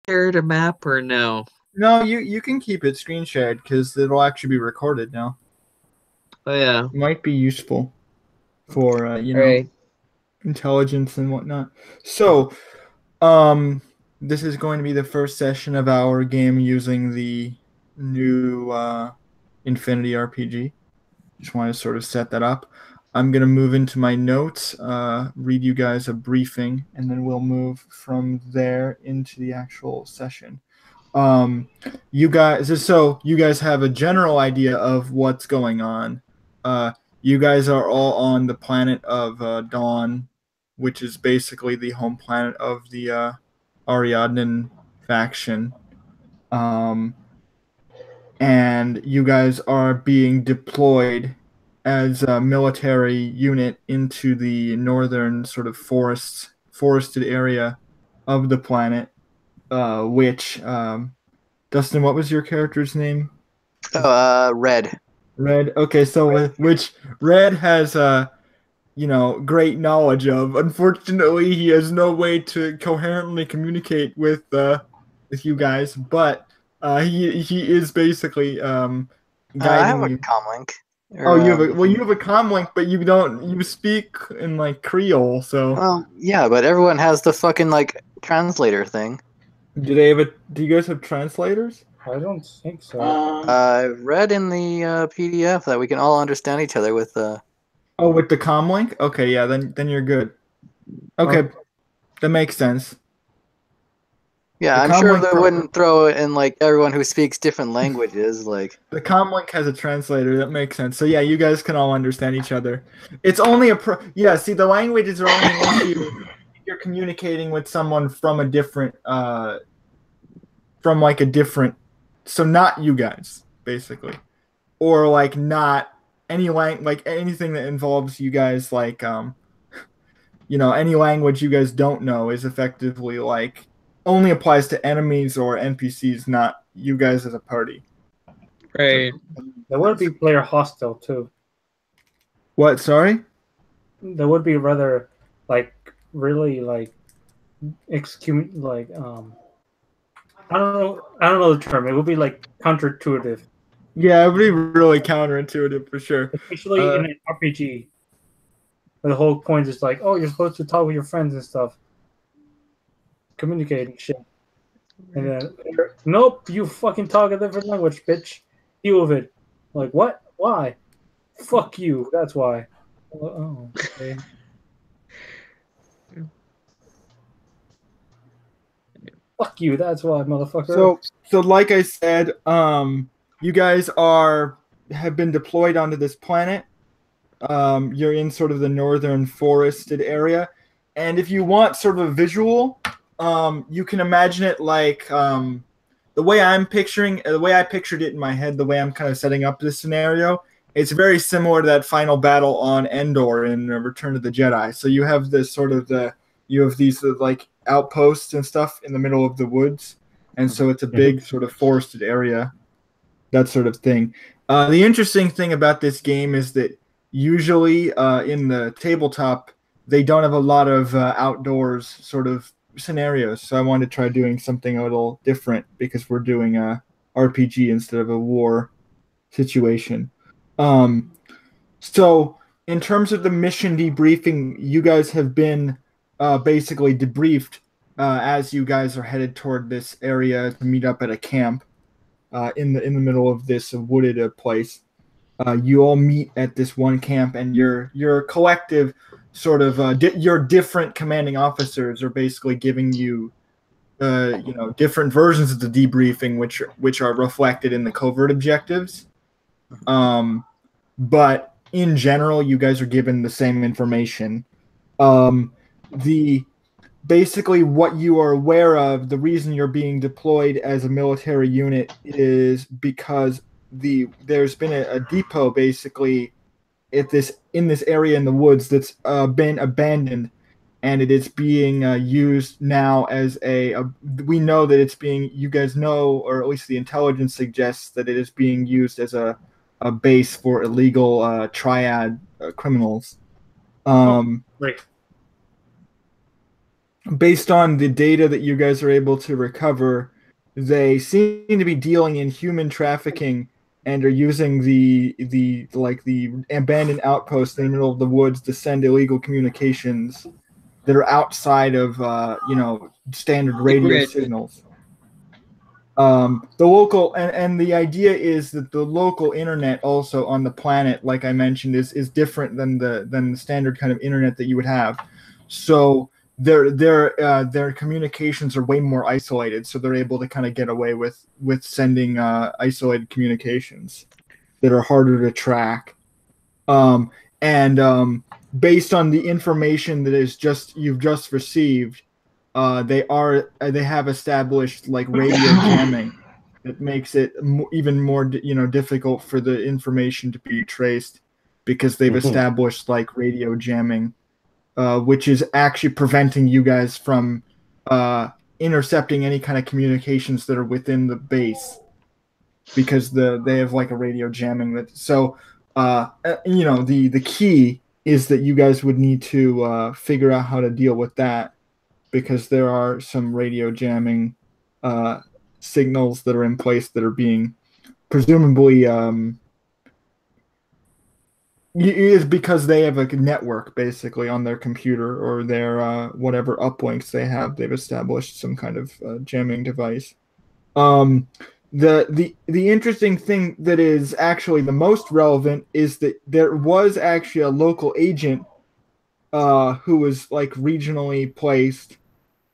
shared a map or no? No, you can keep it screen shared because it'll actually be recorded now. Oh yeah. Might be useful for All right. intelligence and whatnot. So, um, this is going to be the first session of our game using the new Infinity RPG. Just want to sort of set that up. I'm gonna move into my notes, read you guys a briefing, and then we'll move from there into the actual session. Um, you guys have a general idea of what's going on. Uh, you guys are all on the planet of Dawn, which is basically the home planet of the Ariadne faction. Um, and you guys are being deployed as a military unit into the northern sort of forested area of the planet, which Dustin, what was your character's name? Red. Red. Okay, so which Red has great knowledge of. Unfortunately, he has no way to coherently communicate with you guys, but he is basically I have guiding a you. comlink. Oh, you have a comm link, but you speak in like Creole, so Well, yeah, but everyone has the fucking translator thing. do you guys have translators? I don't think so. I read in the PDF that we can all understand each other with Oh, with the comm link? Okay, yeah, then you're good. Okay, that makes sense. Yeah, The I'm sure comlink they pro- wouldn't throw in everyone who speaks different languages. The comlink has a translator. That makes sense. So yeah, you guys can all understand each other. It's only yeah. See, the languages are only an issue if you're communicating with someone from a different so not you guys basically, or not anything that involves you guys any language you guys don't know is effectively only applies to enemies or NPCs, not you guys as a party. Right. There would be player hostile too. What? Sorry? There would be rather really I don't know the term. It would be counterintuitive. Yeah, it would be really counterintuitive for sure. Especially in an RPG. Where the whole point is oh, you're supposed to talk with your friends and stuff. Communicate and shit. And then, nope, you fucking talk a different language, bitch. Deal with it. What? Why? Fuck you. That's why. Oh, okay. Fuck you. That's why, motherfucker. So like I said, you guys have been deployed onto this planet. You're in sort of the northern forested area, and if you want sort of a visual, you can imagine it the way I pictured it in my head, the way I'm kind of setting up this scenario. It's very similar to that final battle on Endor in Return of the Jedi. So you have these outposts and stuff in the middle of the woods, and so it's a big sort of forested area, that sort of thing. The interesting thing about this game is that usually in the tabletop they don't have a lot of outdoors sort of scenarios, so I wanted to try doing something a little different because we're doing a RPG instead of a war situation. So in terms of the mission debriefing, you guys have been basically debriefed as you guys are headed toward this area to meet up at a camp in the middle of this wooded place. You all meet at this one camp, and your collective sort of your different commanding officers are basically giving you different versions of the debriefing, which are reflected in the covert objectives. But in general, you guys are given the same information. The basically what you are aware of, the reason you're being deployed as a military unit is because there's been a depot basically in this area in the woods that's been abandoned, and it is being used now as we know that it's being, you guys know, or at least the intelligence suggests that it is being used as a base for illegal triad criminals. Great. based on the data that you guys are able to recover, they seem to be dealing in human trafficking and are using the abandoned outpost in the middle of the woods to send illegal communications that are outside of standard The radio grid. signals. The local and the idea is that the local internet also on the planet, like I mentioned, is different than the standard kind of internet that you would have. So their communications are way more isolated, so they're able to kind of get away with sending isolated communications that are harder to track. And based on the information that you've just received, they have established like radio jamming that makes it even more difficult for the information to be traced, because they've established like radio jamming, which is actually preventing you guys from intercepting any kind of communications that are within the base, because they have like a radio jamming that. So the key is that you guys would need to figure out how to deal with that, because there are some radio jamming signals that are in place that are being presumably is because they have a network basically on their computer or their whatever uplinks they have. They've established some kind of jamming device. The interesting thing that is actually the most relevant is that there was actually a local agent who was like regionally placed,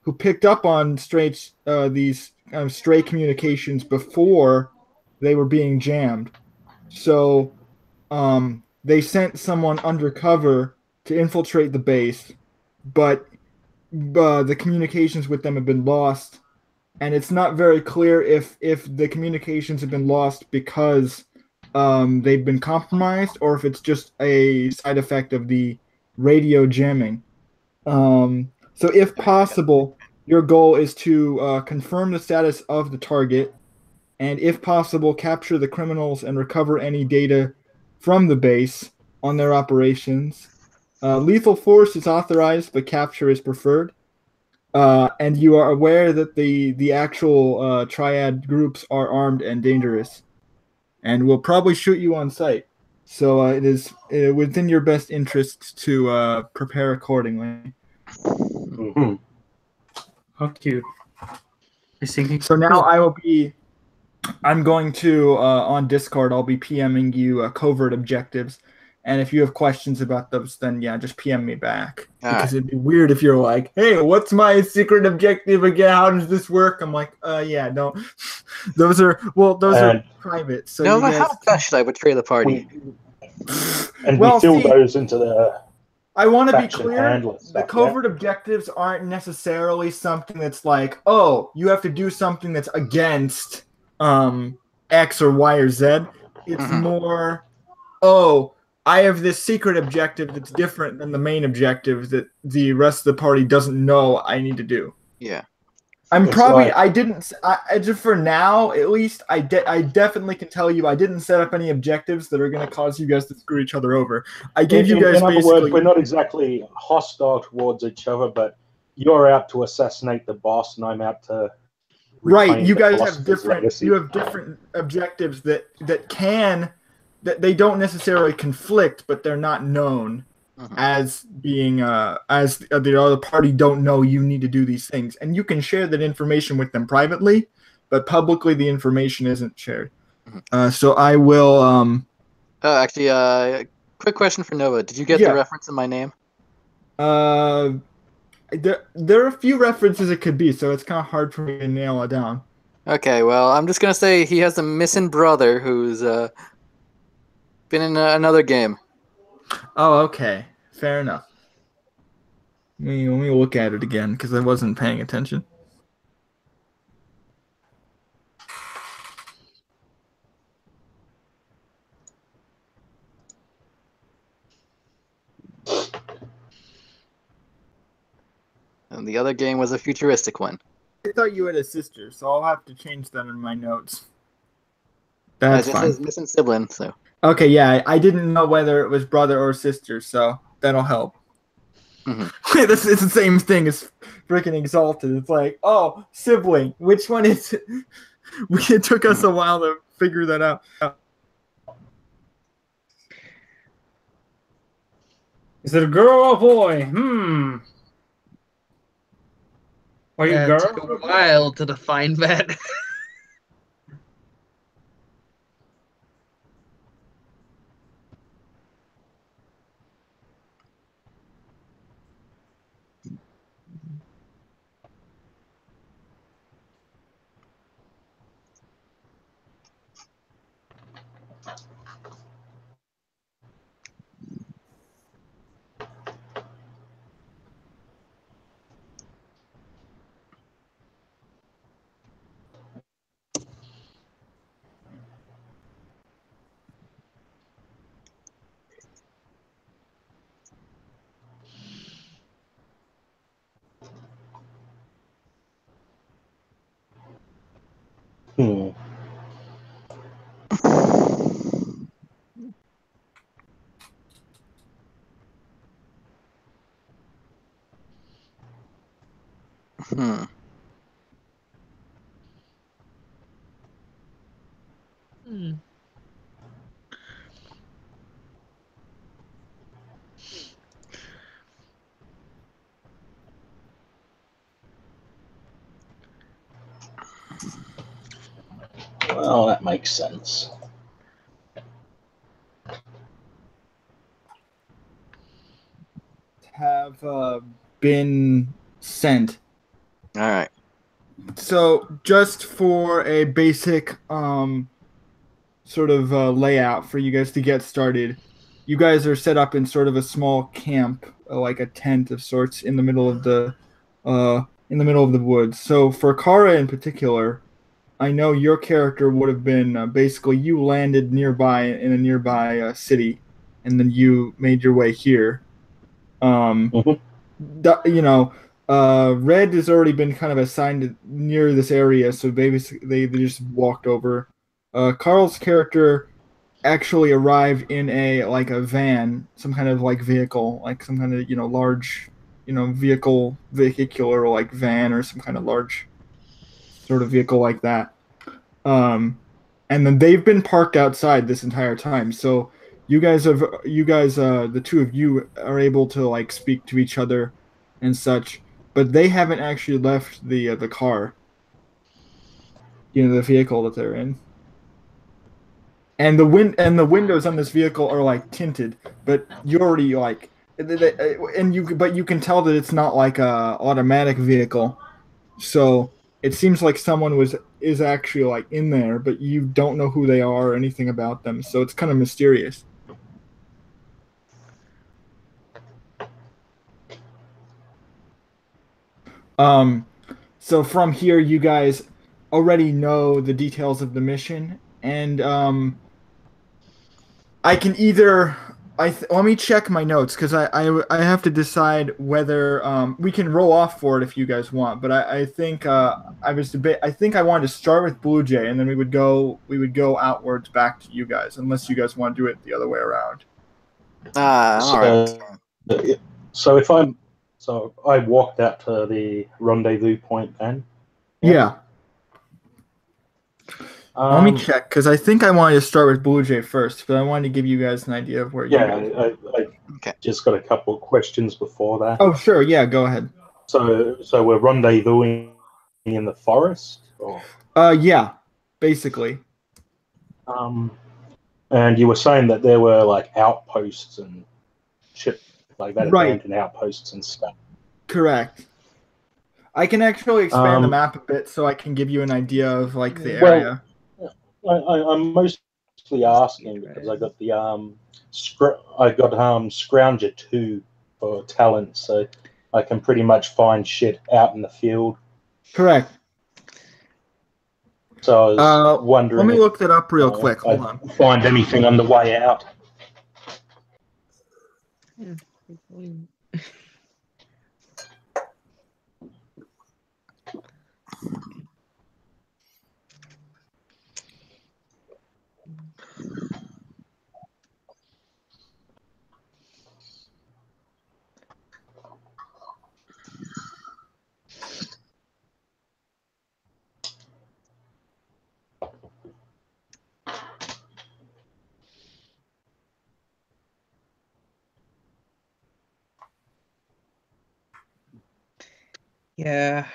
who picked up on these kind of stray communications before they were being jammed. So they sent someone undercover to infiltrate the base, but the communications with them have been lost, and it's not very clear if the communications have been lost because they've been compromised, or if it's just a side effect of the radio jamming. So if possible, your goal is to confirm the status of the target, and if possible, capture the criminals and recover any data from the base on their operations. Lethal force is authorized, but capture is preferred. And you are aware that the actual triad groups are armed and dangerous, and will probably shoot you on sight. So it is within your best interest to prepare accordingly. Mm-hmm. How cute. So now I'm going to on Discord, I'll be PMing you covert objectives, and if you have questions about those, then yeah, just PM me back. Because it'd be weird if you're like, hey, what's my secret objective again? How does this work? I'm like, yeah, no. Those are private. So no, you guys... how fast should I betray the party? We fill those into the... I want to be clear, the stuff, covert objectives aren't necessarily something that's like, oh, you have to do something that's against X or Y or Z. It's more, oh, I have this secret objective that's different than the main objective that the rest of the party doesn't know I need to do. Yeah. Just for now, at least, I definitely can tell you I didn't set up any objectives that are going to cause you guys to screw each other over. I gave you guys basically... In other words, we're not exactly hostile towards each other, but you're out to assassinate the boss, and I'm out to... Right, you guys have different objectives that they don't necessarily conflict, but they're not known as being as the other party don't know you need to do these things, and you can share that information with them privately, but publicly the information isn't shared. So I will actually, quick question for Nova. Did you get the reference in my name? There are a few references it could be, so it's kind of hard for me to nail it down. Okay, well, I'm just gonna say he has a missing brother who's been in another game. Oh, okay. Fair enough. Let me look at it again, because I wasn't paying attention. And the other game was a futuristic one. I thought you had a sister, so I'll have to change that in my notes. That's fine. It says missing sibling, so... Okay, yeah, I didn't know whether it was brother or sister, so that'll help. It's the same thing as freaking Exalted. It's like, oh, sibling. Which one is it? It took us a while to figure that out. Is it a girl or a boy? Are you Yeah, girl? it took a while to define that. Hmm. Hmm. Hmm. Well, that makes sense. Have been sent. All right. So just for a basic sort of layout for you guys to get started, you guys are set up in sort of a small camp, like a tent of sorts, in the middle of the woods. So for Kara in particular, I know your character would have been basically you landed nearby in a nearby city, and then you made your way here. Um, Mhm. Red has already been kind of assigned near this area, so they just walked over. Carl's character actually arrived in a van, some kind of like vehicle, like some kind of large vehicular like van or some kind of large sort of vehicle like that. And then they've been parked outside this entire time. So the two of you are able to like speak to each other and such, but they haven't actually left the car, the vehicle that they're in. And the windows on this vehicle are like tinted, but you already like but you can tell that it's not like a automatic vehicle. So it seems like someone is actually like in there, but you don't know who they are or anything about them. So it's kind of mysterious. Um, so from here, you guys already know the details of the mission, and I can either let me check my notes because I have to decide whether we can roll off for it if you guys want. But I think I think I wanted to start with Bluejay and then we would go outwards back to you guys unless you guys want to do it the other way around. I'm all right. So I walked out to the rendezvous point then. Yeah. Let me Um, check because I think I wanted to start with Bluejay first, but I wanted to give you guys an idea of where you yeah, guys. I Okay. just got a couple of questions before that. Oh, sure. Yeah, go ahead. So we're rendezvousing in the forest, or Yeah, basically. and you were saying that there were like outposts and shit like that, Right. abandoned outposts and stuff. Correct. I can actually expand the Um, map a bit so I can give you an idea of like the well, area. I'm mostly asking because I got the Scrounger 2 for talent, so I can pretty much find shit out in the field. Correct. So I was Let wondering me if look that up real quick. Hold I'd on. find anything on the way out. Yeah. Yeah.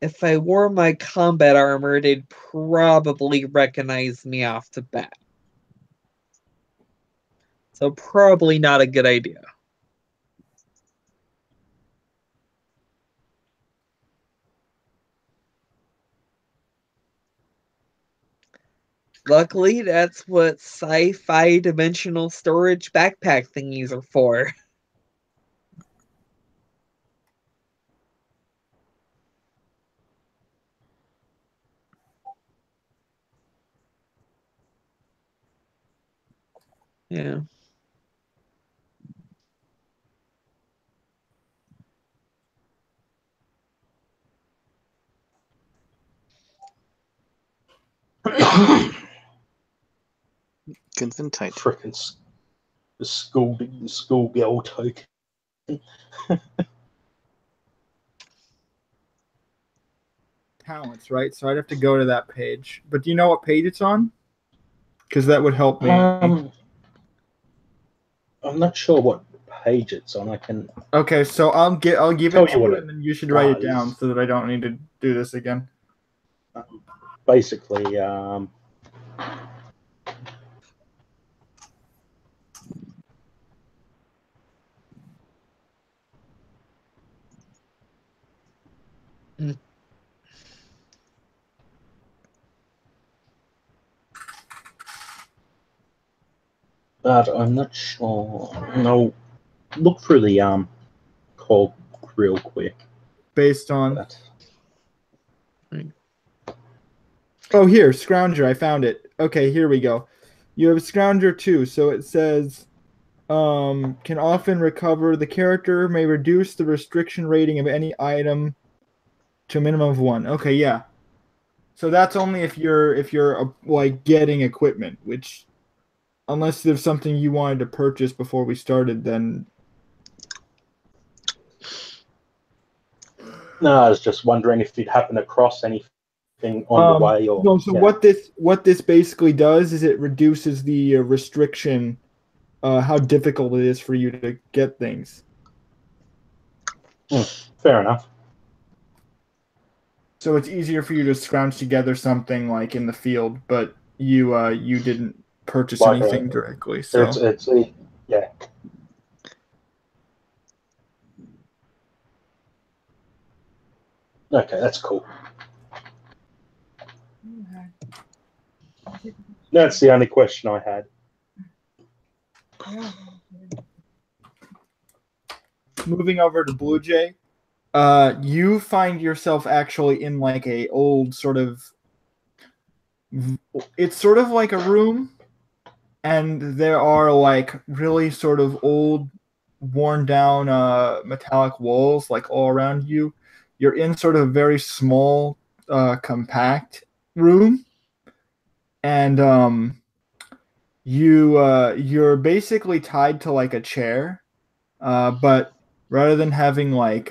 If I wore my combat armor, they'd probably recognize me off the bat. So probably not a good idea. Luckily, that's what sci-fi dimensional storage backpack thingies are for. Yeah. Conventite. Frickin' the schoolgirl token. Talents, right? So I'd have to go to that page. But do you know what page it's on? Because that would help me. I'm not sure what page it's on. I can Okay, so I'll give tell it to you what you, it and then you should write it does. down so that I don't need to do this again. Basically, but I'm not sure. No, look through the call real quick. Based on But oh, here, Scrounger, I found it. Okay, here we go. You have Scrounger 2, so it says can often recover. The character may reduce the restriction rating of any item to a minimum of 1. Okay, yeah. So that's only if you're like getting equipment, which unless there's something you wanted to purchase before we started, then no, I was just wondering if you'd happen across anything on the way, or no. So what this basically does is it reduces the restriction, how difficult it is for you to get things. fair enough. So it's easier for you to scrounge together something like in the field, but you didn't purchase Like, anything directly. So It's yeah. Okay, that's cool. That's the only question I had. moving over to Bluejay, you find yourself actually in like a old sort of. It's sort of like a room, and there are like really sort of old, worn down metallic walls like all around you. You're in sort of a very small, compact room, and you're basically tied to like a chair, but rather than having like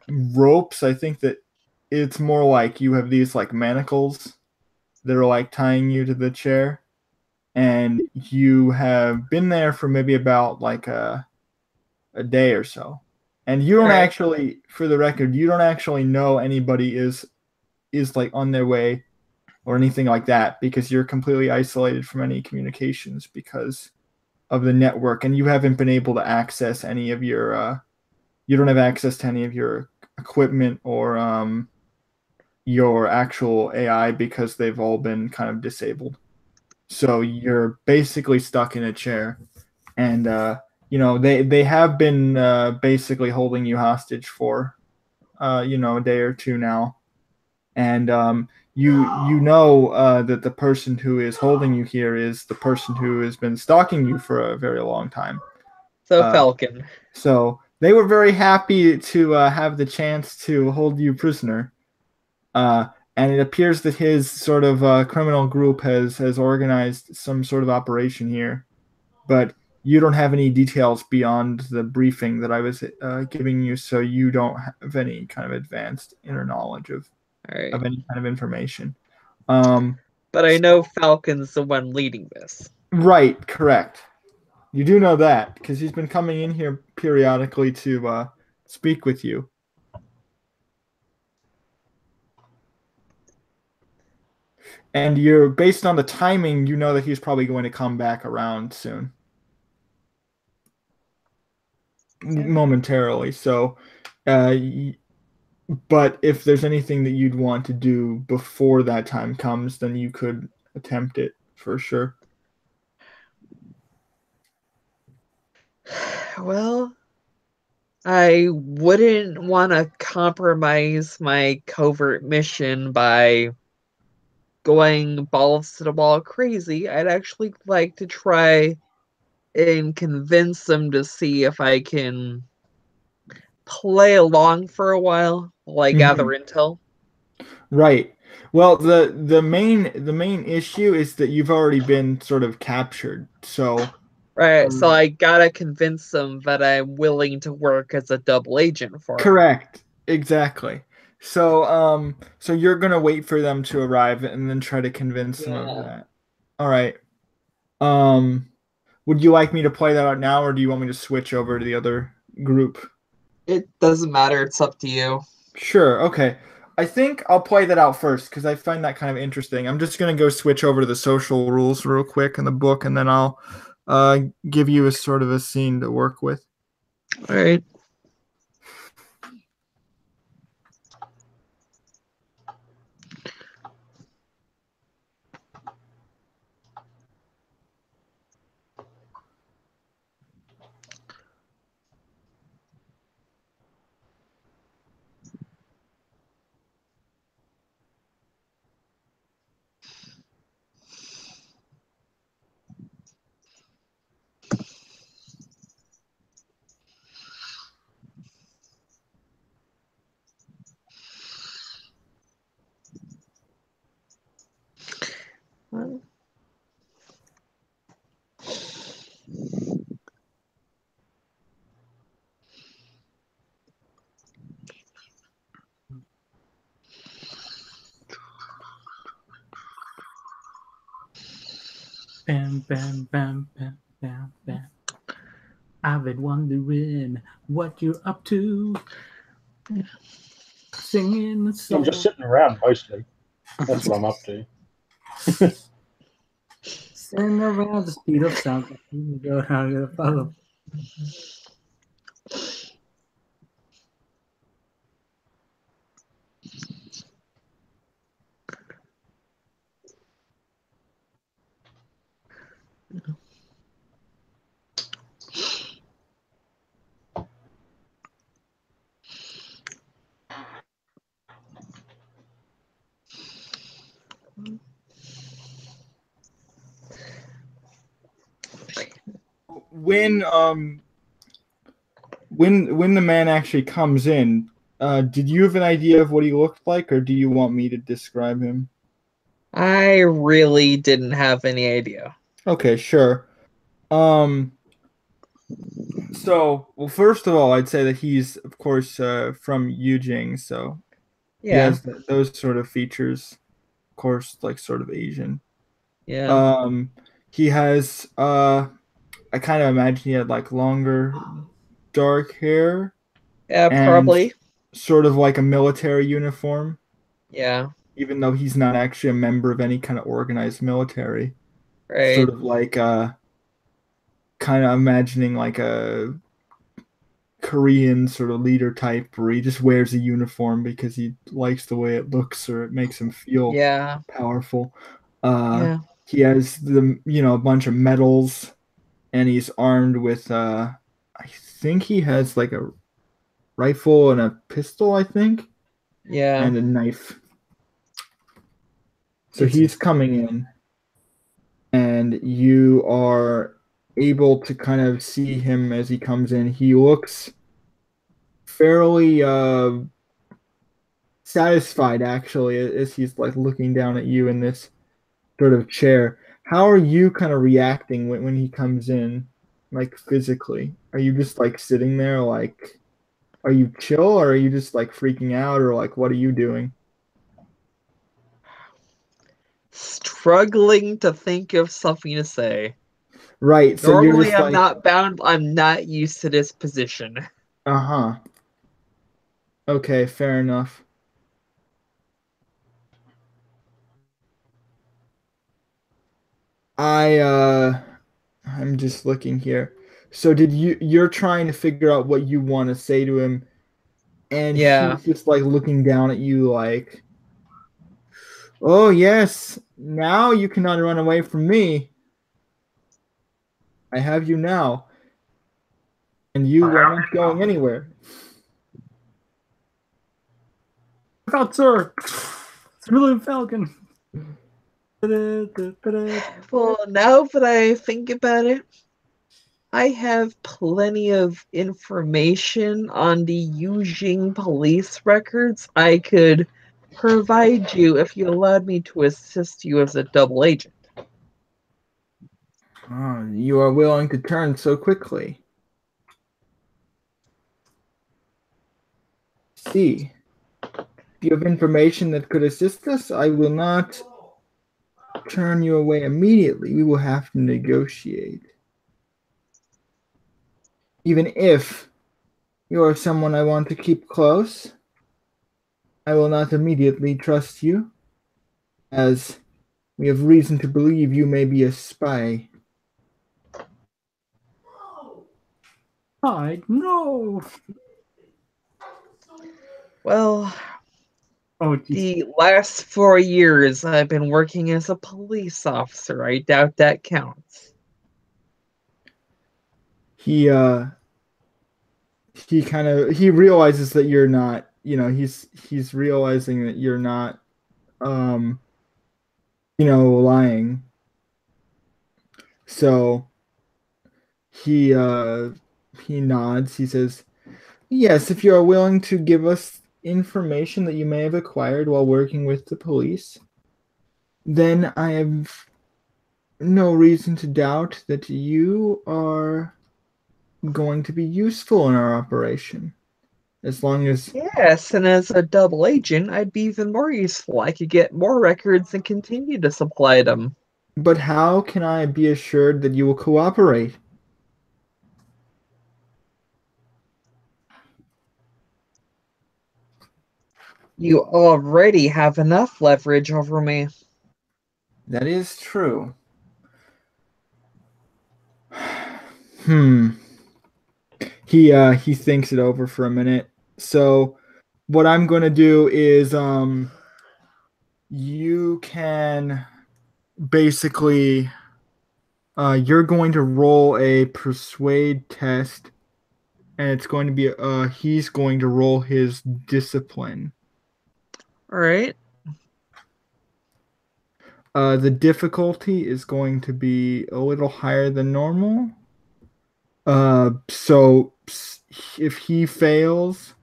ropes, I think that it's more like you have these like manacles that are like tying you to the chair, and you have been there for maybe about like a day or so, and you don't Right. actually, for the record, you don't actually know anybody is like on their way or anything like that, because you're completely isolated from any communications because of the network, and you haven't been able to access any of your you don't have access to any of your equipment or your actual AI because they've all been kind of disabled. So you're basically stuck in a chair, and they have been basically holding you hostage for a day or two now, and you know that the person who is holding you here is the person who has been stalking you for a very long time. So Uh, Falcon. So they were very happy to have the chance to hold you prisoner. And it appears that his sort of criminal group has organized some sort of operation here, but you don't have any details beyond the briefing that I was giving you, so you don't have any kind of advanced inner knowledge of All right. any kind of information. But I know Falcon's the one leading this. Right, correct. You do know that because he's been coming in here periodically to speak with you. And you're based on the timing, you know that he's probably going to come back around soon. Momentarily. So, but if there's anything that you'd want to do before that time comes, then you could attempt it for sure. Well, I wouldn't want to compromise my covert mission by going balls to the wall crazy. I'd actually like to try and convince them to see if I can play along for a while I gather intel. Right. Well, the main issue is that you've already been sort of captured. So Right, so I gotta convince them that I'm willing to work as a double agent for them. correct. Exactly. So so you're gonna wait for them to arrive and then try to convince them of that. All right. Would you like me to play that out now, or do you want me to switch over to the other group? It doesn't matter, it's up to you. Sure, okay. I think I'll play that out first because I find that kind of interesting. I'm just going to go switch over to the social rules real quick in the book, and then I'll give you a sort of a scene to work with. All right. Bam, bam, bam, bam, bam, bam. I've been wondering what you're up to. Singing the song. I'm just sitting around mostly. That's what I'm up to. Sing around the speed of sound. Go down to the follow. When the man actually comes in, did you have an idea of what he looked like, or do you want me to describe him? I really didn't have any idea. Okay, sure. So, well, first of all, I'd say that he's, of course, from Yujing, so he Yeah, has those sort of features, of course, like sort of Asian. yeah, He has, I kind of imagine he had like longer, dark hair yeah, and probably. sort of like a military uniform, Yeah, even though he's not actually a member of any kind of organized military. right. Sort of like kind of imagining like a Korean sort of leader type where he just wears a uniform because he likes the way it looks or it makes him feel Yeah, powerful. yeah, He has a bunch of medals, and he's armed with I think he has like a rifle and a pistol, I think, yeah, and a knife. So he's coming in, and you are able to kind of see him as he comes in. He looks fairly satisfied, actually, as he's like looking down at you in this sort of chair. How are you kind of reacting when he comes in, like physically? Are you just like sitting there, like, are you chill, or are you just like freaking out, or like, what are you doing? struggling to think of something to say. Right, so you're Normally, just I'm like, not bound. I'm not used to this position. uh-huh. Okay, fair enough. I I'm just looking here. So you're trying to figure out what you want to say to him, and Yeah. he's just like looking down at you like, "Oh yes, now you cannot run away from me. I have you now, and you aren't going anywhere." Look out, sir! It's really Falcon. Well, now that I think about it, I have plenty of information on the Eugene police records I could provide you if you allowed me to assist you as a double agent. Oh, you are willing to turn so quickly. See, if you have information that could assist us, I will not turn you away immediately. We will have to negotiate. Even if you are someone I want to keep close, I will not immediately trust you, as we have reason to believe you may be a spy. Hi, no. Well, Oh, geez. the last 4 years I've been working as a police officer. I doubt that counts. He realizes that you're not, he's realizing that you're not um lying. So he nods. He says, "Yes, if you are willing to give us information that you may have acquired while working with the police, then I have no reason to doubt that you are going to be useful in our operation. As long as Yes, and as a double agent, I'd be even more useful. I could get more records and continue to supply them. But how can I be assured that you will cooperate?" You already have enough leverage over me. That is true. Hmm. He thinks it over for a minute. So what I'm going to do is you can basically you're going to roll a persuade test, and it's going to be he's going to roll his discipline. All right. The difficulty is going to be a little higher than normal. So if he fails,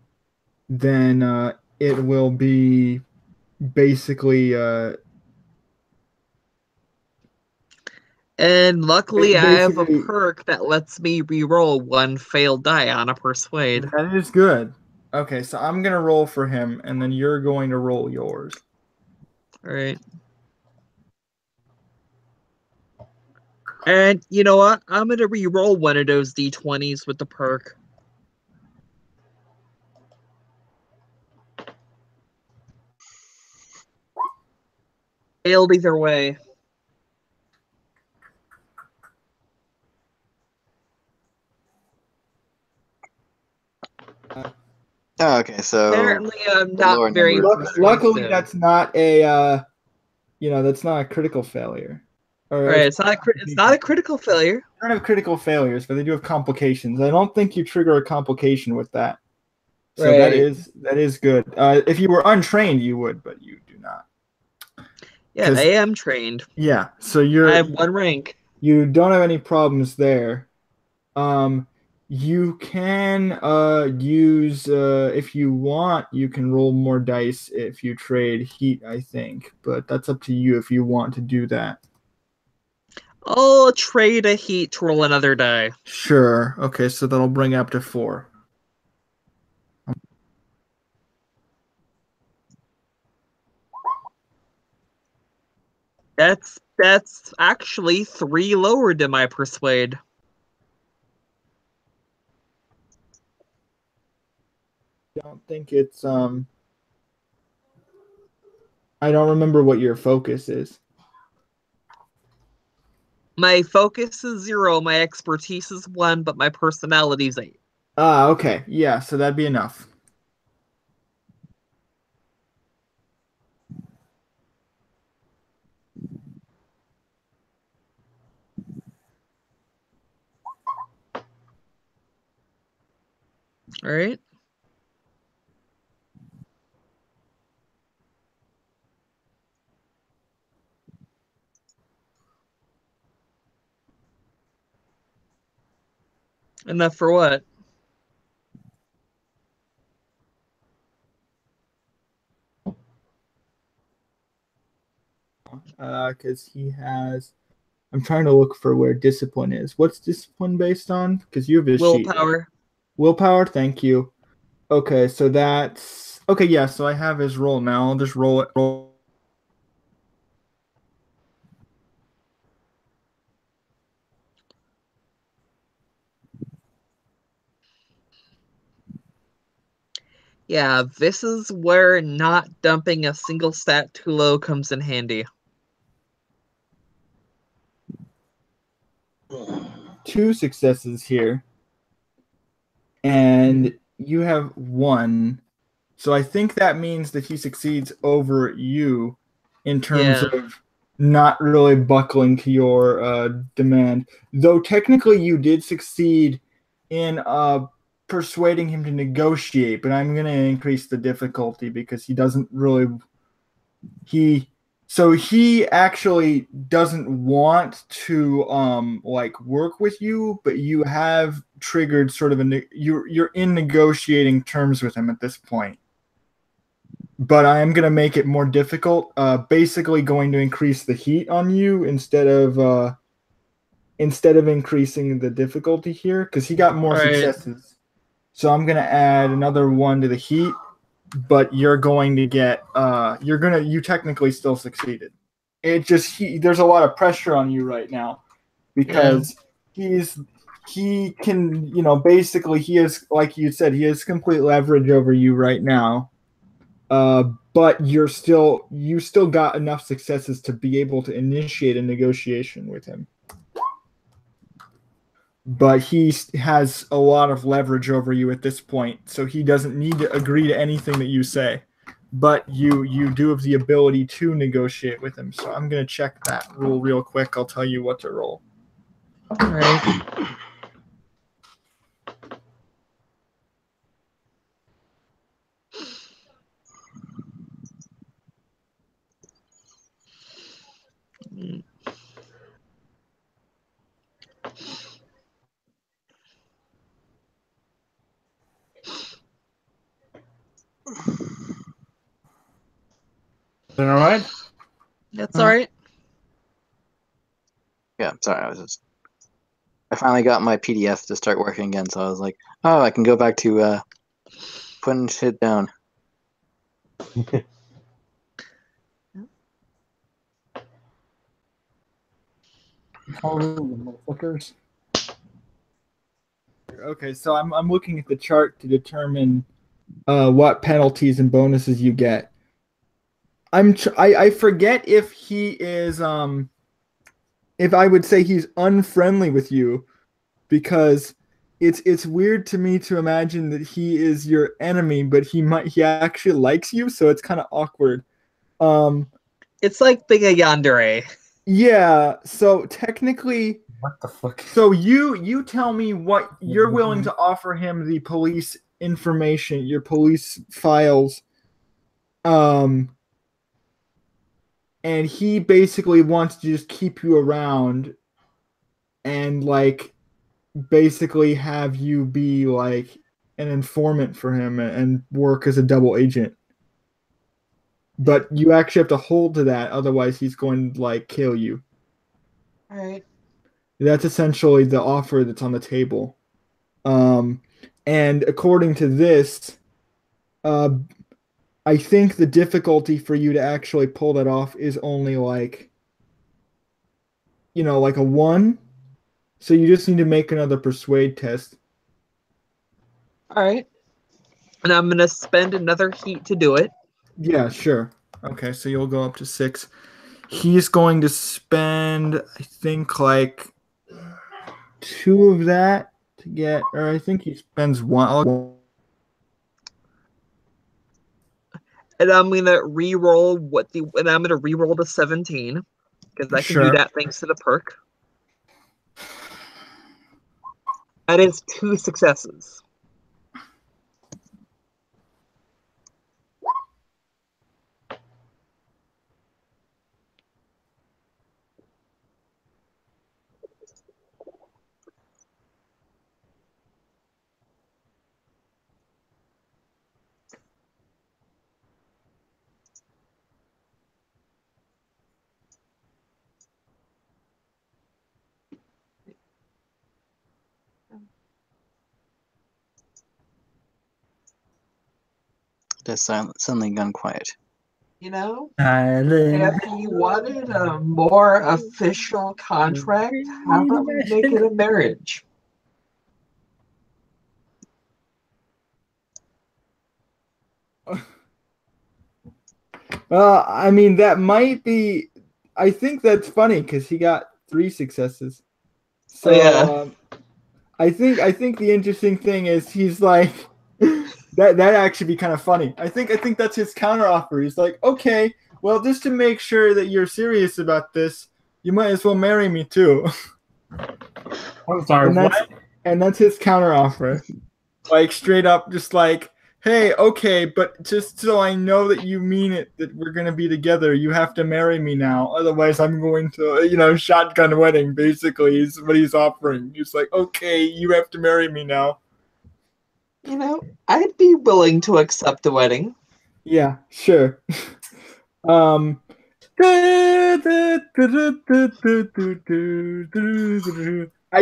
then it will be basically And luckily, I have a basically perk that lets me re-roll one failed die on a persuade. that is good. Okay, so I'm gonna roll for him, and then you're going to roll yours. All right. And you know what? I'm gonna re-roll one of those d20s with the perk. Failed either way. Oh, okay, so Apparently, I'm the lower not very number. Luckily, persuasive. that's not a that's not a critical failure. Or All right, it's not a critical failure. They don't have critical failures, but they do have complications. I don't think you trigger a complication with that. So Right. that is good. If you were untrained, you would, but you do not. Yeah, I am trained. Yeah, so I have one rank. you don't have any problems there. You can use if you want, you can roll more dice if you trade heat, I think, but that's up to you if you want to do that. I'll trade a heat to roll another die. Sure. Okay, so that'll bring up to 4. That's actually 3 lower than my persuade. don't think it's I don't remember what your focus is. My focus is 0, my expertise is 1, but my personality is 8. Ah, okay. Yeah, so that'd be enough. All right. Enough for what? Because he has. I'm trying to look for where discipline is. What's discipline based on? Because you have his sheet. Willpower. Willpower. Thank you. Okay, so that's okay. Yeah, so I have his roll now. I'll just roll it. Roll. Yeah, this is where not dumping a single stat too low comes in handy. 2 successes here, and you have 1. So I think that means that he succeeds over you in terms of not really buckling to your demand. Though technically you did succeed in persuading him to negotiate, but I'm going to increase the difficulty because he doesn't really he actually doesn't want to like work with you, but you have triggered sort of you're in negotiating terms with him at this point. But I am going to make it more difficult. Basically, going to increase the heat on you instead of increasing the difficulty here because he got more successes. So I'm going to add another 1 to the heat, but you're going to get you technically still succeeded. It just there's a lot of pressure on you right now because he can basically he is, like you said, he has complete leverage over you right now. But you still got enough successes to be able to initiate a negotiation with him. But he has a lot of leverage over you at this point, so he doesn't need to agree to anything that you say. But you do have the ability to negotiate with him. So I'm going to check that rule real quick. I'll tell you what to roll. All right. Is that all right? That's all right. Yeah, I'm sorry. I finally got my PDF to start working again, so I was like, oh, I can go back to putting shit down. Motherfuckers. Okay, so I'm looking at the chart to determine what penalties and bonuses you get. I forget if he is if I would say he's unfriendly with you, because it's weird to me to imagine that he is your enemy, but he actually likes you, so it's kind of awkward. It's like being a yandere. Yeah, so technically, What the fuck? so you tell me what you're willing to offer him, the police information, your police files. And he basically wants to just keep you around and like basically have you be like an informant for him and work as a double agent. But you actually have to hold to that, otherwise he's going to like kill you. All right. That's essentially the offer that's on the table. And according to this, I think the difficulty for you to actually pull that off is only like, like a 1. So you just need to make another persuade test. All right. And I'm gonna spend another heat to do it. Yeah, sure. Okay, so you'll go up to 6. He's going to spend, I think, like 2 of that to get, or I think he spends 1. And I'm gonna re-roll and I'm gonna re-roll the 17 because I can do Sure. that thanks to the perk. That is 2 successes. It has suddenly gone quiet. You know, Island. if you wanted a more official contract, how about we make it a marriage? I mean, that might be. I think that's funny because he got 3 successes. So Yeah. I think the interesting thing is he's like that actually be kind of funny. I think that's his counteroffer. He's like, okay, well, just to make sure that you're serious about this, you might as well marry me too. I'm sorry, what? And that's his counteroffer. Like straight up, just like, hey, okay, but just so I know that you mean it, that we're gonna be together, you have to marry me now. Otherwise, I'm going to, shotgun wedding. Basically, is what he's offering. He's like, okay, you have to marry me now. You know, I'd be willing to accept the wedding. Yeah, sure. I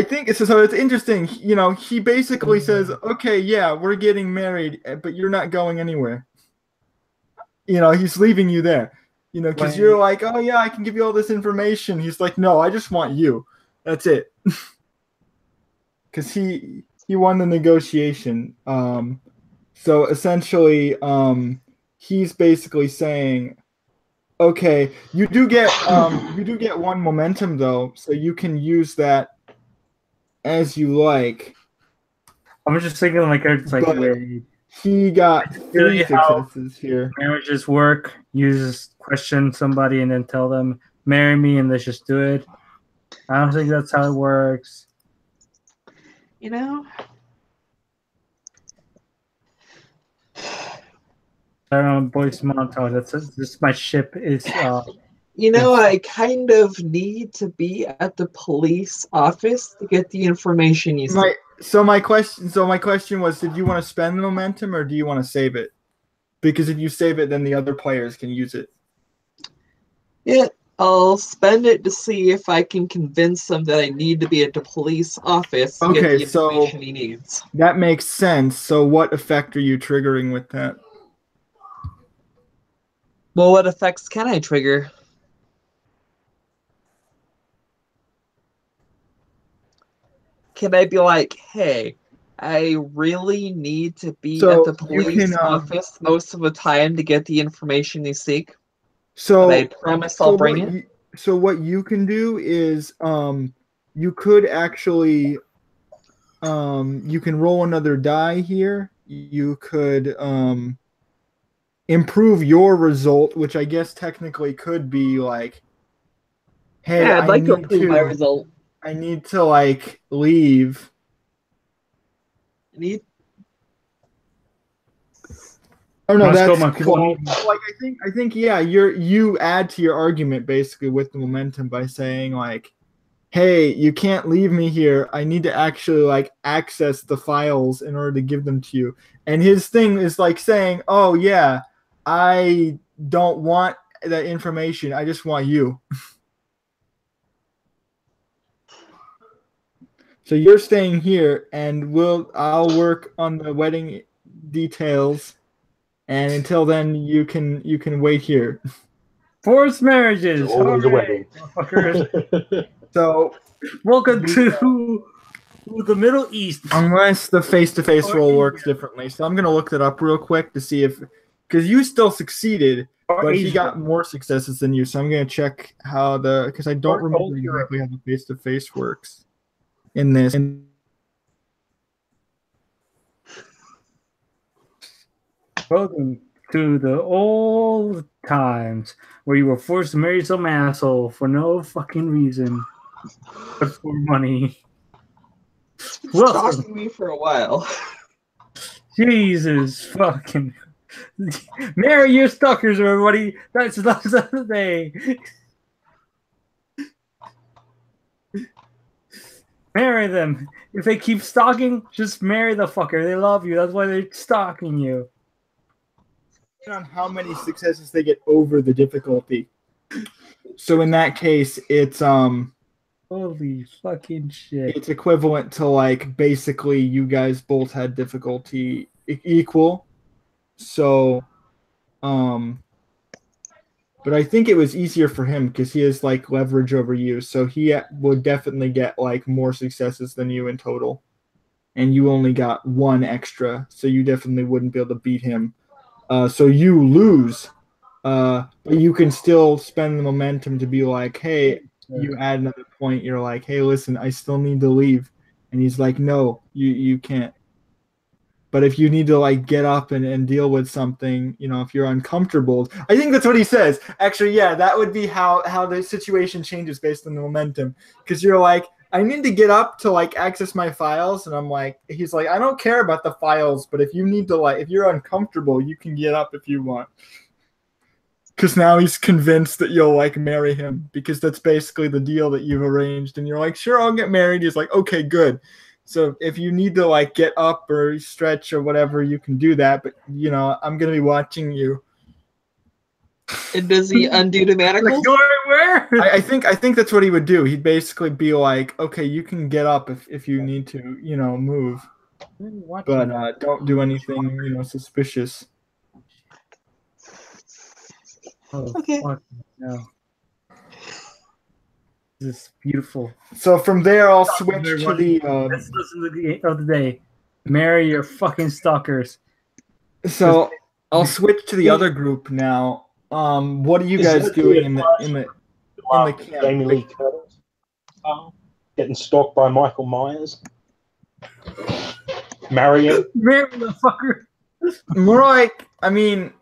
think so. It's interesting. He basically says, "Okay, yeah, we're getting married, but you're not going anywhere." He's leaving you there. Because you're like, "Oh yeah, I can give you all this information." He's like, "No, I just want you. That's it." Because he won the negotiation. So essentially, he's basically saying, okay, you do get 1 momentum though, so you can use that as you like. I'm just thinking like it's like, But wait, he got 3 really how successes here. marriages work. You just question somebody and then tell them, marry me, and let's just do it. I don't think that's how it works. You know, I don't know, voice montage. This my ship is. I kind of need to be at the police office to get the information you see. My question was, did you want to spend the momentum or do you want to save it? Because if you save it, then the other players can use it. Yeah, I'll spend it to see if I can convince them that I need to be at the police office to get the information he needs. That makes sense. So what effect are you triggering with that? Well, what effects can I trigger? Can I be like, hey, I really need to be at the police office most of the time to get the information you seek? But I promise I'll bring it. So what you can do is you could actually you can roll another die here. You could improve your result, which I guess technically could be like, hey, yeah, I'd like to improve my result. I need to like leave. Oh no, that's cool. Like I think yeah, you add to your argument basically with the momentum by saying like, hey, you can't leave me here. I need to actually like access the files in order to give them to you. And his thing is like saying, oh yeah, I don't want that information. I just want you. So you're staying here, and I'll work on the wedding details. And until then, you can wait here. Forced marriages. Always a wedding. So welcome to to the Middle East. Unless the face-to-face Or roll Asia. works differently. So I'm going to look that up real quick to see if... Because you still succeeded, Or but he Asia. got more successes than you. So I'm going to check how the... Because I don't Or remember old Europe. exactly how the face-to-face works in this. Welcome to the old times where you were forced to marry some asshole for no fucking reason, but for money. Welcome. Stalking me for a while. Jesus fucking. Marry your stalkers, everybody. That's the last of the day. Marry them. If they keep stalking, just marry the fucker. They love you. That's why they're stalking you. On how many successes they get over the difficulty. So in that case, it's Holy fucking shit. it's equivalent to like basically you guys both had difficulty equal. So but I think it was easier for him because he has like leverage over you. So he would definitely get like more successes than you in total. And you only got one extra, so you definitely wouldn't be able to beat him. So you lose, but you can still spend the momentum to be like, hey, you add another point. You're like, hey, listen, I still need to leave. And he's like, no, you can't. But if you need to like get up and deal with something, you know, if you're uncomfortable, I think that's what he says. Actually, yeah, that would be how the situation changes based on the momentum. Because you're like, I need to get up to like access my files, and I'm like, he's like, I don't care about the files, but if you need to like, if you're uncomfortable, you can get up if you want. Because now he's convinced that you'll like marry him, because that's basically the deal that you've arranged, and you're like, sure, I'll get married. He's like, okay, good. So if you need to like get up or stretch or whatever, you can do that. But you know, I'm gonna be watching you. And does he undo the manacles? Where? I think that's what he would do. He'd basically be like, okay, you can get up if you need to, you know, move, but don't do anything, you know, suspicious. Oh, Okay. fuck no. This is beautiful. So from there, I'll switch to the. Let's listen to the of the day. Marry your fucking stalkers. So I'll switch to the other group now. What are you guys doing in the camp? Jamie Lee Curtis. Getting stalked by Michael Myers. Marrying. Marry the fucker. More like, I mean,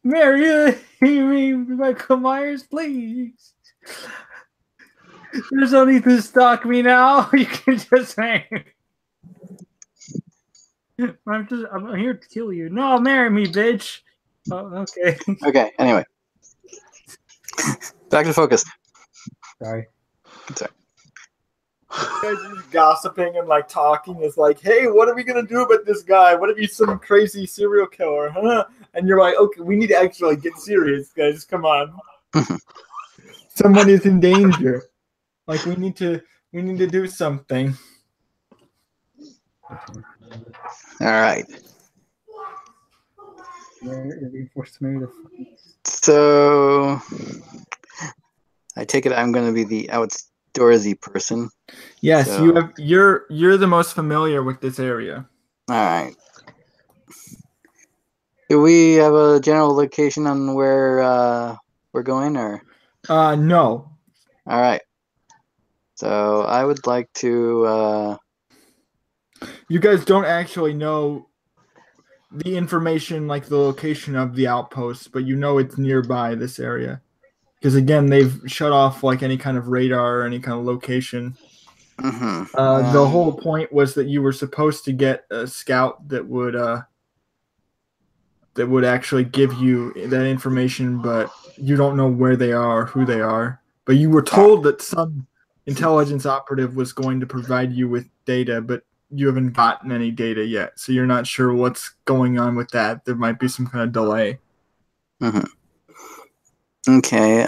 Marry Michael Myers, please. There's no need to stalk me now. You can just marry. I'm here to kill you. No, marry me, bitch. Oh, okay. Okay, anyway. Back to focus. Sorry. Sorry. guys are just gossiping and like talking is like, hey, what are we gonna do about this guy? What if he's some crazy serial killer, huh? And you're like, okay, we need to actually get serious, guys. Come on. Someone is in danger. Like we need to do something. All right. So I take it I'm going to be the outdoorsy person. Yes, So- you're the most familiar with this area. All right. Do we have a general location on where we're going, or? No. All right. So I would like to. You guys don't actually know the information, like the location of the outpost, but you know it's nearby this area. Because again, they've shut off like any kind of radar or any kind of location. The whole point was that you were supposed to get a scout that would actually give you that information, but you don't know where they are, who they are. But you were told that some intelligence operative was going to provide you with data, but you haven't gotten any data yet, so you're not sure what's going on with that. There might be some kind of delay. Okay.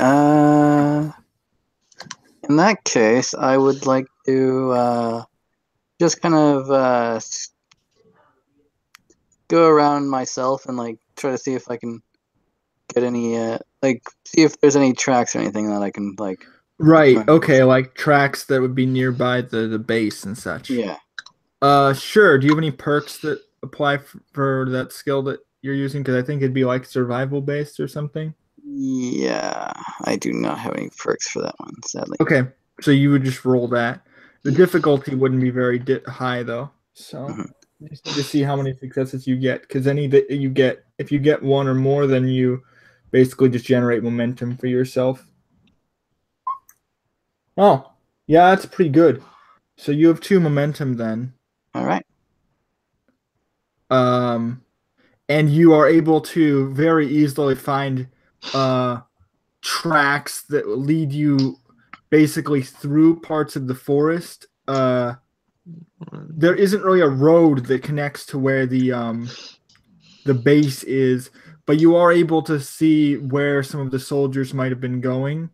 In that case, I would like to just kind of go around myself and like try to see if I can get any see if there's any tracks or anything that I can like. Right. Right. Okay. Like tracks that would be nearby the base and such. Yeah. Sure. Do you have any perks that apply for that skill that you're using? Because I think it'd be like survival based or something. Yeah, I do not have any perks for that one, sadly. Okay. So you would just roll that. The Yeah. difficulty wouldn't be very high though. So Mhm. you just need to see how many successes you get. Because any that you get, if you get one or more, then you basically just generate momentum for yourself. Oh, yeah, that's pretty good. So you have 2 momentum then. All right. And you are able to very easily find tracks that lead you basically through parts of the forest. There isn't really a road that connects to where the base is, but you are able to see where some of the soldiers might have been going.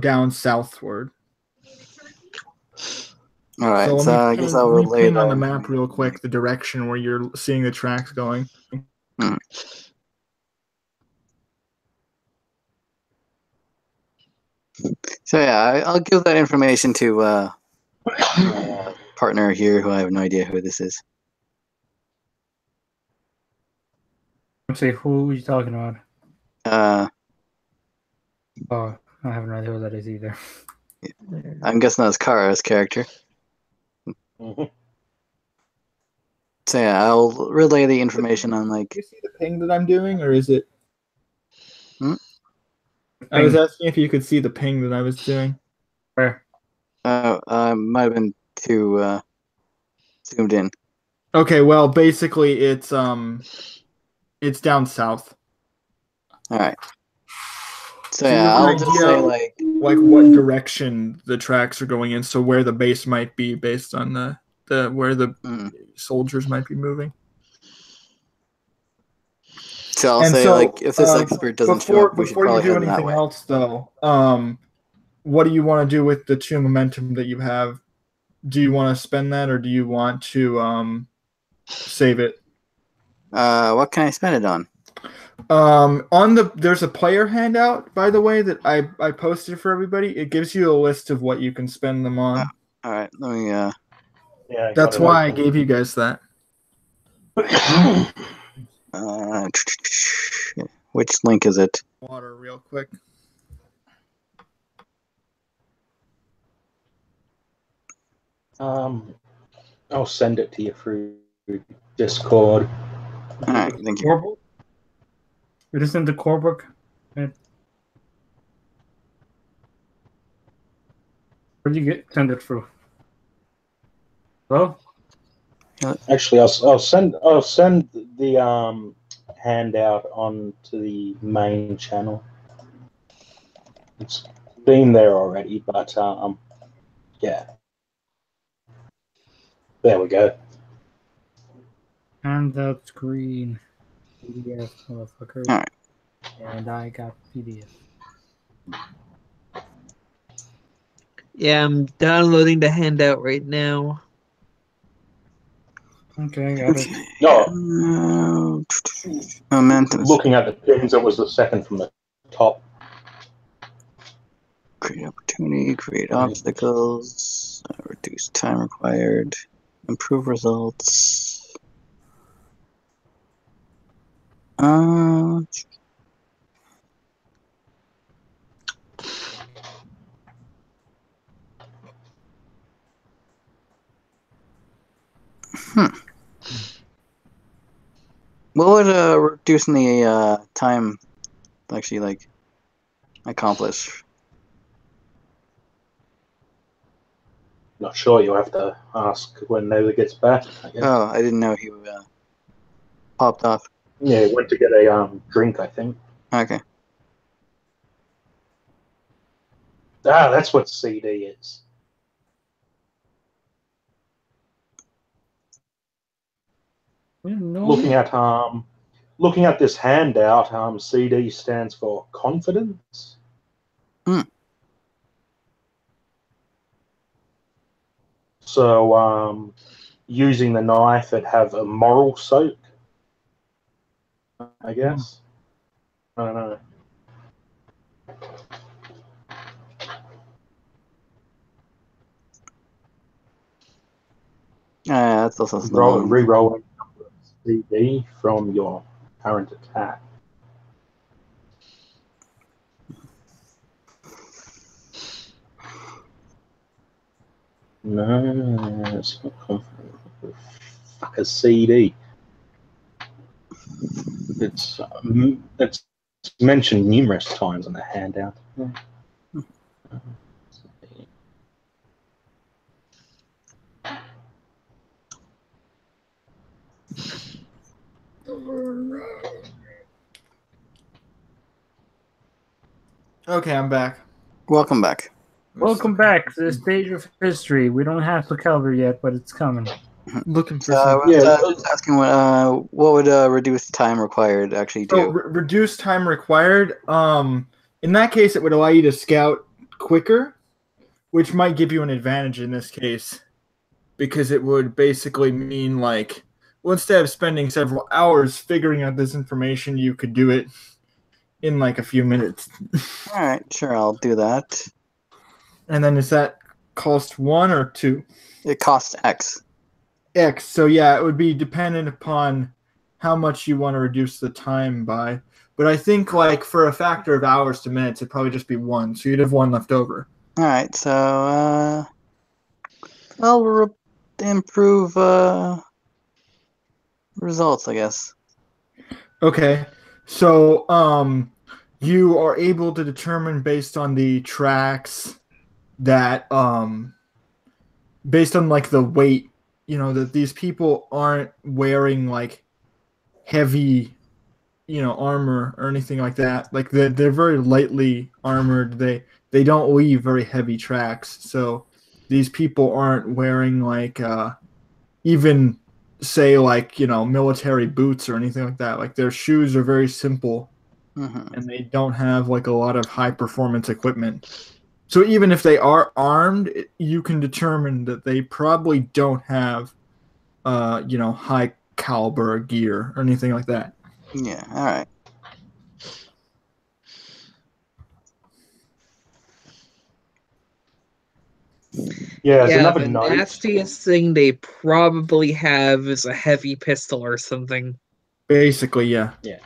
Down southward. All right. So So I guess I'll relay ping on the that. map real quick the direction where you're seeing the tracks going. So yeah, I'll give that information to my partner here, who I have no idea who this is. Let's see, who are you talking about? Oh, I have no idea who that is either. I'm guessing that's Kara's character. Mhm. So yeah, I'll relay the information on like. Do you see the ping that I'm doing, or is it? I Ping. was asking if you could see the ping that I was doing. Where? Might have been too zoomed in. Okay, well, basically it's down south. All right. So So you yeah, have I'll an just idea say like. like what direction the tracks are going in, so where the base might be based on the where the soldiers might be moving. So I'll And say so, like if this expert doesn't show up, we should before you probably do head that anything way. else, though, what do you want to do with the 2 momentum that you have? Do you want to spend that, or do you want to save it? What can I spend it on? There's a player handout, by the way, that I posted for everybody. It gives you a list of what you can spend them on. All right, let me. Yeah, I That's got it why I open. gave you guys that. Which link is it? Water, real quick. I'll send it to you through Discord. All right, thank you. Core book? It isn't the core book? Where did you send it through? Well, Actually, I'll send the handout onto the main channel. It's been there already, but yeah. There we go. handout screen. PDF, motherfucker. All right. And I got PDF. Yeah, I'm downloading the handout right now. Okay, I got it. No, Momentum. looking at the pins, it was the second from the top. Create opportunity, create obstacles, reduce time required, improve results. What would reducing the time actually like accomplish? Not sure. You'll have to ask when Nova gets back. I guess. Oh, I didn't know he popped off. Yeah, went to get a drink, I think. Okay. Ah, that's what CD is. Looking at this handout, CD stands for confidence. So using the knife, it'd have a moral soak, I guess. I don't know. That's also annoying. Reroll CD from your current attack. No, it's not confident. Fuck a CD. It's mentioned numerous times on the handout. Okay, I'm back. Welcome back. Welcome back to this stage of history. We don't have to cover yet, but it's coming. Looking for So I some. was just asking what would reduced time required actually do? So reduced time required. In that case, it would allow you to scout quicker, which might give you an advantage in this case, because it would basically mean like, well, instead of spending several hours figuring out this information, you could do it in like a few minutes. All right, sure, I'll do that. And then is that cost 1 or 2? It costs X. X. So yeah, it would be dependent upon how much you want to reduce the time by. But I think like for a factor of hours to minutes, it'd probably just be 1. So you'd have 1 left over. All right, so I'll improve results, I guess. Okay. So you are able to determine based on the tracks that based on like the weight, that these people aren't wearing like heavy armor or anything like that. Like they're very lightly armored. They don't leave very heavy tracks. So these people aren't wearing like even say like military boots or anything like that. Like their shoes are very simple, and they don't have like a lot of high performance equipment. So even if they are armed, you can determine that they probably don't have high caliber gear or anything like that. Yeah, all right. Yeah, there's another the note. nastiest thing they probably have is a heavy pistol or something. Basically, yeah. Yeah.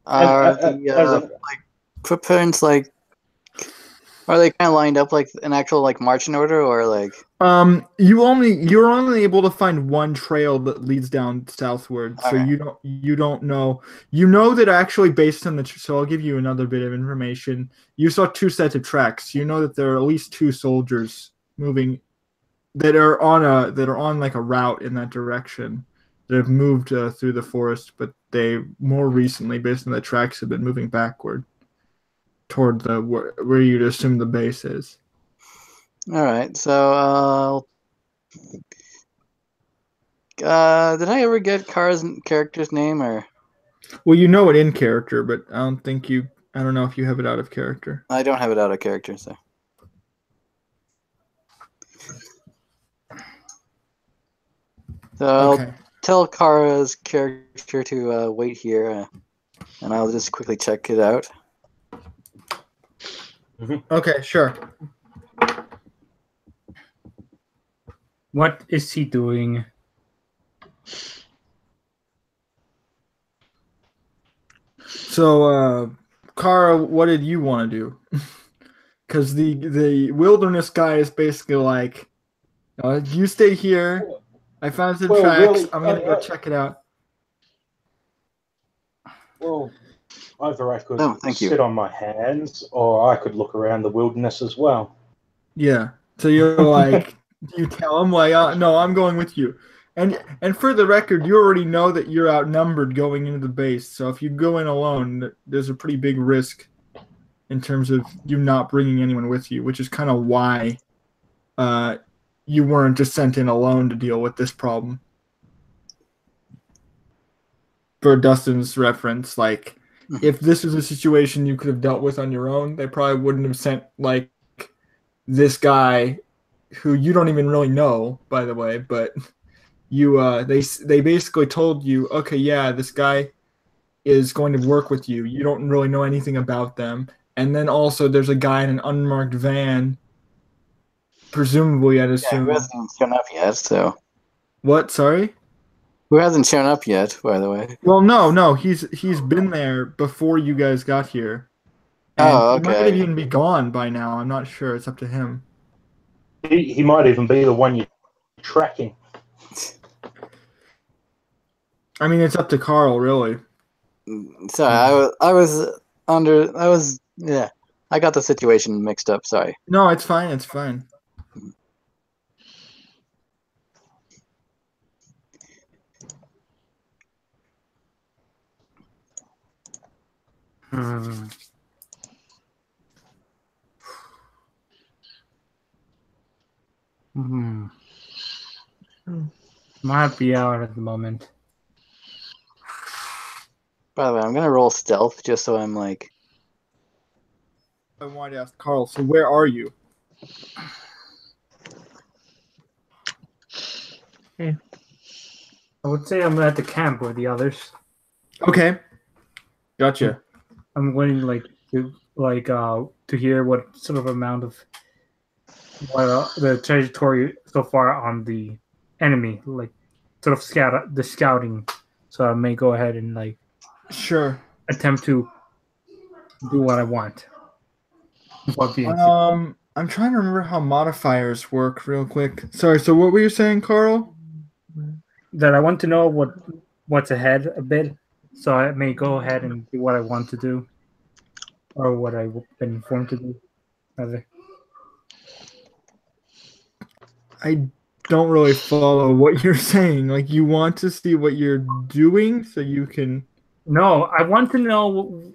Are the like footprints like? Are they kind of lined up like an actual like marching order, or like? You're only able to find one trail that leads down southward, so Okay. you don't know. You know that actually based on so I'll give you another bit of information. You saw 2 sets of tracks. You know that there are at least 2 soldiers moving that are on like a route in that direction that have moved through the forest, but they more recently, based on the tracks, have been moving backward toward the where you'd assume the base is. All right, so did I ever get Kara's character's name or? Well, you know it in character, but I don't know if you have it out of character. I don't have it out of character, so. So Okay. I'll tell Kara's character to wait here, and I'll just quickly check it out. Okay, sure. What is he doing? So, Kara, what did you want to do? Because the wilderness guy is basically like, you stay here. I found some tracks. Really, I'm gonna go check it out. Well, either I could thank you. sit on my hands, or I could look around the wilderness as well. Yeah. So you're like, you tell him like, no, I'm going with you. And for the record, you already know that you're outnumbered going into the base. So if you go in alone, there's a pretty big risk in terms of you not bringing anyone with you, which is kind of why you weren't just sent in alone to deal with this problem. For Dustin's reference, like, if this was a situation you could have dealt with on your own, they probably wouldn't have sent like this guy who you don't even really know, by the way, but you they basically told you, okay, yeah, this guy is going to work with you. You don't really know anything about them. And then also there's a guy in an unmarked van, presumably, I'd Yeah, assume. who hasn't shown up yet? So What? Sorry? who hasn't shown up yet? By the way. Well, no, he's been there before you guys got here. And Oh, he might okay. even be gone by now. I'm not sure. It's up to him. He might even be the one you're tracking. I mean, it's up to Carl, really. Sorry, yeah. I got the situation mixed up. Sorry. No, it's fine. It's fine. Hmm. Hmm. Might be out at the moment. By the way, I'm gonna roll stealth just so I'm like. I wanted to ask Carl, so where are you? I would say I'm at the camp with the others. Okay. Gotcha. I'm waiting to hear what sort of amount of what the trajectory so far on the enemy, like sort of scouting. So I may go ahead and Sure. attempt to do what I want. I'm trying to remember how modifiers work real quick. Sorry, so what were you saying, Carl? That I want to know what's ahead a bit, so I may go ahead and do what I want to do, or what I've been informed to do. Rather. I don't really follow what you're saying. Like, you want to see what you're doing so you can... No, I want to know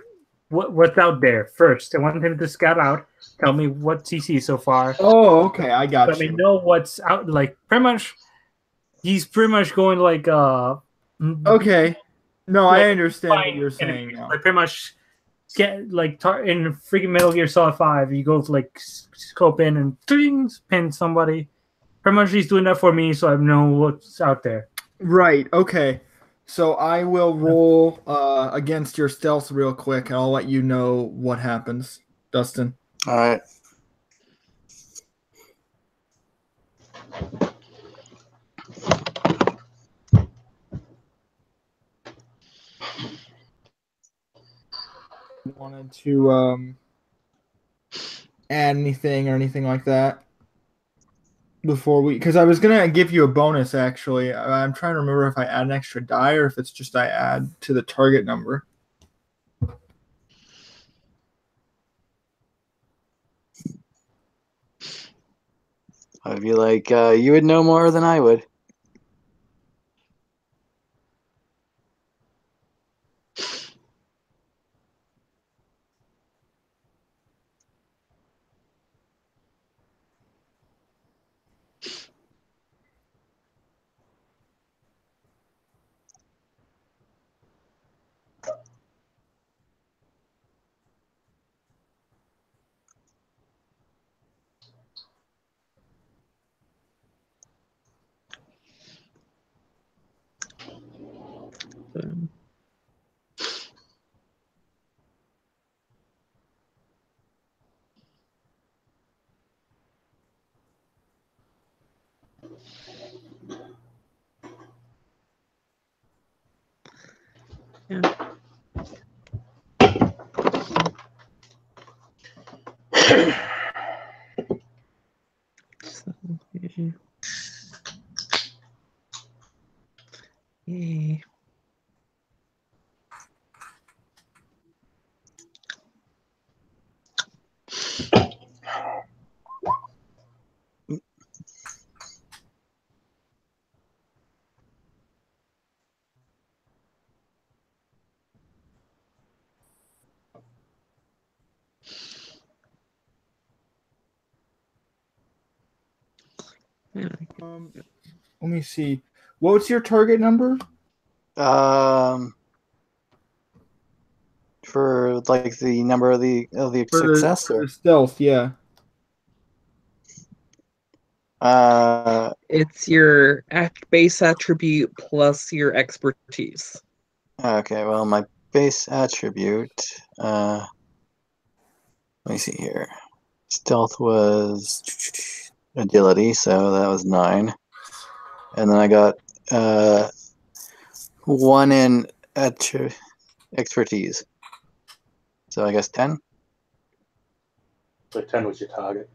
what's out there first. I want him to scout out, tell me what he sees so far. Oh, okay, I got Let me you. know what's out. Like, pretty much, he's pretty much going like Okay. No, like, I understand what you're saying enemies. now. Like, pretty much get like in freaking Metal Gear Solid 5, you go to like scope in and pin somebody. Pretty much he's doing that for me, so I know what's out there. Right, okay. So I will roll against your stealth real quick, and I'll let you know what happens, Dustin. All right. Wanted to add anything or anything like that before we, because I was gonna give you a bonus actually. I'm trying to remember if I add an extra die or if it's just I add to the target number. I'd be like, you would know more than I would. Yeah. So, yay. Yeah. Let me see. What's your target number? For like the number of the For success, the or stealth, yeah. It's your base attribute plus your expertise. okay. Well, my base attribute. Let me see here. Stealth was agility, so that was 9. And then I got 1 in expertise. So I guess 10. So 10 was your target.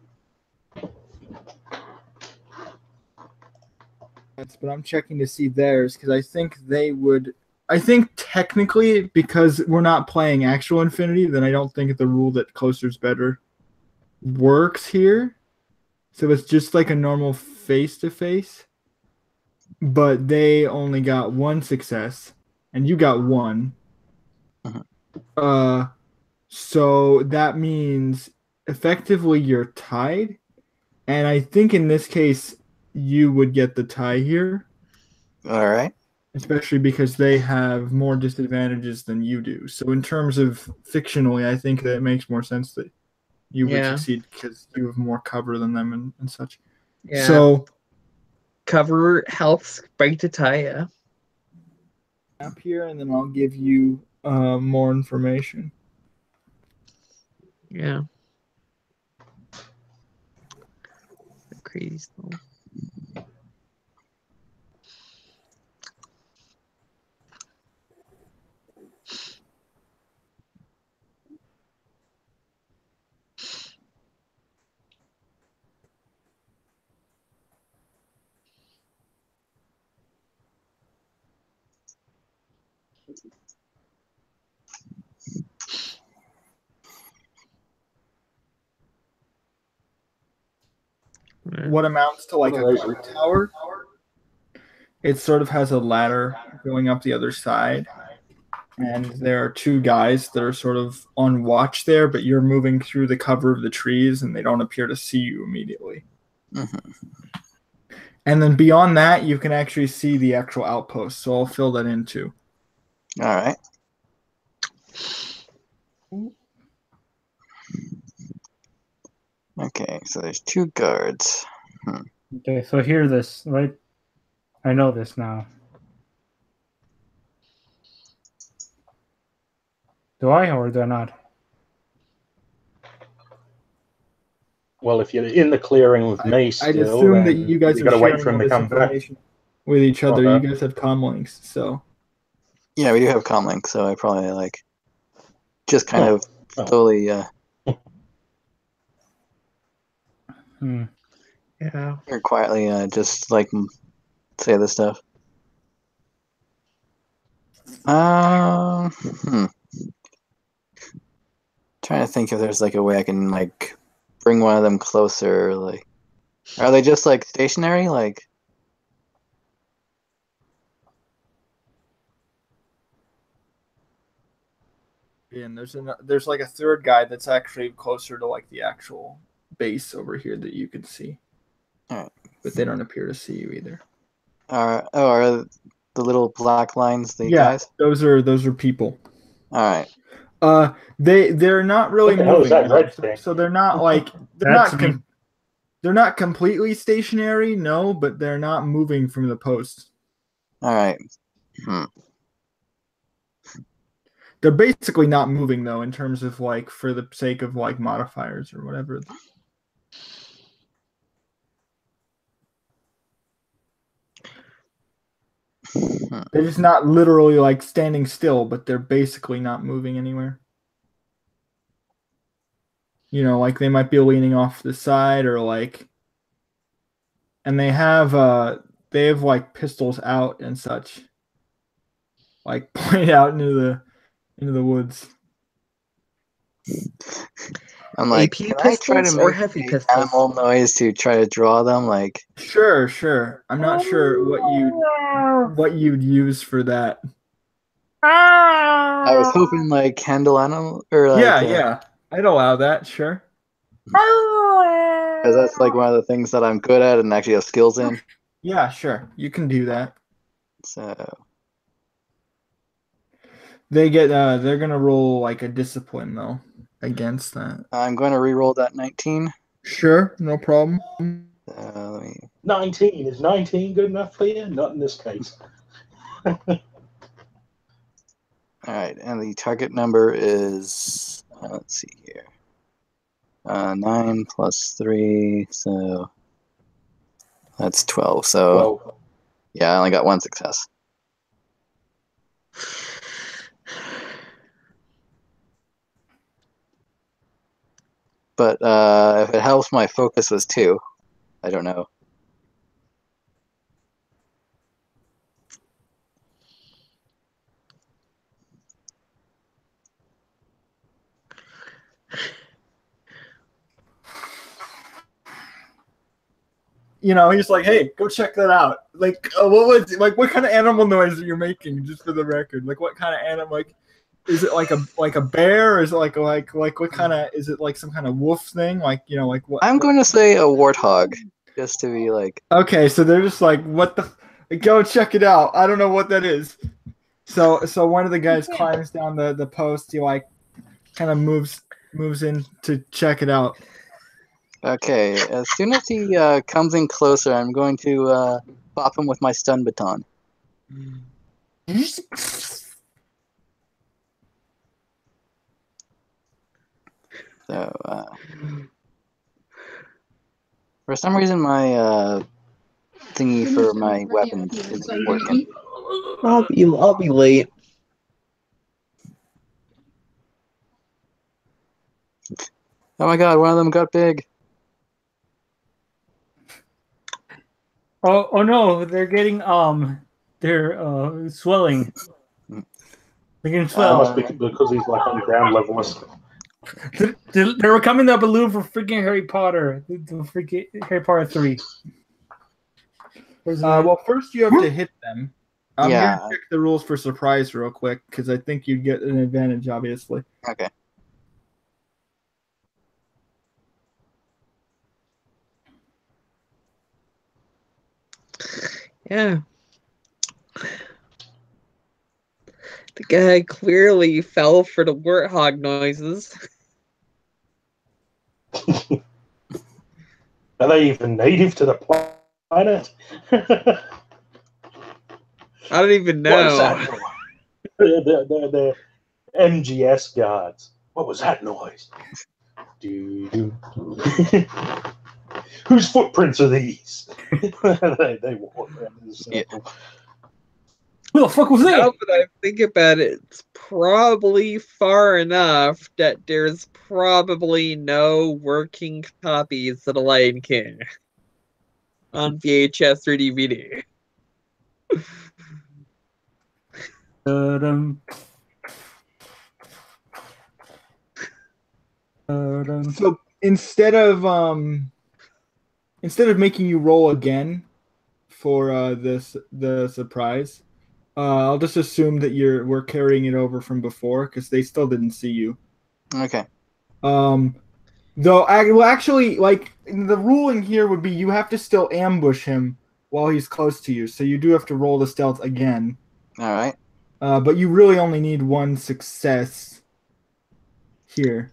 But I'm checking to see theirs because I think they would. I think technically, because we're not playing actual Infinity, then I don't think the rule that closer's better works here. So it's just like a normal face-to-face. But they only got 1 success, and you got 1. So that means effectively you're tied. And I think in this case, you would get the tie here. All right. Especially because they have more disadvantages than you do. So in terms of fictionally, I think that it makes more sense that you would succeed because you have more cover than them and such. Yeah. So cover helps break the tie. Up here, and then I'll give you more information. Yeah. Crazy stuff. What amounts to like a guard tower? It sort of has a ladder going up the other side. And there are 2 guys that are sort of on watch there, but you're moving through the cover of the trees and they don't appear to see you immediately. And then beyond that, you can actually see the actual outpost. So I'll fill that in too. All right. Okay, so there's 2 guards. Okay, so hear this, right? I know this now. Do I or do I not? Well, if you're in the clearing with me still, I'd assume that you guys are got to wait sharing for him all to this come back. information with each other. Okay. You guys have comm links, so Yeah, we do have comlink, so I probably like just kind of slowly. Yeah. Or quietly, just like say this stuff. Trying to think if there's like a way I can like bring one of them closer. Like, are they just like stationary? Like, and there's like a 3rd guy that's actually closer to like the actual base over here that you can see. all right. But they don't appear to see you either. Are the little black lines the guys? Those are people. All right. They're not really What the hell is moving. that red thing? So they're not like they're not completely stationary, no, but they're not moving from the post. All right. They're basically not moving though, in terms of like for the sake of like modifiers or whatever. They're just not literally like standing still, but they're basically not moving anywhere. You know, like they might be leaning off the side or like, and they have like pistols out and such, like pointed out into the woods. I'm like, AP can I try to pistols or make heavy an pistols? animal noise to try to draw them? Like, Sure. I'm not sure what you'd use for that. I was hoping like handle animal or like Yeah. I'd allow that, sure. because that's like one of the things that I'm good at and actually have skills in. Yeah, sure. You can do that. So They get they're gonna roll like a discipline though against that. I'm going to re-roll that 19. Sure, no problem. 19 is 19 good enough for you? Not in this case. Alright, and the target number is, let's see here. 9 plus 3, so that's 12. So, Well, yeah, I only got one success. But if it helps, my focus was 2. I don't know. He's like, "Hey, go check that out." Like, what kind of animal noise are you making? Just for the record, like, what kind of animal? Like, is it like a bear? Or is it like what kind of? Is it like some kind of wolf thing? Like, like what? I'm going to say a warthog, just to be like. Okay, so they're just like, "What the? Go check it out." I don't know what that is. So one of the guys climbs down the post. He like kind of moves in to check it out. Okay, as soon as he comes in closer, I'm going to pop him with my stun baton. So, for some reason, my thingy for my weapon isn't working. I'll be late. Oh my god, one of them got big. Oh no, they're getting they're swelling. They're getting that swell. must be because he's like on ground level. They were coming the balloon for freaking Harry Potter. The freaking Harry Potter 3. Well, first you have to hit them. I'm Yeah. gonna check the rules for surprise real quick because I think you'd get an advantage, obviously. Okay. Yeah. The guy clearly fell for the warthog noises. Are they even native to the planet? I don't even What was know. that noise? They're MGS guards. What was that noise? Whose footprints are these? they walk around in a circle. Who the fuck was Now that? that I think about it, it's probably far enough that there's probably no working copies of The Lion King on VHS or DVD. So instead of making you roll again for the surprise, I'll just assume that we're carrying it over from before because they still didn't see you. Okay. Though actually, like the rule in here would be you have to still ambush him while he's close to you, so you do have to roll the stealth again. All right. But you really only need one success here.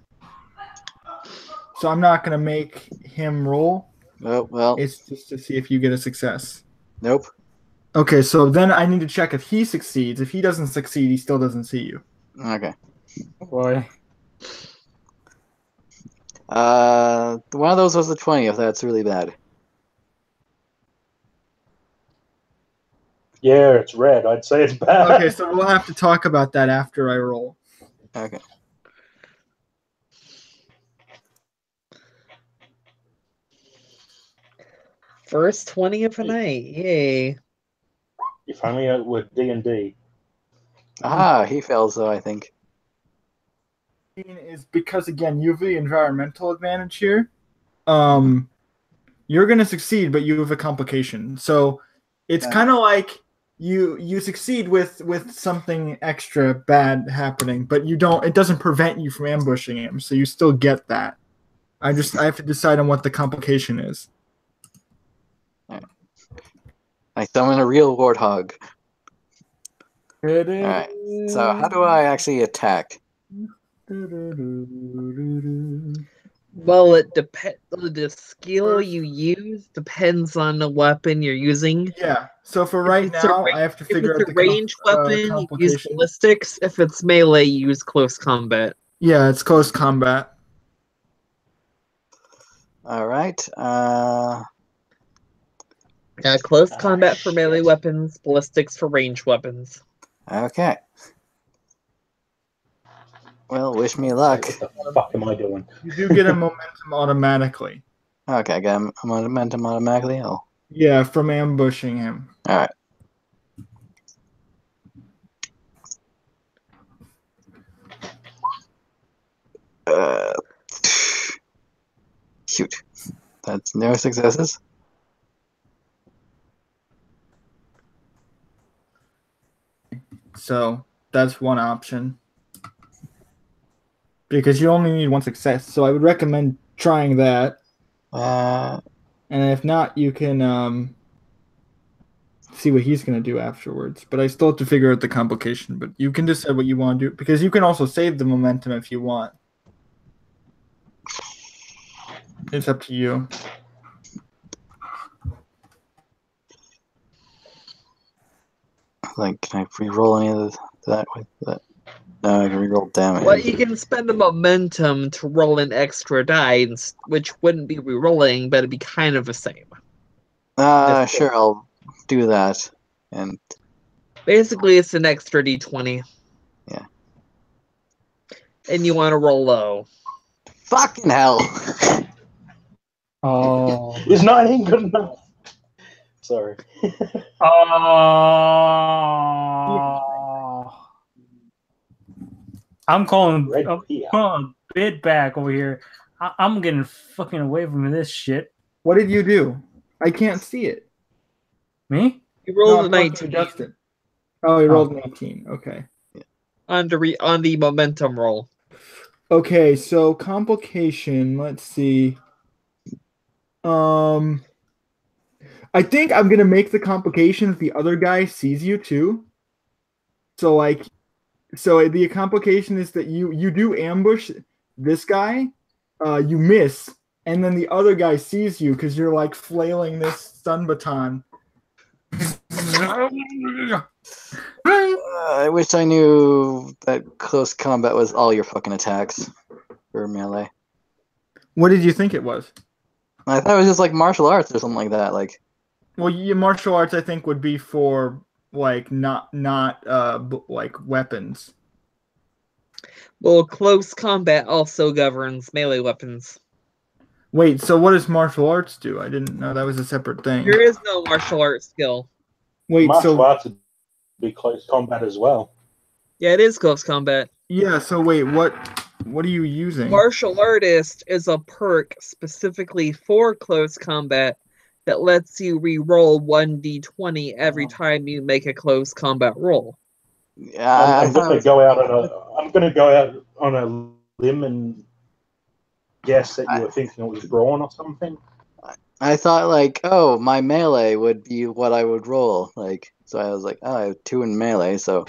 So I'm not gonna make him roll. Oh, well. It's just to see if you get a success. Nope. Okay, so then I need to check if he succeeds. If he doesn't succeed, he still doesn't see you. Okay. Boy. One of those was a 20, if that's really bad. Yeah, it's red. I'd say it's bad. Okay, so we'll have to talk about that after I roll. Okay. First 20 of the night, yay. If only it were D&D. Ah, he fails though, I think. Is because again you have the environmental advantage here. You're gonna succeed, but you have a complication. So it's kind of like you succeed with something extra bad happening, but you don't. It doesn't prevent you from ambushing him, so you still get that. I have to decide on what the complication is. I summon a real warthog. Alright. Alright, so how do I actually attack? Well, it depends. The skill you use depends on the weapon you're using. Yeah. So for If right it's a now, ra- I have to If figure it's out a the ranged weapon, you use complication. ballistics. If it's melee, you use close combat. Yeah, it's close combat. All right. Yeah, close Ah, combat for melee shit. weapons, ballistics for ranged weapons. Okay. Well, wish me luck. What the fuck am I doing? You do get a momentum automatically. Okay, I got a momentum automatically. Oh, Yeah, from ambushing him. all right. Shoot. That's no successes. So that's one option. Because you only need one success. So I would recommend trying that. Uh, And if not, you can see what he's going to do afterwards. But I still have to figure out the complication. But you can decide what you want to do. Because you can also save the momentum if you want. It's up to you. like, can I re-roll any of that with that? No, I can re-roll damage. Well, you can spend the momentum to roll an extra die, which wouldn't be re-rolling, but it'd be kind of the same. Sure, I'll do that. And Basically, it's an extra d20. Yeah. And you want to roll low. fucking hell. Oh. Is 19 good enough? Sorry. Oh. I'm calling Red here. bid back over here. I'm getting fucking away from this shit. What did you do? I can't see it. Me? You rolled No, a I'm talking 19 to Justin. Oh, he rolled an 18. Okay. on the momentum roll. Okay, so complication, let's see. I think I'm gonna make the complication that the other guy sees you too. So the complication is that you do ambush this guy, you miss, and then the other guy sees you because you're like flailing this stun baton. I wish I knew that close combat was all your fucking attacks for melee. What did you think it was? I thought it was just like martial arts or something like that. Like, Well, martial arts I think would be for like not like weapons. Well, close combat also governs melee weapons. Wait, so what does martial arts do? I didn't know that was a separate thing. There is no martial arts skill. Wait, Martial so arts would be close combat as well. Yeah, it is close combat. yeah, so wait, what are you using? Martial artist is a perk specifically for close combat that lets you re-roll 1d20 every time you make a close combat roll. yeah, I'm going to go out on a limb and guess that you were thinking it was brawn or something. I thought like, oh, my melee would be what I would roll. Like, so I was like, oh, I have 2 in melee, so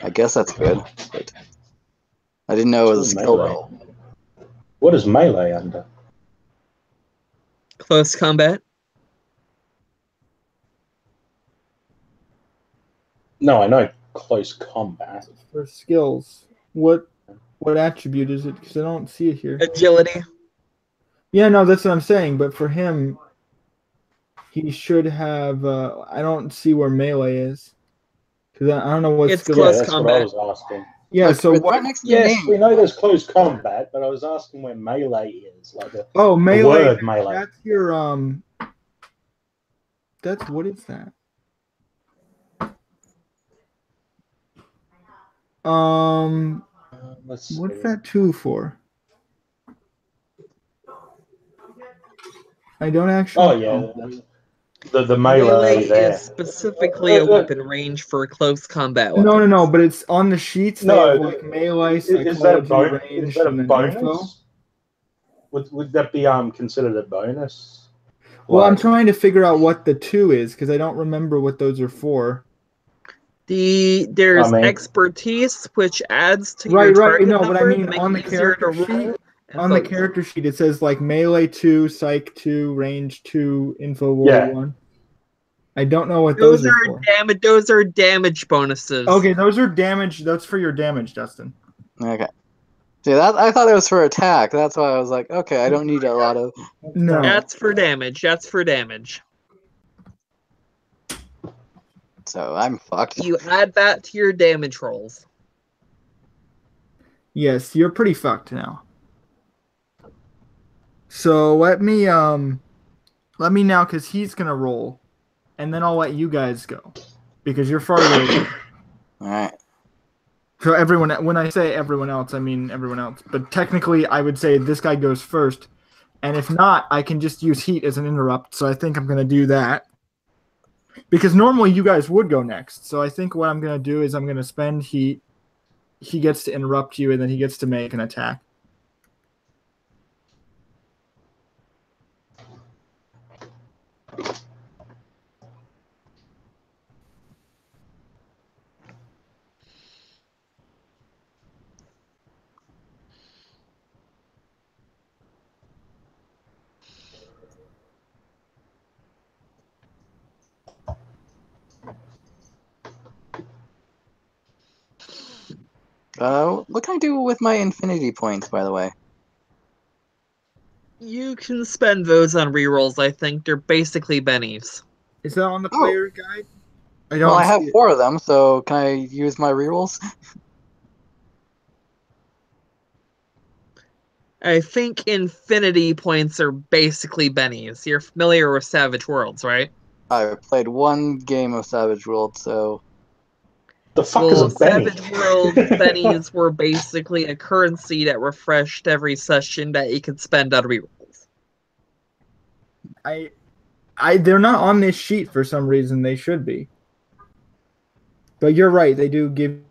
I guess that's good. But I didn't know it was a skill Melee. roll. What is melee under? Close combat. No, I know close combat. For skills. What attribute is it? Because I don't see it here. Agility. Yeah, no, that's what I'm saying. But for him, he should have. I don't see where melee is. Because I don't know what It's skill. Yeah, close that's combat. what I was asking. Yeah, Look, so it's what? right next to the Yes, name. we know there's close combat, but I was asking where melee is. Like the Melee. word melee. That's your That's what is that? Let's see. What's that 2 for? I don't actually. Oh know. yeah, the melee there. is specifically a weapon range for close combat weapons. No, but it's on the sheets. They No, have like melee, is that a psychology, bonus? range, Is that a and then bonus? info. Would that be considered a bonus? Well, I'm Like, trying to figure out what the 2 is because I don't remember what those are for. There's I mean- expertise, which adds to your Right. target No, number but I mean to make on the it easier to character roll. sheet, On the character sheet, it says like melee 2, psych 2, range 2, info war Yeah. 1. I don't know what those are for. Those are damage bonuses. Okay, those are damage. That's for your damage, Dustin. Okay. See, I thought it was for attack. That's why I was like, okay, I don't need a lot of. No. That's for damage. That's for damage. So I'm fucked. You add that to your damage rolls. Yes, you're pretty fucked now. So let me now, because he's gonna roll, and then I'll let you guys go, because you're farther away. All right. So everyone, when I say everyone else, I mean everyone else. But technically, I would say this guy goes first, and if not, I can just use heat as an interrupt. So I think I'm gonna do that, because normally you guys would go next. So I think what I'm gonna do is I'm gonna spend heat. He gets to interrupt you, and then he gets to make an attack. What can I do with my infinity points, by the way? You can spend those on rerolls, I think. They're basically bennies. Is that on the player guide? Well, I have 4 of them, so can I use my rerolls? I think infinity points are basically bennies. You're familiar with Savage Worlds, right? I played 1 game of Savage World, so. The fuck is a Benny? Savage World bennies were basically a currency that refreshed every session that you could spend on rerolls. They're not on this sheet for some reason. They should be. But you're right. They do give.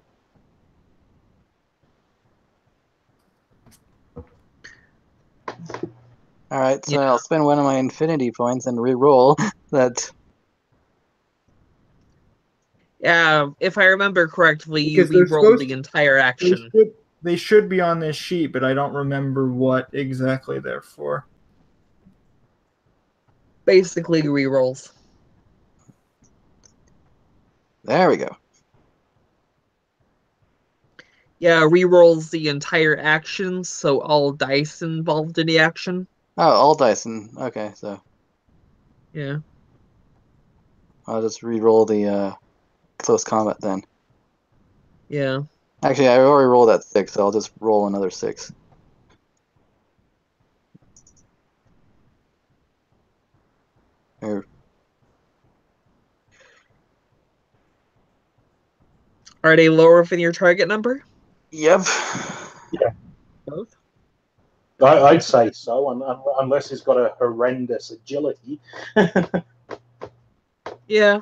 All right, so I'll spend 1 of my infinity points and re-roll that. Yeah, if I remember correctly, you Because they're re-rolled the entire action. They should be on this sheet, but I don't remember what exactly they're for. Basically rerolls. There we go. Yeah, rerolls the entire action, so all dice involved in the action. Oh, all dice. Okay, so. Yeah. I'll just re-roll the close combat then. Yeah. Actually, I already rolled that 6, so I'll just roll another 6. Here. Are they lower than your target number? Yep. Yeah. Both? I'd say so, unless he's got a horrendous agility. Yeah.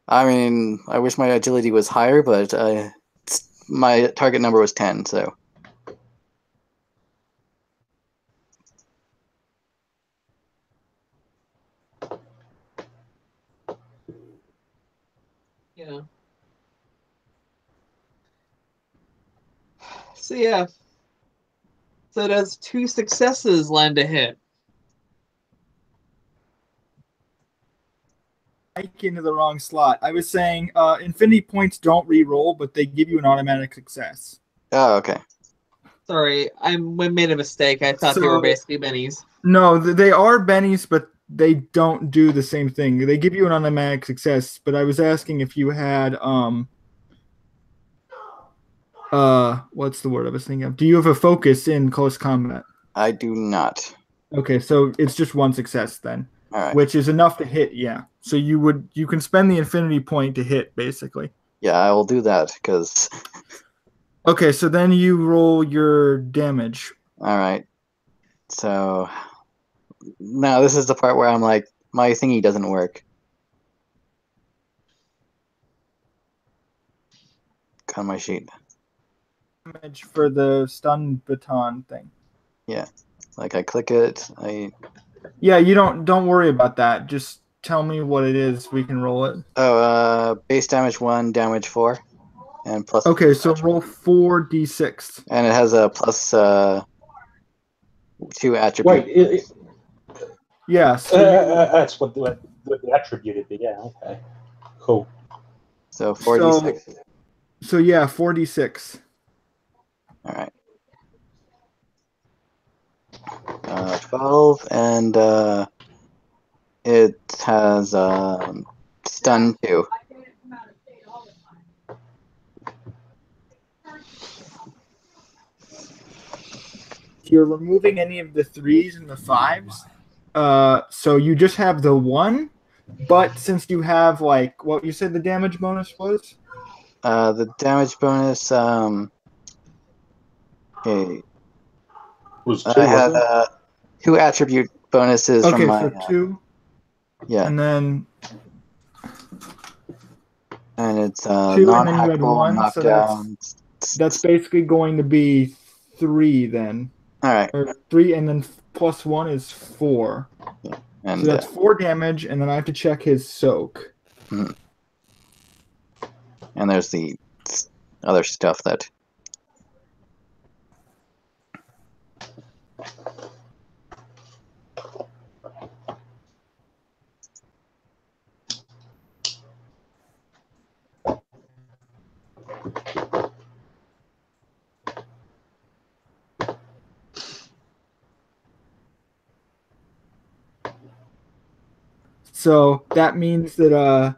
I mean, I wish my agility was higher, but my target number was 10, so. Yeah. So yeah. So does 2 successes land a hit? Into the wrong slot. I was saying infinity points don't re-roll, but they give you an automatic success. Oh, okay. Sorry, I made a mistake. I thought they were basically bennies. No, they are bennies, but they don't do the same thing. They give you an automatic success, but I was asking if you had what's the word I was thinking of? Do you have a focus in close combat? I do not. Okay, so it's just 1 success then. All right. Which is enough to hit, yeah. So you can spend the infinity point to hit, basically. Yeah, I will do that, because... Okay, so then you roll your damage. All right. So... Now, this is the part where I'm like, my thingy doesn't work. On my sheet. Damage for the stun baton thing. Yeah. Like, I click it, Yeah, you don't worry about that. Just tell me what it is. We can roll it. Oh, base damage 1, damage 4, and plus. Okay, so roll 4d6. And it has a plus 2 Wait, attributes. Yes. that's what the attribute would be. Yeah, okay. Cool. So 4d6. So yeah, 4d6. All right. 12, and it has stun 2. You're removing any of the 3s and the 5s. So you just have the 1, but since you have like what you said the damage bonus was? The damage bonus, okay. Was 2, I had wasn't it? 2 attribute bonuses from Okay, my so 2. yeah, And then and it's 2, and then you had non-hackable, 1, so knockdown. that's basically going to be 3 then. All right, Or 3, and then plus 1 is 4. and So that's 4 damage, and then I have to check his soak. and there's the other stuff that. So that means that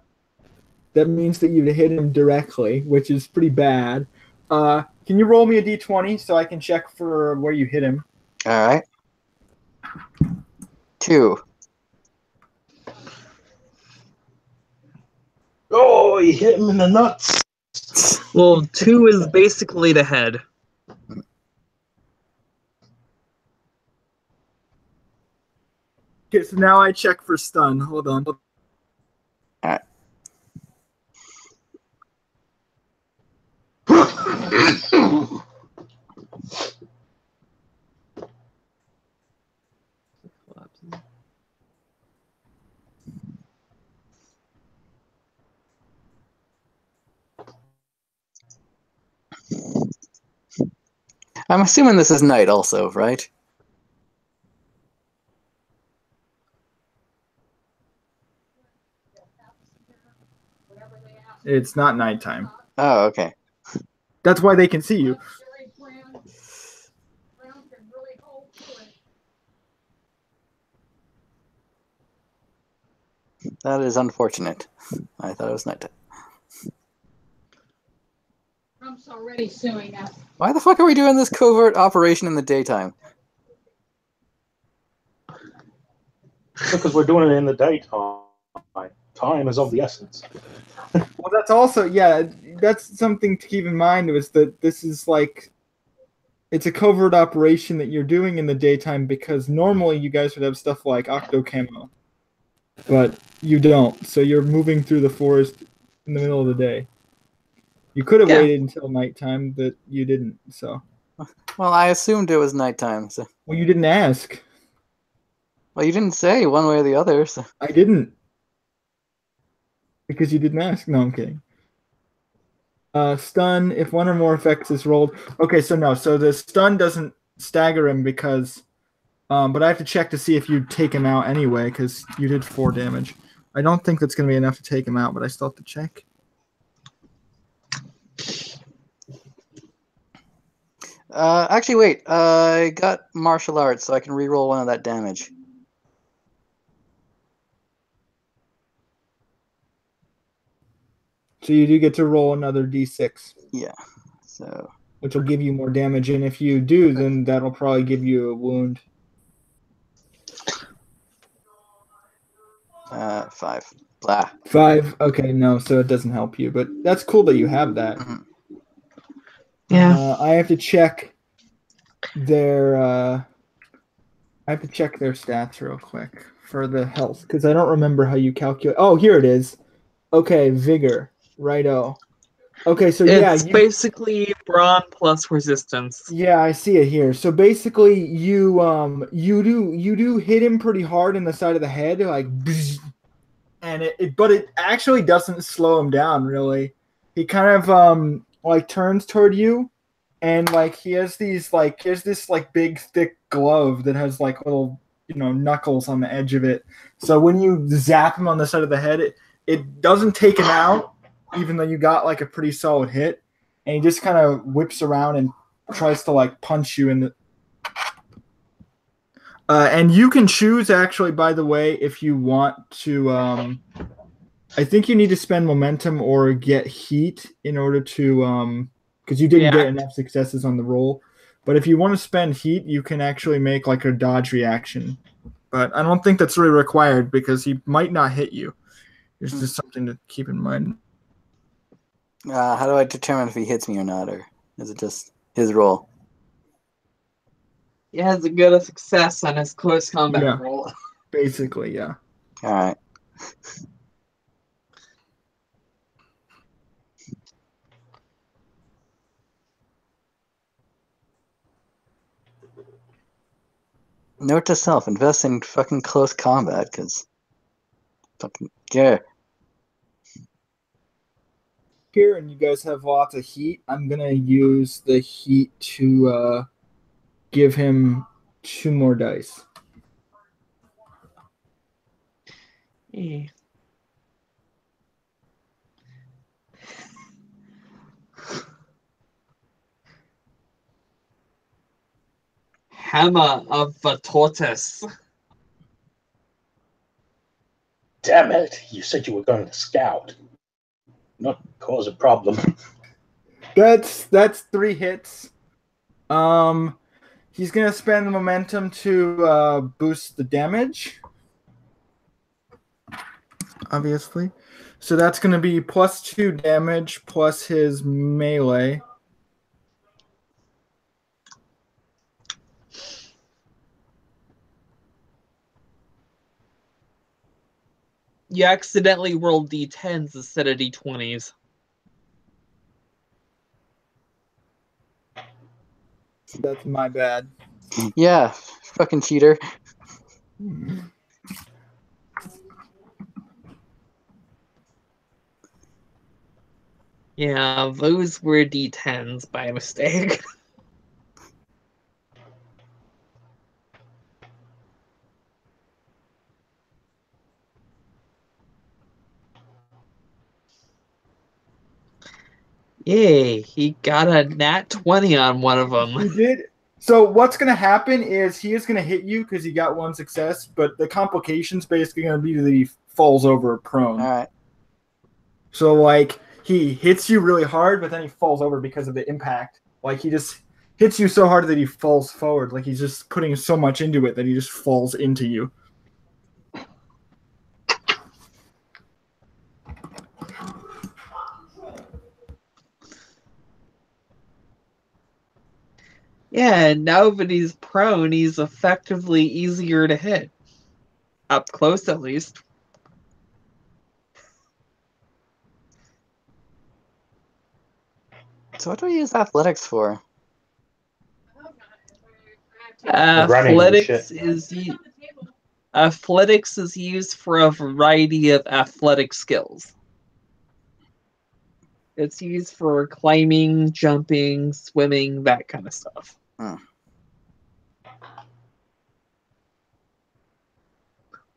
you hit him directly, which is pretty bad. Can you roll me a d20 so I can check for where you hit him? All right, 2. Oh, he hit him in the nuts. Well, 2 is basically the head. Okay, so now I check for stun. Hold on. All right. I'm assuming this is night also, right? It's not nighttime. Oh, okay. That's why they can see you. That is unfortunate. I thought it was night. Trump's already suing us. Why the fuck are we doing this covert operation in the daytime? Because we're doing it in the daytime. Time is of the essence. Well, that's also, yeah, that's something to keep in mind was that this is like, it's a covert operation that you're doing in the daytime because normally you guys would have stuff like octo camo, but you don't. So you're moving through the forest in the middle of the day. You could have waited until nighttime, but you didn't. So. Well, I assumed it was nighttime. So. Well, you didn't ask. Well, you didn't say one way or the other. So. I didn't. Because you didn't ask. No, I'm kidding. Stun, if one or more effects is rolled. Okay, so no. So the stun doesn't stagger him because... but I have to check to see if you take him out anyway, because you did 4 damage. I don't think that's going to be enough to take him out, but I still have to check. Actually, wait. I got martial arts, so I can reroll one of that damage. So you do get to roll another d6. Yeah. So. Which will give you more damage, and if you do, then that'll probably give you a wound. 5. Blah. 5. Okay, no, so it doesn't help you, but that's cool that you have that. Mm-hmm. Yeah. I have to check their stats real quick for the health because I don't remember how you calculate. Oh, here it is. Okay, vigor. Righto. Okay, so it's basically brawn plus resistance. Yeah, I see it here. So basically, you do hit him pretty hard in the side of the head, like, and but it actually doesn't slow him down really. He kind of like turns toward you, and like he has this big thick glove that has like little, knuckles on the edge of it. So when you zap him on the side of the head, it doesn't take him out, even though you got like a pretty solid hit. And he just kind of whips around and tries to like punch you in the. And you can choose, actually, by the way, if you want to. I think you need to spend momentum or get heat in order to. Because you didn't get enough successes on the roll. But if you want to spend heat, you can actually make like a dodge reaction. But I don't think that's really required because he might not hit you. It's just something to keep in mind. How do I determine if he hits me or not, or is it just his roll? He has a good success on his close combat roll. Basically, yeah. All right. Note to self: invest in fucking close combat, because fucking Here, and you guys have lots of heat. I'm gonna use the heat to give him 2 more dice. Yeah. Hammer of the tortoise. Damn it! You said you were going to scout, not cause a problem. That's 3 hits. He's gonna spend the momentum to boost the damage. Obviously. So that's gonna be +2 damage plus his melee. You accidentally rolled d10s instead of d20s. That's my bad. Yeah, fucking cheater. Yeah, those were d10s by mistake. Yay, he got a nat 20 on one of them. He did. So what's going to happen is he is going to hit you because he got 1 success, but the complication's basically going to be that he falls over prone. All right. So, like, he hits you really hard, but then he falls over because of the impact. Like, he just hits you so hard that he falls forward. Like, he's just putting so much into it that he just falls into you. Yeah, and now that he's prone, he's effectively easier to hit. Up close, at least. So what do we use athletics for? Athletics is used for a variety of athletic skills. It's used for climbing, jumping, swimming, that kind of stuff.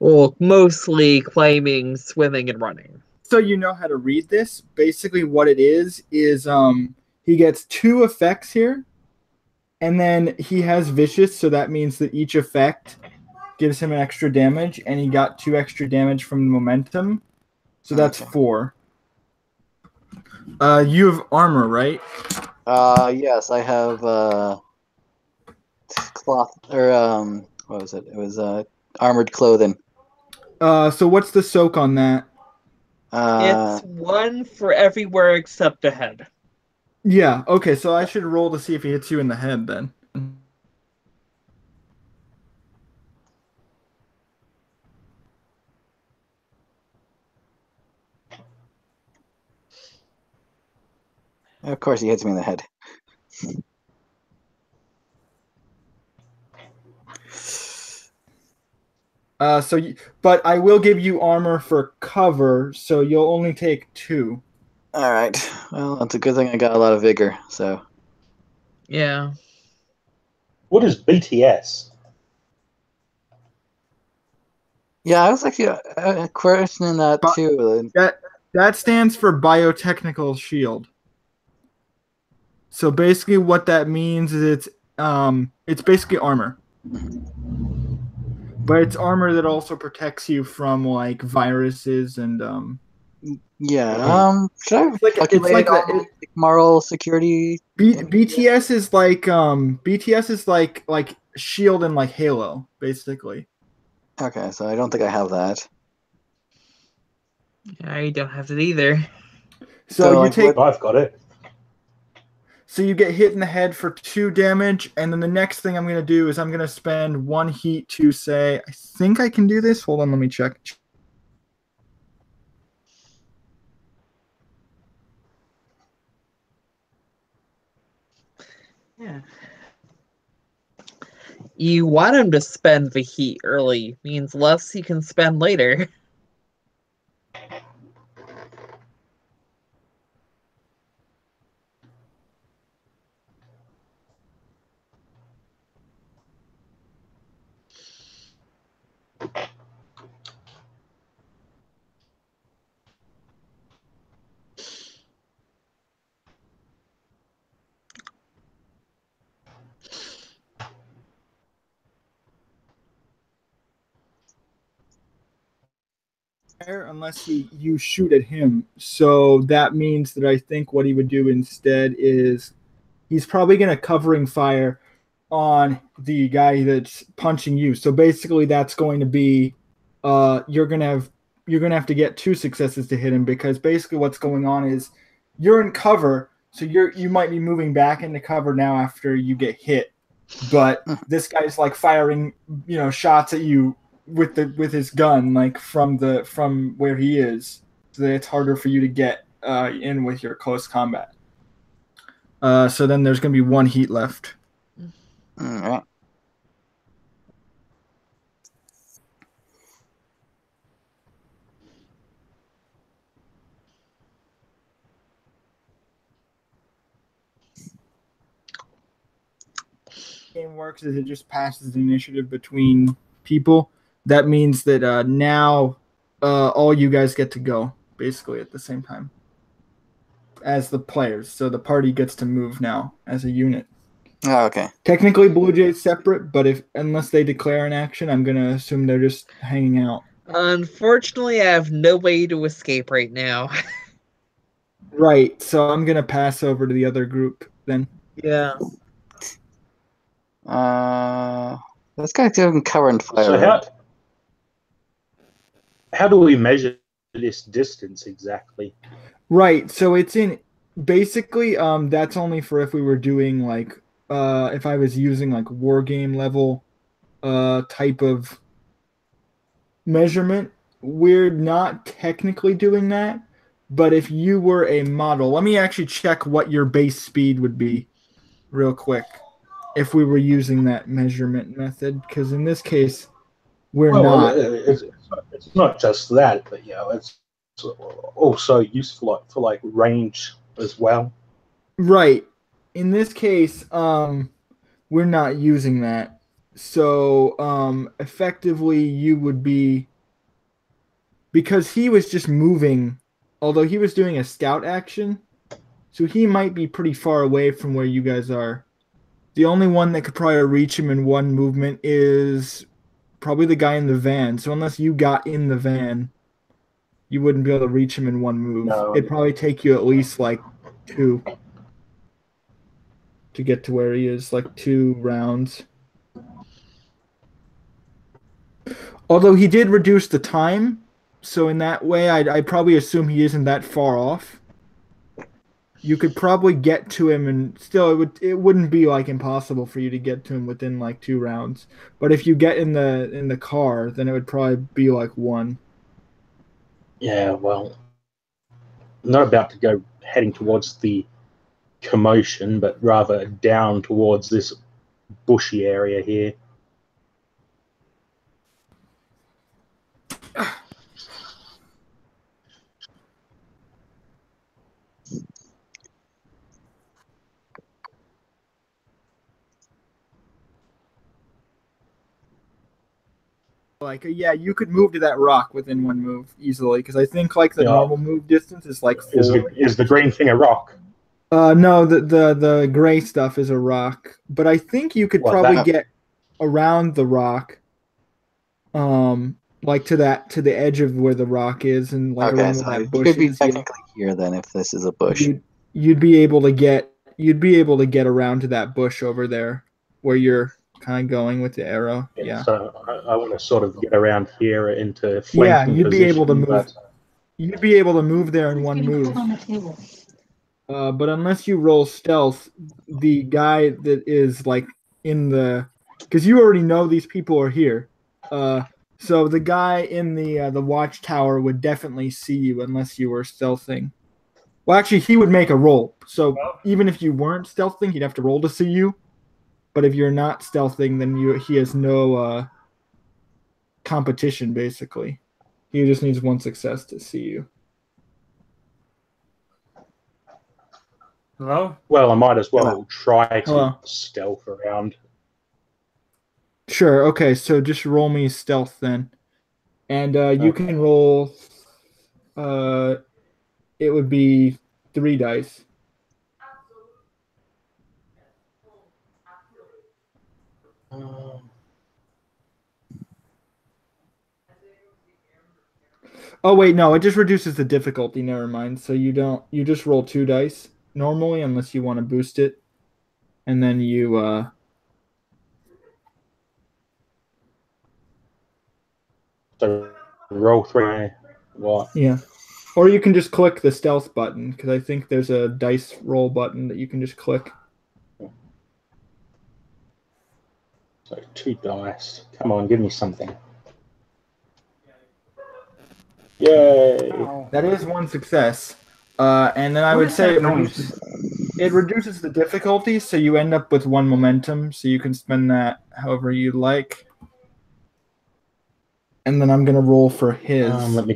Well, mostly climbing, swimming, and running. So you know how to read this. Basically what it is he gets 2 effects here, and then he has vicious, so that means that each effect gives him an extra damage, and he got 2 extra damage from the momentum, so that's 4. You have armor, right? Yes, I have cloth, or what was it? It was armored clothing. So what's the soak on that? It's 1 for everywhere except the head. Yeah, okay, so I should roll to see if he hits you in the head then. Of course, he hits me in the head. But I will give you armor for cover, so you'll only take 2. All right. Well, it's a good thing I got a lot of vigor. So. Yeah. What is BTS? Yeah, I was actually questioning that But- too. That stands for biotechnical shield. So basically, what that means is it's basically armor, but it's armor that also protects you from like viruses and Yeah. Should I It's like calculate that. all like, moral security? BTS is BTS is like shield and like Halo basically. Okay, so I don't think I have that. I don't have it either. So you like, take I've got it. so you get hit in the head for 2 damage, and then the next thing I'm gonna do is I'm gonna spend 1 heat to say I think I can do this. Hold on, let me check. Yeah. You want him to spend the heat early, means less he can spend later. Unless you shoot at him. So that means that I think what he would do instead is he's probably going to covering fire on the guy that's punching you. So basically that's going to be you're going to have to get 2 successes to hit him, because basically what's going on is you're in cover, so you might be moving back into cover now after you get hit. But this guy's like firing, shots at you with his gun, like from where he is, so that it's harder for you to get in with your close combat. So then there's gonna be 1 heat left. All right. Game works is it just passes the initiative between people. That means that now all you guys get to go basically at the same time as the players. So the party gets to move now as a unit. Oh, okay. Technically, Bluejay is separate, but unless they declare an action, I'm gonna assume they're just hanging out. Unfortunately, I have no way to escape right now. Right. So I'm gonna pass over to the other group then. Yeah. This guy's doing cover and fire. So how do we measure this distance exactly? Right. So it's in basically that's only for if we were doing like if I was using like war game level type of measurement. We're not technically doing that, but if you were a model, let me actually check what your base speed would be real quick if we were using that measurement method, because in this case we're not. It's not just that, but it's also useful for like range as well. Right. In this case, we're not using that. So, effectively, you would be, because he was just moving, although he was doing a scout action, so he might be pretty far away from where you guys are. The only one that could probably reach him in one movement is probably the guy in the van. So, unless you got in the van, you wouldn't be able to reach him in one move. No. It'd probably take you at least like 2 to get to where he is, like 2 rounds. Although he did reduce the time, so in that way, I'd probably assume he isn't that far off. You could probably get to him, and still it wouldn't be like impossible for you to get to him within like 2 rounds. But if you get in the car, then it would probably be like 1. Yeah, well, I'm not about to go heading towards the commotion, but rather down towards this bushy area here. like yeah, you could move to that rock within one move easily because I think like the Yeah. normal move distance is like Is 4. the green thing a rock? No, the gray stuff is a rock, but I think you could What, probably that- get around the rock, like to the edge of where the rock is, and like Okay, around so where that it bush could be is. Yeah. technically here then if this is a bush. You'd be able to get around to that bush over there where you're kind of going with the arrow. Yeah. So I want to sort of get around here into Yeah, flanking you'd be able to position, move. You'd be able to move there in one move. On the table. But unless you roll stealth, the guy that is like in the, because you already know these people are here. So the guy in the watchtower would definitely see you unless you were stealthing. Well, actually, he would make a roll. So even if you weren't stealthing, he'd have to roll to see you. But if you're not stealthing, then he has no competition. Basically, he just needs one success to see you. Hello? well, I might as well Hello. try to Hello. stealth around. Sure. Okay. So just roll me stealth then, and you Okay. can roll. It would be 3 dice. Oh wait, no, it just reduces the difficulty. Never mind. So you don't. You just roll 2 dice normally, unless you want to boost it, and then you. So roll 3. What? Yeah. Or you can just click the stealth button because I think there's a dice roll button that you can just click. So 2 dice. Come on, give me something. Yay! That is one success. And then I What would is say that noise? it reduces the difficulty, so you end up with 1 momentum, so you can spend that however you like. And then I'm gonna roll for his. Let me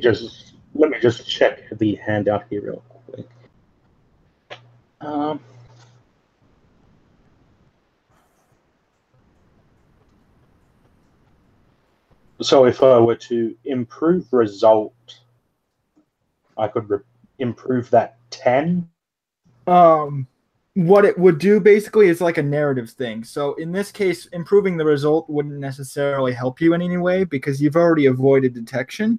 just check the handout here real quick. So if I were to improve result, I could improve that 10. What it would do basically is like a narrative thing. So in this case, improving the result wouldn't necessarily help you in any way because you've already avoided detection,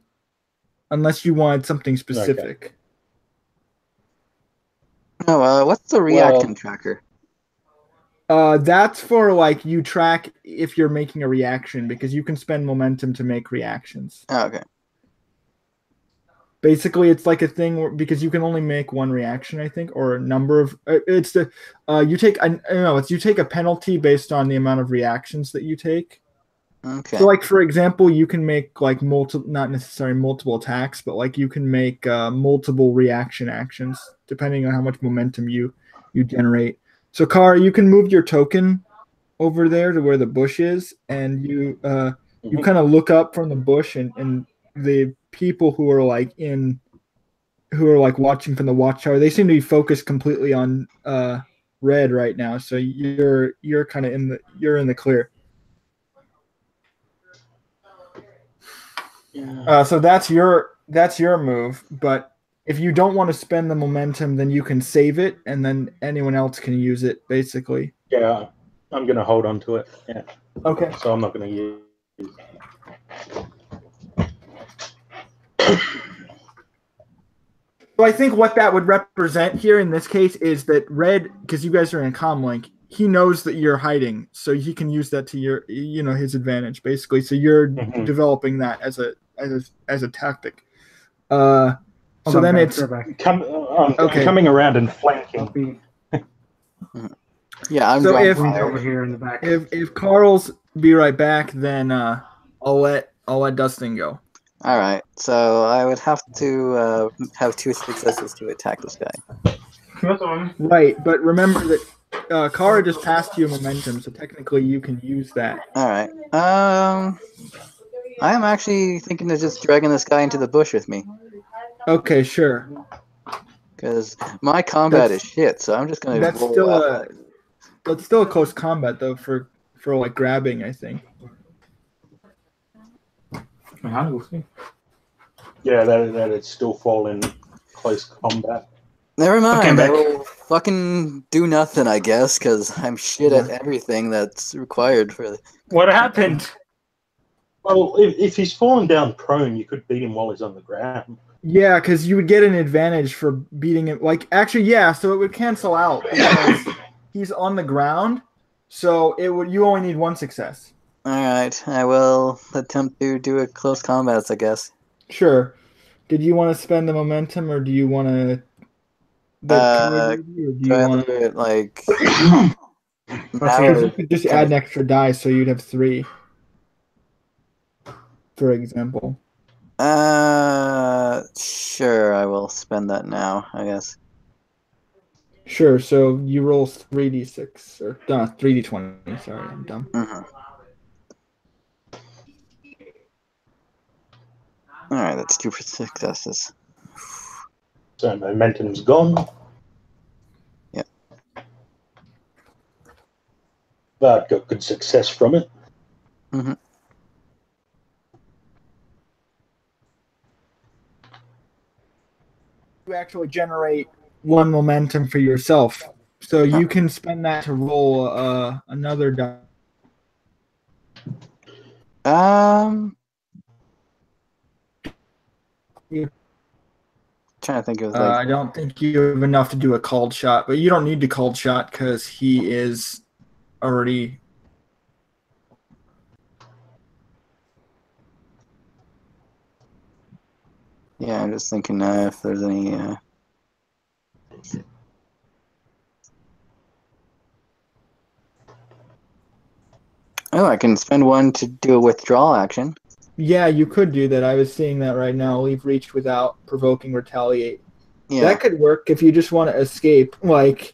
unless you wanted something specific. No, what's the reaction tracker? That's for like you track if you're making a reaction because you can spend momentum to make reactions. Oh, okay. Basically, it's like a thing where, because you can only make 1 reaction, I think, or a number of. It's the you take you take a penalty based on the amount of reactions that you take. Okay. So, like for example, you can make like not necessarily multiple attacks, but like you can make multiple reaction actions depending on how much momentum you generate. So, Kara, you can move your token over there to where the bush is, and you kind of look up from the bush, and the people who are like watching from the watchtower, they seem to be focused completely on red right now. So you're kind of in the clear. Yeah. So that's your move, but if you don't want to spend the momentum, then you can save it, and then anyone else can use it, basically. Yeah, I'm going to hold on to it. Yeah. Okay. So I'm not going to use. So I think what that would represent here in this case is that red, because you guys are in a comm link, he knows that you're hiding, so he can use that to your, his advantage, basically. So you're developing that as a tactic. So then it's coming around and flanking. Yeah, I'm so if over here in the back. If Carl's be right back, then I'll let Dustin go. All right, so I would have to have 2 successes to attack this guy. Right, but remember that Kara just passed you momentum, so technically you can use that. All right. I am actually thinking of just dragging this guy into the bush with me. Okay, sure. Because my combat is shit, so I'm just gonna. That's still a close combat though for like grabbing, I think. We'll see. Yeah, that'd still fall in close combat. Never Okay, mind. I'm I back. will fucking do nothing, I guess, because I'm shit at everything that's required for the. What happened? Well, if he's fallen down prone, you could beat him while he's on the ground. Yeah, because you would get an advantage for beating him. Like, actually, yeah, so it would cancel out because he's on the ground. So it would. You only need one success. All right, I will attempt to do a close combats, I guess. Sure. Did you want to spend the momentum, or do you want to? Or do Do you I have want to do to? it like Let's now see. Because you or could just kind add of- an extra die, so you'd have 3. For example. Sure, I will spend that now, I guess. Sure. So you roll 3d6 or 3d20. Sorry, I'm dumb. Mm-hmm. All right, that's 2 successes. So momentum's gone. Yeah. But got good success from it. Mm-hmm. You actually generate 1 momentum for yourself, so you can spend that to roll another die. Trying to think of like I don't think you have enough to do a called shot, but you don't need to called shot because he is already. yeah, I'm just thinking if there's any. Oh, I can spend 1 to do a withdrawal action. Yeah, you could do that. I was seeing that right now. Leave reach without provoking retaliate. Yeah. That could work if you just want to escape. Like,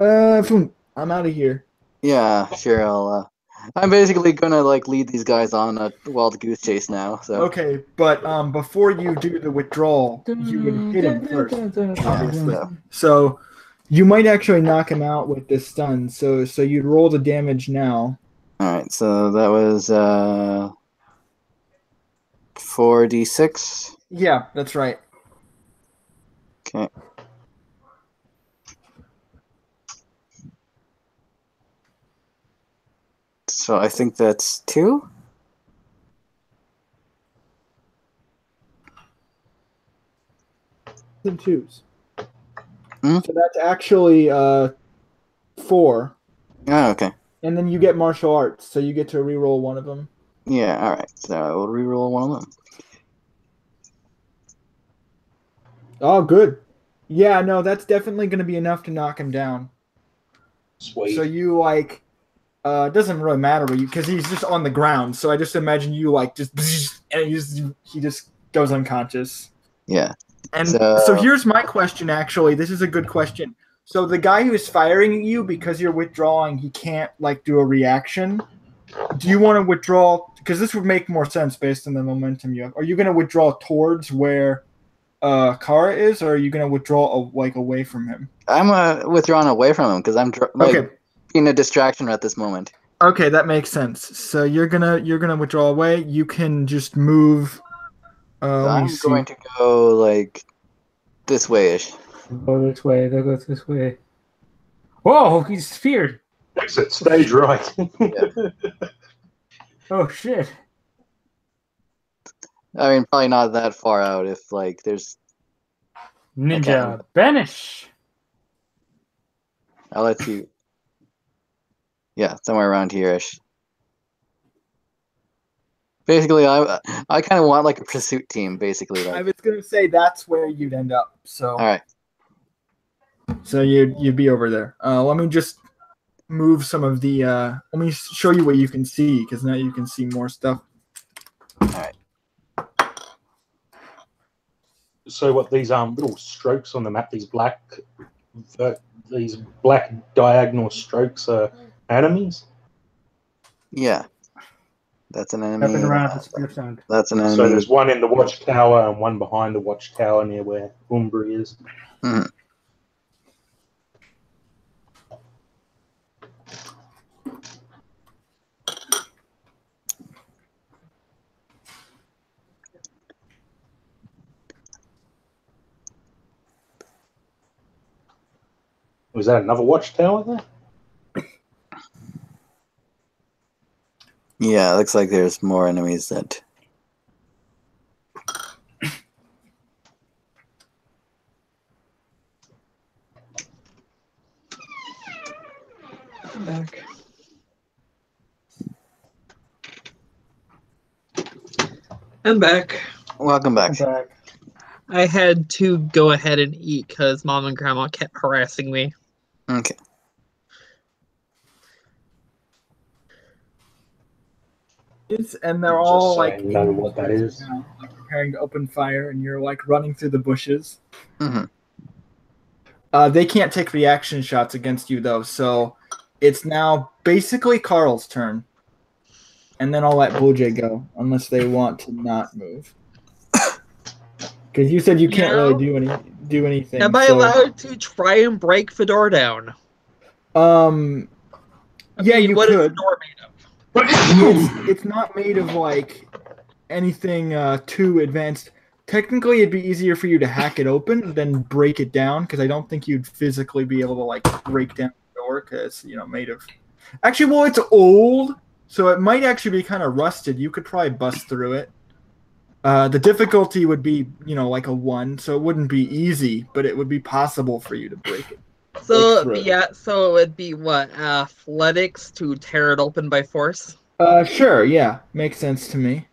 I'm out of here. Yeah, sure. I'm basically gonna like lead these guys on a wild goose chase now. So Okay, but before you do the withdrawal, you would hit him first, obviously. Yeah. So you might actually knock him out with this stun. So you'd roll the damage now. all right. So that was 4d6. Yeah, that's right. Okay. So I think that's 2. And 2s. Hmm? So that's actually 4. Oh, okay. And then you get martial arts, so you get to reroll one of them. Yeah. All right. So I will reroll one of them. Oh, good. Yeah, no, that's definitely going to be enough to knock him down. Sweet. So you like, it doesn't really matter because he's just on the ground. So I just imagine you like just, and he just goes unconscious. Yeah. And So- so here's my question. Actually, this is a good question. So the guy who is firing at you, because you're withdrawing, he can't like do a reaction. Do you want to withdraw? Because this would make more sense based on the momentum you have. Are you going to withdraw towards where Kara is, or are you going to withdraw like away from him? I'm withdrawn away from him because I'm Okay. being a distraction at this moment. Okay, that makes sense. So you're gonna withdraw away. You can just move. So Let me I'm see. going to go like this way-ish. Go this way. They'll go this way. Whoa! He's feared. Exit stage right. Oh shit! I mean, probably not that far out if like there's. Ninja banish. I'll let you. Yeah, somewhere around here-ish. Basically, I kind of want like a pursuit team. Basically, I like. was gonna say that's where you'd end up. So All right. so you'd be over there. Let me just move some of the. Let me show you what you can see because now you can see more stuff. All right. So what these little strokes on the map, these black diagonal strokes are enemies. Yeah. That's an Up enemy. and around the spear sound. That's an enemy. So there's one in the watchtower and one behind the watchtower near where Umbri is. Mhm. Was that another watchtower there? Yeah, it looks like there's more enemies that. I'm back. I'm back. Welcome back. Back. I had to go ahead and eat because Mom and Grandma kept harassing me. Okay. And they're Just all so like I know what that is. now, like preparing to open fire, and you're like running through the bushes. Mhm. They can't take reaction shots against you though, so it's now basically Carl's turn. And then I'll let Bluejay go, unless they want to not move. Because you said you can't really do anything. Am I allowed to try and break the door down? Yeah, you what is the could. door made of? It's not made of like anything too advanced. Technically, it'd be easier for you to hack it open than break it down, because I don't think you'd physically be able to like break down the door, because made of. Actually, well, it's old, so it might actually be kind of rusted. You could probably bust through it. The difficulty would be, like a 1, so it wouldn't be easy, but it would be possible for you to break it. So it would be what, athletics to tear it open by force? Sure, yeah, makes sense to me.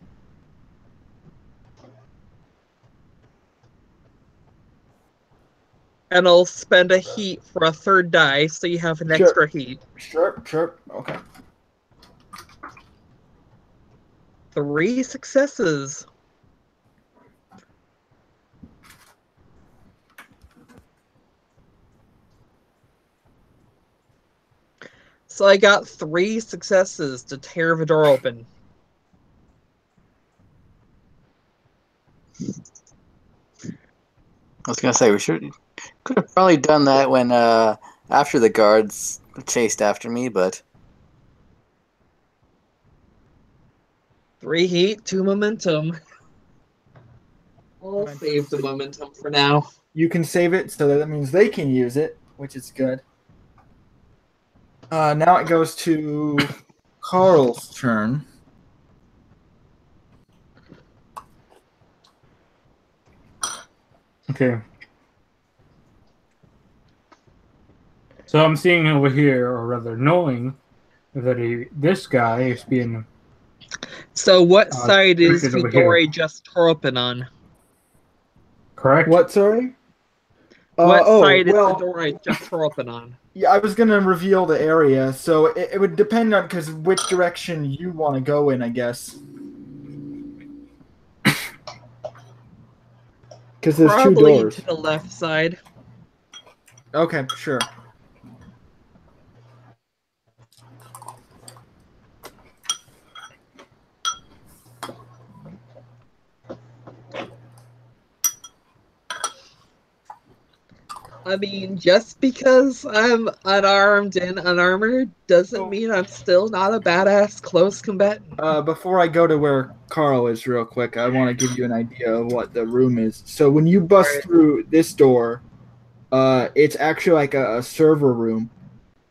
And I'll spend a heat for a third die, so you have an extra heat. Sure, okay. 3 successes. So I got 3 successes to tear the door open. I was gonna say could have probably done that when after the guards chased after me, but 3 heat, 2 momentum. I'll save the momentum for now. You can save it, so that means they can use it, which is good. Now it goes to Carl's turn. Okay. So I'm seeing over here, or rather knowing, that this guy is being... So what side is directed over the door here. I just tore open on? Correct? What, sorry? What side is the well, door I just tore open on? yeah, I was going to reveal the area, so it would depend on which direction you want to go in, I guess. Because there's Probably 2 doors. to the left side. Okay, sure. I mean, just because I'm unarmed and unarmored doesn't mean I'm still not a badass close combatant. Before I go to where Carl is real quick, I want to give you an idea of what the room is. So when you bust through this door, it's actually like a server room,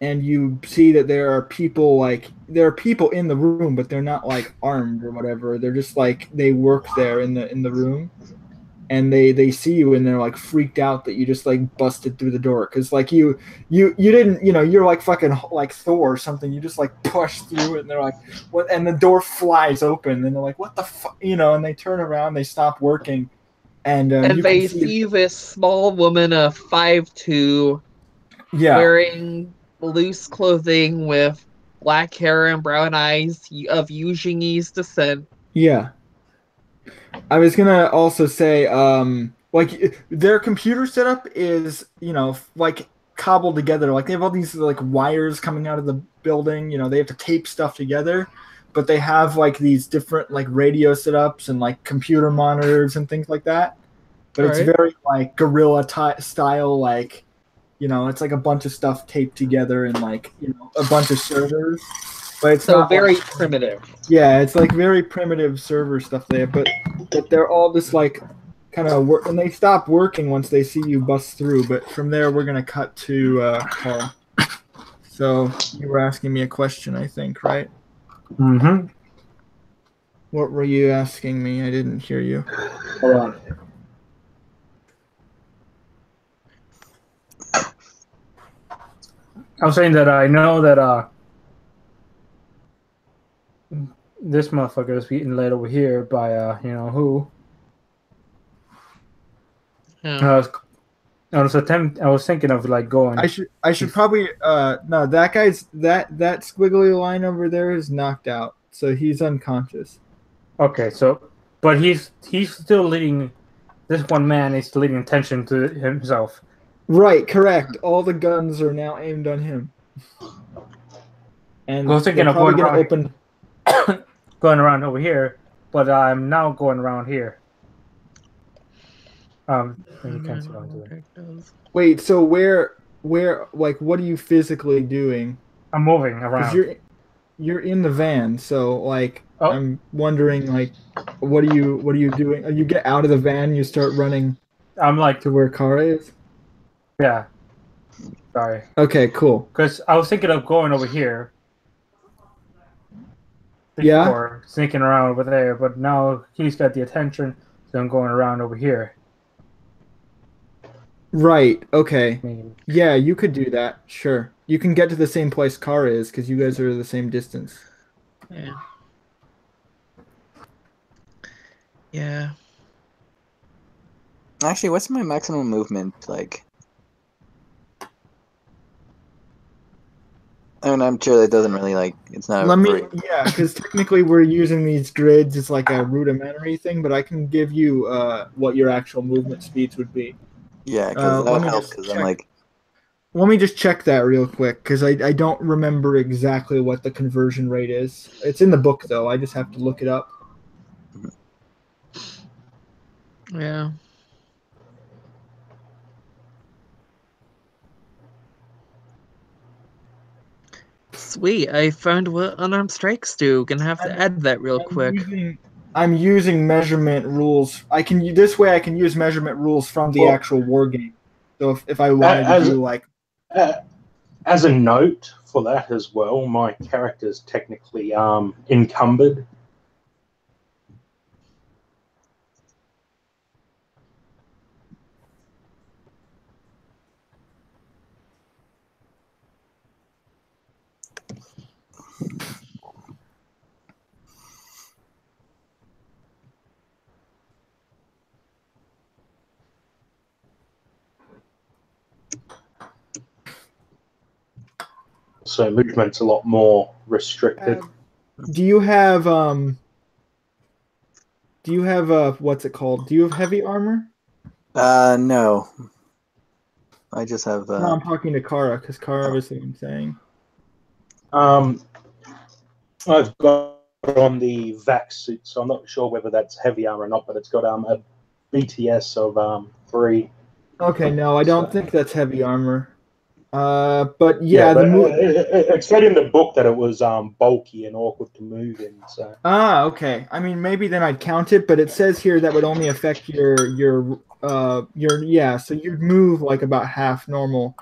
and you see that there are people in the room, but they're not like armed or whatever. They're just like they work there in the room. And they see you, and they're like freaked out that you just like busted through the door, because like you didn't, you're like fucking like Thor or something. You just like push through it, and they're like, what? And the door flies open, and they're like, what the fuck, and they turn around, they stop working, and you they can see this small woman of 5'2", wearing loose clothing with black hair and brown eyes of Eugeniese descent. Yeah. I was gonna also say, like their computer setup is, like cobbled together. Like they have all these like wires coming out of the building. They have to tape stuff together, but they have like these different like radio setups and like computer monitors and things like that. But it's very like guerrilla style, like it's like a bunch of stuff taped together and like a bunch of servers. But it's not very primitive. Yeah, it's like very primitive server stuff there, but they're all just like kind of work, and they stop working once they see you bust through. But from there, we're gonna cut to Carl. So you were asking me a question, I think, right? Mm-hmm. What were you asking me? I didn't hear you. Hold on. I was saying that I know that this motherfucker is being led over here by you know who. Yeah. I was thinking of like going. I should probably no, that guy's that squiggly line over there is knocked out, so he's unconscious. Okay, so but he's still leading. This one man is leading attention to himself. Right, correct. All the guns are now aimed on him. And I was thinking they're of probably going gonna around, open. going around over here, but I'm now going around here. You can't see what I'm doing. Wait, so where like what are you physically doing? I'm moving Because around. you're in the van, so like Oh. I'm wondering like what are you doing? You get out of the van, you start running I'm like, to where Kara is? yeah. Sorry, Okay, cool. because I was thinking of going over here. Yeah? Before sneaking around over there, but now he's got the attention, so I'm going around over here. Right, okay. I mean, Yeah, you could do that. Sure. You can get to the same place Kara is because you guys are the same distance. Yeah. Yeah. Actually, what's my maximum movement like? I mean, I'm sure that doesn't really like. It's not. Let me, very... yeah, because technically we're using these grids as like a rudimentary thing, but I can give you what your actual movement speeds would be. Yeah, because that let would me help. just Because I'm check. like, Let me just check that real quick because I don't remember exactly what the conversion rate is. It's in the book though. I just have to look it up. Yeah. Sweet, I found what unarmed strikes do. Gonna have to add that real quick. I'm using measurement rules. This way I can use measurement rules from the actual war game. So if I wanted to do like as a note for that as well, my character's technically encumbered. So movement's a lot more restricted. do you have what's it called? Do you have heavy armor? no. I just have. No, I'm talking to Kara because Kara was I'm saying. I've got on the vac suit, so I'm not sure whether that's heavy armor or not, but it's got a BTS of 3. Okay, no, I don't think that's heavy armor. But yeah, but it said in the book that it was bulky and awkward to move in. So okay. I mean, maybe then I'd count it, but it says here that would only affect your yeah. So you'd move like about half normal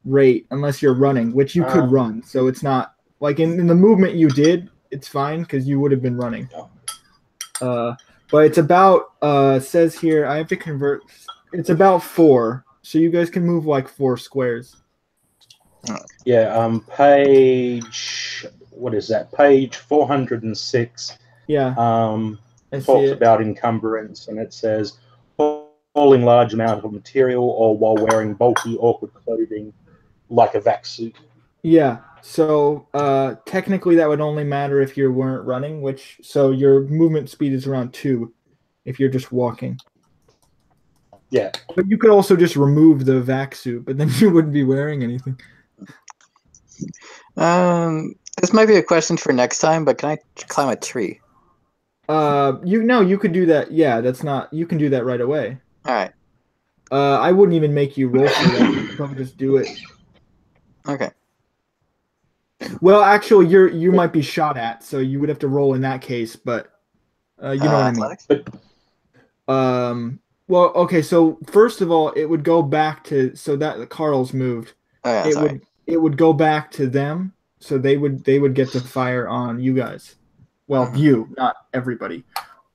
rate unless you're running, which you could run. So it's not like in the movement you did, it's fine because you would have been running. But it's about says here I have to convert. It's about 4, so you guys can move like 4 squares. Yeah, page, what is that? Page 406. Yeah. Talks about encumbrance, and it says hauling large amount of material or while wearing bulky, awkward clothing like a vac suit. Yeah. So technically that would only matter if you weren't running, so your movement speed is around 2 if you're just walking. Yeah. But you could also just remove the vac suit, but then you wouldn't be wearing anything. This might be a question for next time, but can I climb a tree? You could do that. Yeah, you can do that right away. All right. I wouldn't even make you roll for that. You could probably just do it. Okay. Well, actually, you might be shot at, so you would have to roll in that case. But you know what I mean. Well, okay, so first of all, it would go back to so that Carl's moved. Oh yeah, It sorry. would go back to them, so they would get to fire on you guys. Well, Mhm. you, not everybody.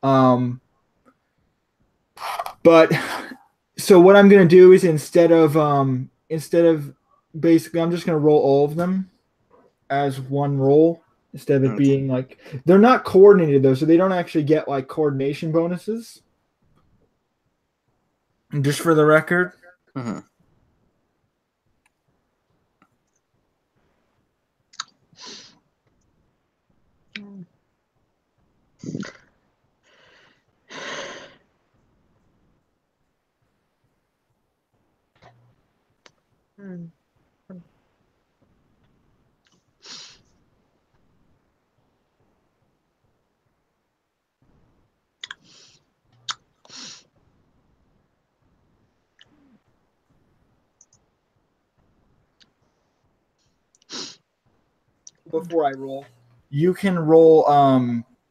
But so what I'm gonna do is instead of basically I'm just gonna roll all of them as one roll instead of it Okay. being like they're not coordinated though, so they don't actually get like coordination bonuses. Just for the record. Mhm. Hmm. Before I roll, you can roll.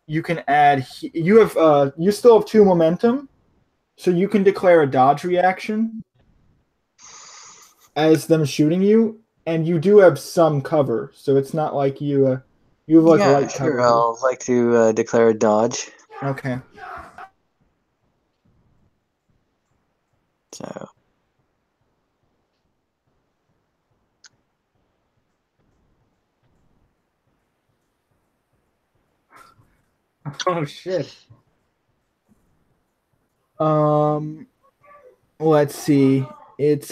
You can add. You have. You still have 2 momentum, so you can declare a dodge reaction as them shooting you, and you do have some cover, so it's not like you. You have like Yeah, light sure. cover here. I'll like to declare a dodge. Okay. So Oh shit. Let's see. It's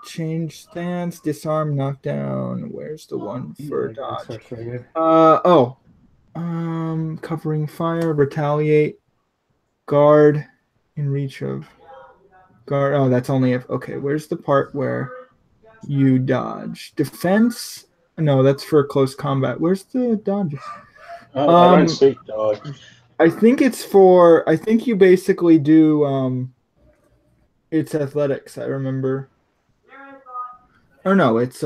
change stance, disarm, knockdown. Where's the one for Like, that's dodge? frustrated. Covering fire, retaliate, guard, in reach of guard. Oh, that's only if okay. Where's the part where you dodge? Defense? No, that's for close combat. Where's the dodge? I don't see dodge. I think it's for. I think you basically do. It's athletics. I remember. Or no, it's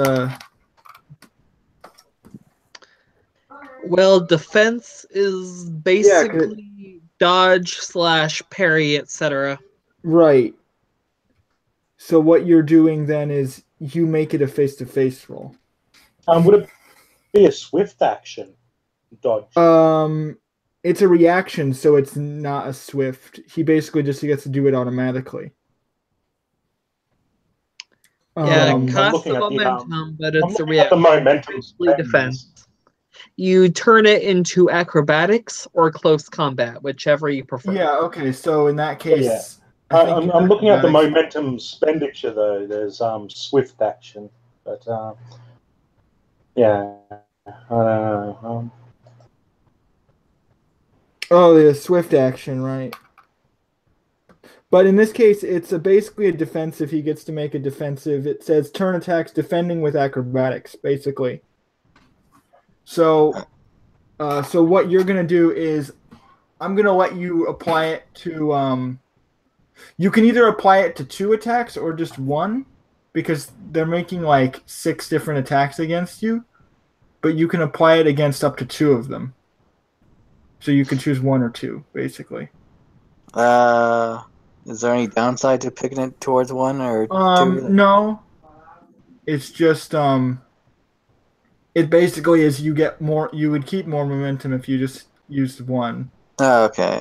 Well, defense is yeah, 'cause- basically dodge slash parry, etc. right. So what you're doing then is you make it a face-to-face roll. Would it be a swift action? Dodge. It's a reaction, so it's not a swift. He basically just gets to do it automatically. Yeah, it I'm costs looking the at the momentum, but I'm it's a looking at the reaction. momentum Basically defense. spends. You turn it into acrobatics or close combat, whichever you prefer. Yeah, okay. So in that So, yeah. case, I think I'm looking at the acrobatics- momentum expenditure though. There's swift action, but yeah, I don't know. Oh, the swift action, right? But in this case, it's basically a defensive. He gets to make a defensive. It says turn attacks defending with acrobatics, basically. So, so what you're gonna do is, I'm gonna let you apply it to. You can either apply it to 2 attacks or just 1, because they're making like 6 different attacks against you. But you can apply it against up to 2 of them. So you can choose 1 or 2, basically. is there any downside to picking it towards 1 or 2? No. It's just it basically is you get more. You would keep more momentum if you just used 1. Oh, okay.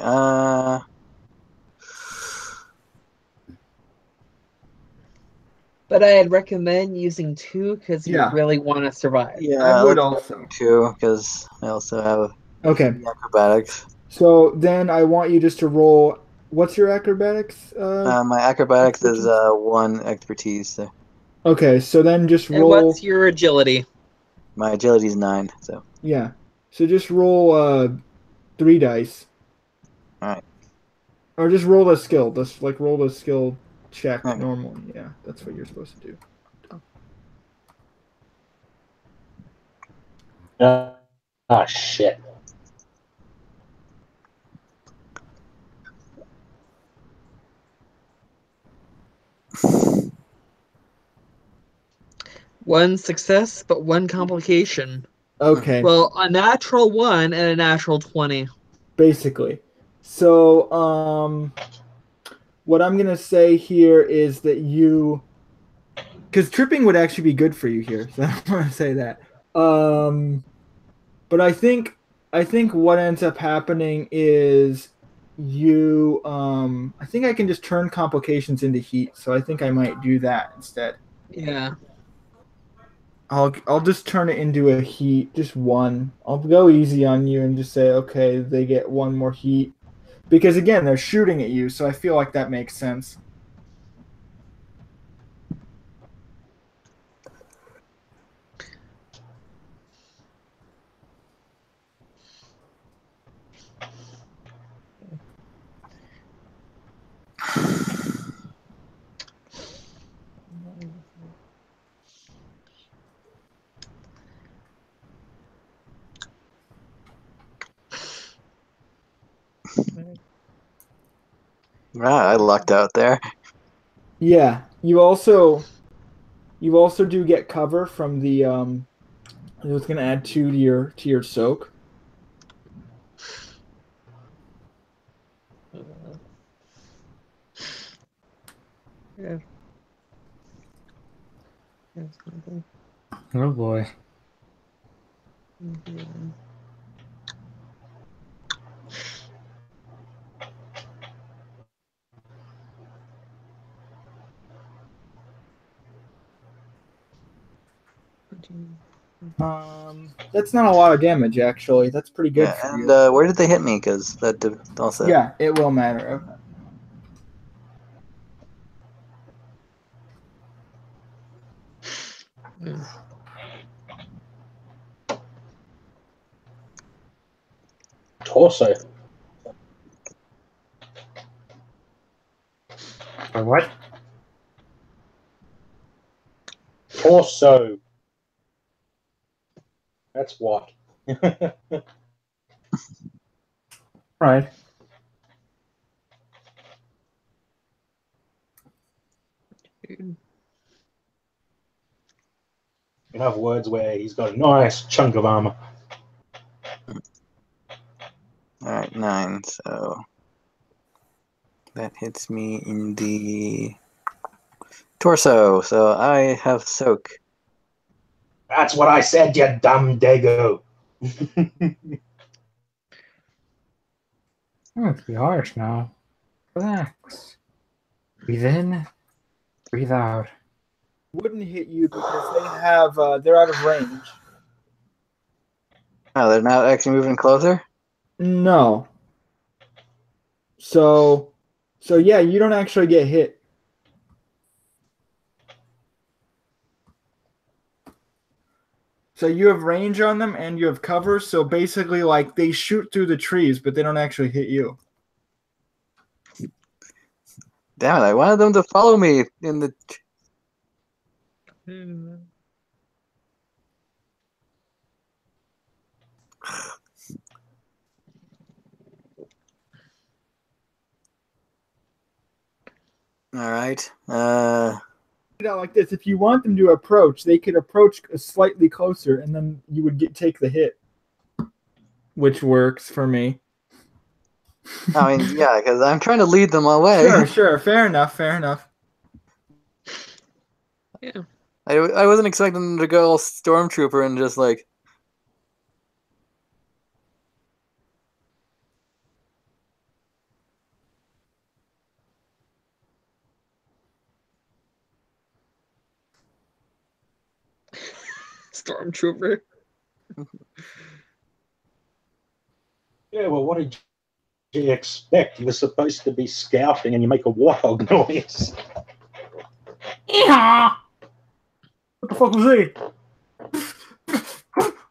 But I'd recommend using 2 because you Yeah. really want to survive. Yeah, I would let's also. do 2 because I also have Okay. the acrobatics. So then I want you just to roll. What's your acrobatics? My acrobatics is expertise? 1 expertise. So Okay, so then just And roll. what's your agility? my agility is 9. So Yeah. So just roll 3 dice. Alright. Or just roll a skill. Just like roll a skill check Okay. normally. Yeah, that's what you're supposed to do. Shit. One success, but 1 complication. Okay. Well, a natural 1 and a natural 20. Basically. So what I'm gonna say here is that because tripping would actually be good for you here, so I don't want to say that. But I think what ends up happening is I think I can just turn complications into heat, so I think I might do that instead. Yeah. I'll just turn it into a heat, just one. I'll go easy on you and just say, okay, they get one more heat. Because again, they're shooting at you, so I feel like that makes sense. I lucked out there. Yeah. You also do get cover from the I was gonna add 2 to your soak. Yeah. Oh boy. That's not a lot of damage actually. That's pretty good Yeah, for and you. where did they hit me? Because that did also. Yeah, it will matter. Okay. Torso. Or what? Torso. That's what. Right. In other words, where he's got a nice chunk of armor. Alright, 9. So that hits me in the torso. So I have soak. That's what I said, you dumb dago. Let's be harsh now. Relax. Breathe in. Breathe out. Wouldn't hit you because they're out of range. Oh, they're not actually moving closer? No. So yeah, you don't actually get hit. So you have range on them and you have cover, so basically like they shoot through the trees, but they don't actually hit you. Damn it, I wanted them to follow me in the. Alright. Like this, if you want them to approach, they could approach slightly closer, and then you would take the hit, which works for me. I mean, yeah, because I'm trying to lead them away. Sure. Fair enough. Yeah. I wasn't expecting them to go all stormtrooper and just like. Stormtrooper. Yeah, well, what did you expect? He was supposed to be scouting and you make a warthog noise. Yeehaw! What the fuck was that?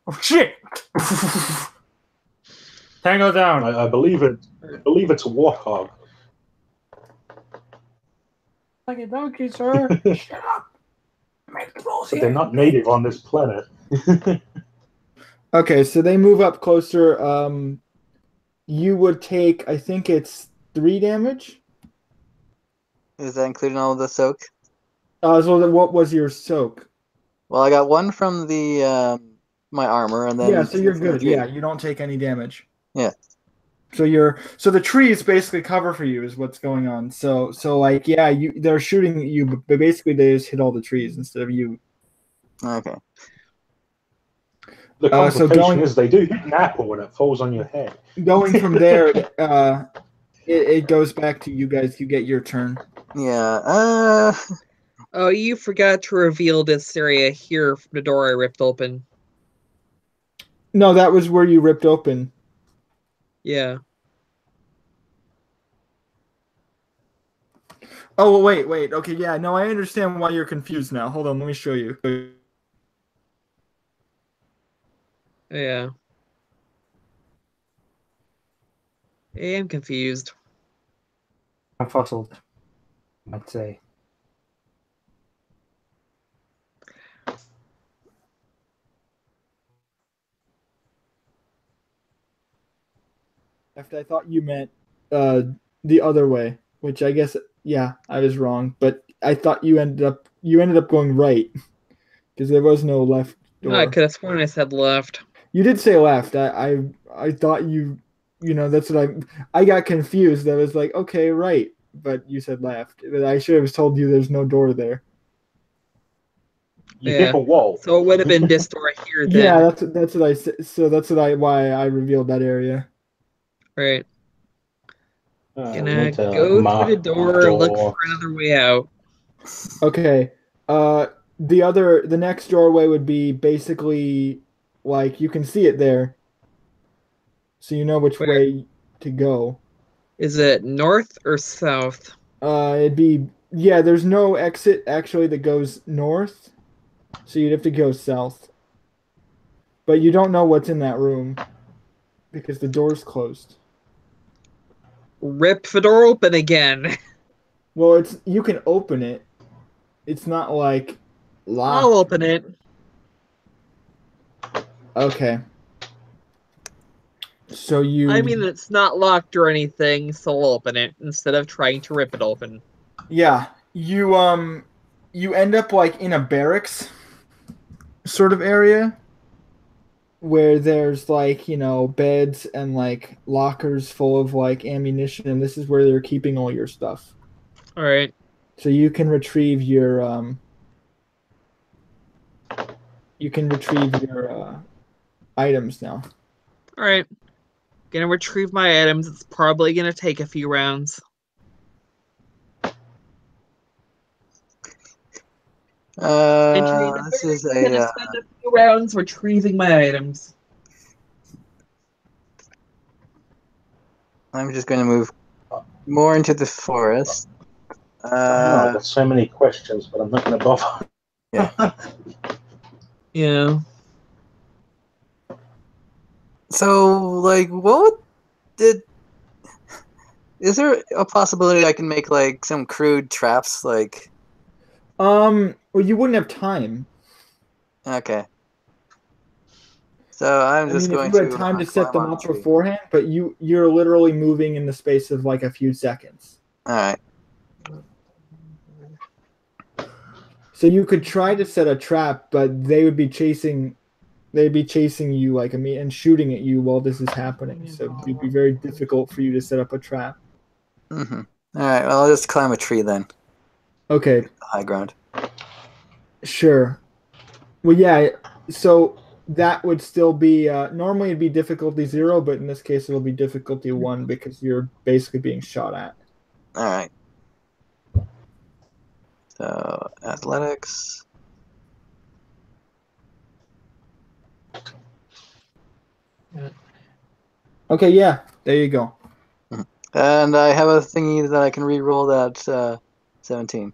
Oh shit! Tango down. I believe it's a warthog. Like a donkey, sir. Shut up. Make the rules But they're here. not native on this planet. Okay, so they move up closer. You would take, I think it's 3 damage. Is that including all of the soak? So what was your soak? Well, I got 1 from the my armor, and then. Yeah, so you're 2 from the good. tree. Yeah, you don't take any damage. Yeah. So the trees basically cover for you is what's going on. So like yeah, they're shooting at you, but basically they just hit all the trees instead of you. Okay. The So complication is they do hit an apple when it falls on your head. going from there, it goes back to you guys. You get your turn. Yeah. Oh, you forgot to reveal this area here from the door I ripped open. No, that was where you ripped open. Yeah. Oh wait. Okay, yeah. No, I understand why you're confused now. Hold on, let me show you. Yeah. I am confused. I'm fuzzled, I'd say. After I thought you meant the other way, which I guess yeah, I was wrong. But I thought you ended up going right because there was no left No, I door. could have sworn I said left. You did say left. I thought that's what I got confused. I was like, okay, right, but you said left. But I should have told you there's no door there. You Yeah. hit a wall. So it would have been this door here then. Yeah, that's what I said. So why I revealed that area. Right. We Gonna need to, go through mark the door, look for another way out. Okay. The next doorway would be basically like you can see it there, so you know which Where? way to go. Is it north or south? It'd be yeah. There's no exit actually that goes north, so you'd have to go south. But you don't know what's in that room because the door's closed. Rip the door open again. Well, you can open it. It's not like locked. I'll open it. Okay. So I mean, it's not locked or anything, so I'll open it instead of trying to rip it open. yeah, you end up like in a barracks sort of area where there's like, beds and like lockers full of like ammunition, and this is where they're keeping all your stuff. All right. So you can retrieve your items now. All right. Gonna retrieve my items. It's probably gonna take a few rounds. This is Gonna spend a few rounds retrieving my items. I'm just going to move more into the forest. I've got so many questions, but I'm not going to bother. Yeah. Yeah. So, like, is there a possibility I can make like some crude traps? Like, well, you wouldn't have time. okay. So I'm just going if you had time to set them up beforehand, but you're literally moving in the space of like a few seconds. All right. So you could try to set a trap, but they'd be chasing you like me and shooting at you while this is happening. So it'd be very difficult for you to set up a trap. Mm-hmm. All right. Well, I'll just climb a tree then. Okay. High ground. Sure. Well, yeah. So that would still be normally it'd be difficulty 0, but in this case it'll be difficulty 1 because you're basically being shot at. All right. So athletics. Okay, yeah, there you go. And I have a thingy that I can re-roll that 17.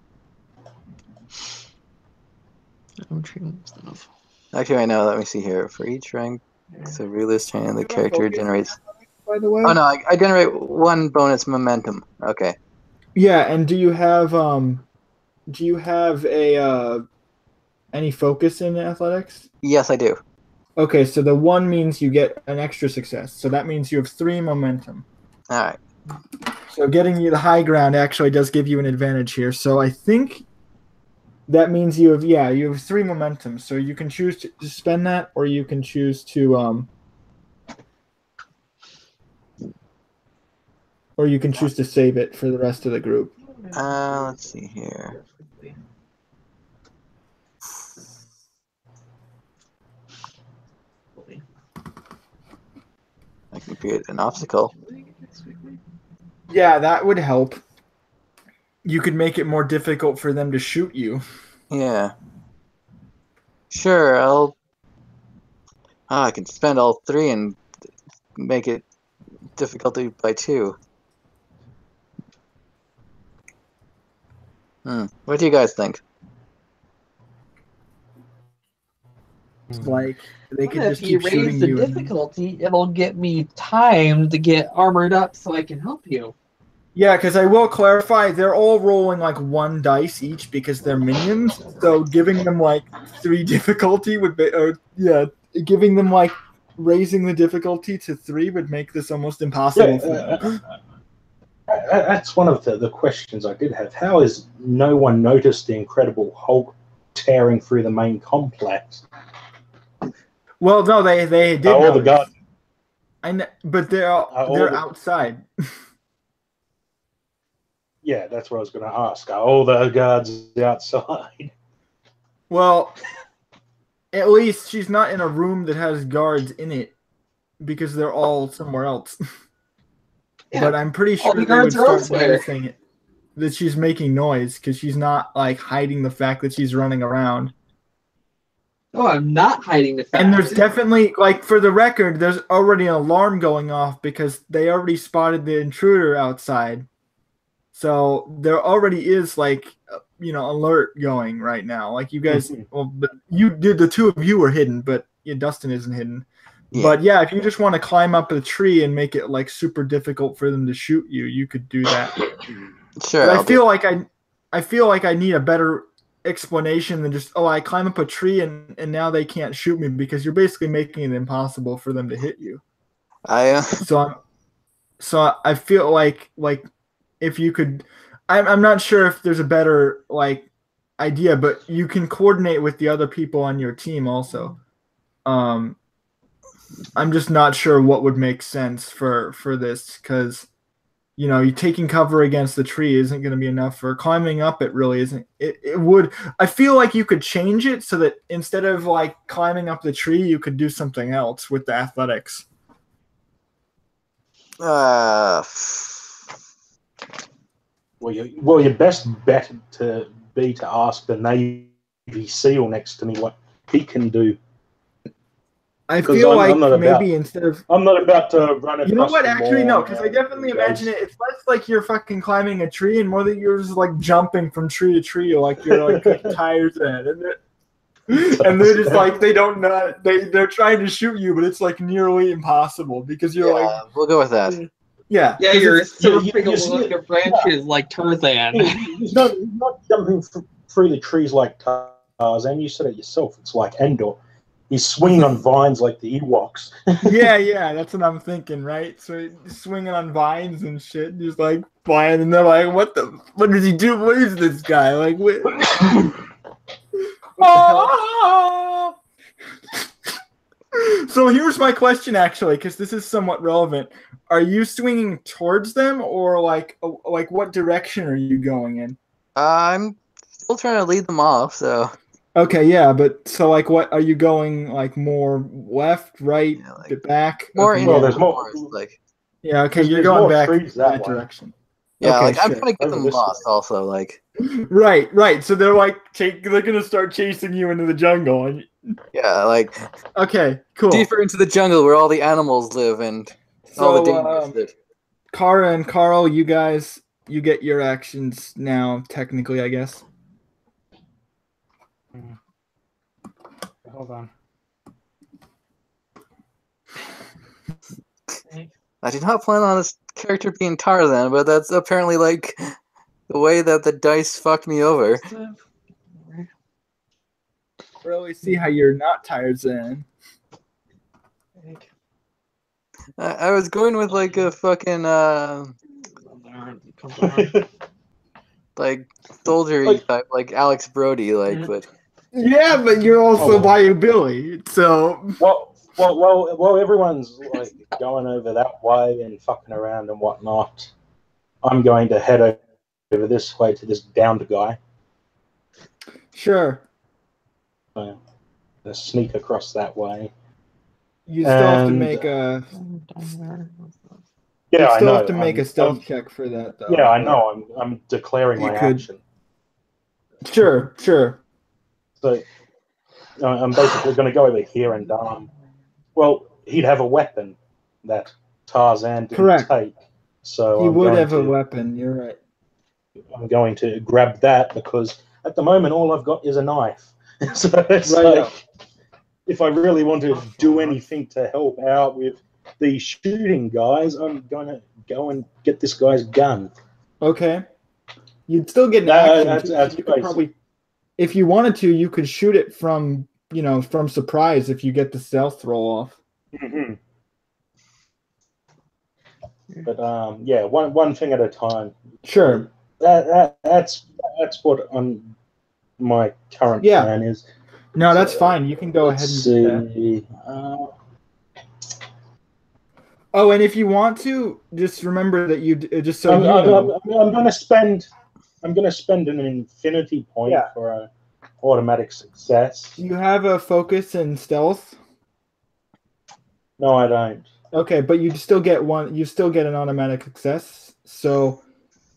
Actually, right now, let me see here. For each rank, so realist training, the character generates. By the way. Oh no, I generate 1 bonus momentum. Okay. Yeah, and do you have a any focus in athletics? Yes, I do. Okay, so the 1 means you get an extra success. So that means you have 3 momentum. All right. So getting you the high ground actually does give you an advantage here. So I think that means you have 3 momentum. So you can choose to spend that, or you can choose to Or you can choose to save it for the rest of the group. Let's see here. I can create an obstacle. Yeah, that would help. You could make it more difficult for them to shoot you. Yeah. Sure, I can spend all 3 and make it difficulty by 2. What do you guys think? It's like they What could if just you keep raise shooting the you. difficulty? It'll get me time to get armored up so I can help you. Yeah, because I will clarify, they're all rolling like 1 dice each because they're minions. So giving them like 3 difficulty would be, giving them like raising the difficulty to 3 would make this almost impossible for them. That's one of the questions I did have. How has no one noticed the Incredible Hulk tearing through the main complex? Well, no, they did. All the guards. But they're outside. Yeah, that's what I was going to ask. Are all the guards outside? Well, at least she's not in a room that has guards in it because they're all somewhere else. Yeah, but I'm pretty all sure the they would guards are start elsewhere. noticing it, that she's making noise because she's not like hiding the fact that she's running around. Oh, I'm not hiding the fact. And there's definitely, like, for the record, there's already an alarm going off because they already spotted the intruder outside. So there already is, like, alert going right now. Like, you guys, well, but you did, the 2 of you were hidden, but Dustin isn't hidden. Yeah. But yeah, if you just want to climb up a tree and make it like super difficult for them to shoot you, you could do that. Sure. But I feel like I need a better explanation than just, I climb up a tree and now they can't shoot me, because you're basically making it impossible for them to hit you. So I feel like if you could, I'm not sure if there's a better like idea, but you can coordinate with the other people on your team also. I'm just not sure what would make sense for this, because you taking cover against the tree isn't going to be enough. For climbing up, it really isn't. It would. I feel like you could change it so that instead of like climbing up the tree, you could do something else with the athletics. Well, your best bet to ask the Navy SEAL next to me what he can do. I feel like maybe instead of... I'm not about to run across. You know what? Actually, no, because I definitely imagine it's less like you're fucking climbing a tree and more that you're just like jumping from tree to tree, like you're like tires in, and they're just like they're trying to shoot you, but it's like nearly impossible because you're like. We'll go with that. Yeah, you're surfing along the branches like Tarzan. He's not jumping through the trees like Tarzan. You said it yourself. It's like Endor. He's swinging on vines like the Ewoks. yeah, that's what I'm thinking, right? So he's swinging on vines and shit, just like flying, and they're like, "What does he do? What is this guy? Like, what the hell?" So here's my question, actually, because this is somewhat relevant. Are you swinging towards them, or like what direction are you going in? I'm still trying to lead them off, so. Okay, yeah, but so like, what are you going, like more left, right, back? More okay, there's more. Like. Yeah, okay, you're going back that direction. Yeah, okay, I'm trying to get them lost, also, like. Right. So they're like, they're gonna start chasing you into the jungle, and. Yeah, like. Okay, cool. Deeper into the jungle where all the animals live and all the dangers that. Kara and Carl, you guys, you get your actions now, technically, I guess. Hold on. I did not plan on this character being Tarzan, but that's apparently like the way that the dice fucked me over. Really see how you're not Tarzan. I was going with like a fucking like soldier type, like Alex Brody, like, but. Yeah, but you're also Bayou Billy, so. Well, everyone's like going over that way and fucking around and whatnot. I'm going to head over this way to this downed guy. Sure. So, sneak across that way. You still have to And- make a. Yeah, you I still know. have to make a stealth I'm- check for that, though. Yeah, I but- know. I'm declaring You my could- action. Sure. So I'm basically going to go over here and well, he'd have a weapon that Tarzan didn't Correct. take. So He I'm would going have a to- weapon. You're right. I'm going to grab that because at the moment all I've got is a knife. So it's Right, like, if I really want to do anything to help out with the shooting guys, I'm going to go and get this guy's gun. Okay. You'd still get an action. Too, that's so you could basic. probably, if you wanted to, you could shoot it from surprise if you get the stealth roll off. Mm-hmm. But yeah, one thing at a time. Sure. That's what my current plan is. No, that's So, fine. You can go ahead and do that. see. Oh, and if you want to, just remember that you just so I'm you know. going to spend an infinity point for an automatic success. You have a focus and stealth. No, I don't. Okay, but you still get one. You still get an automatic success. So,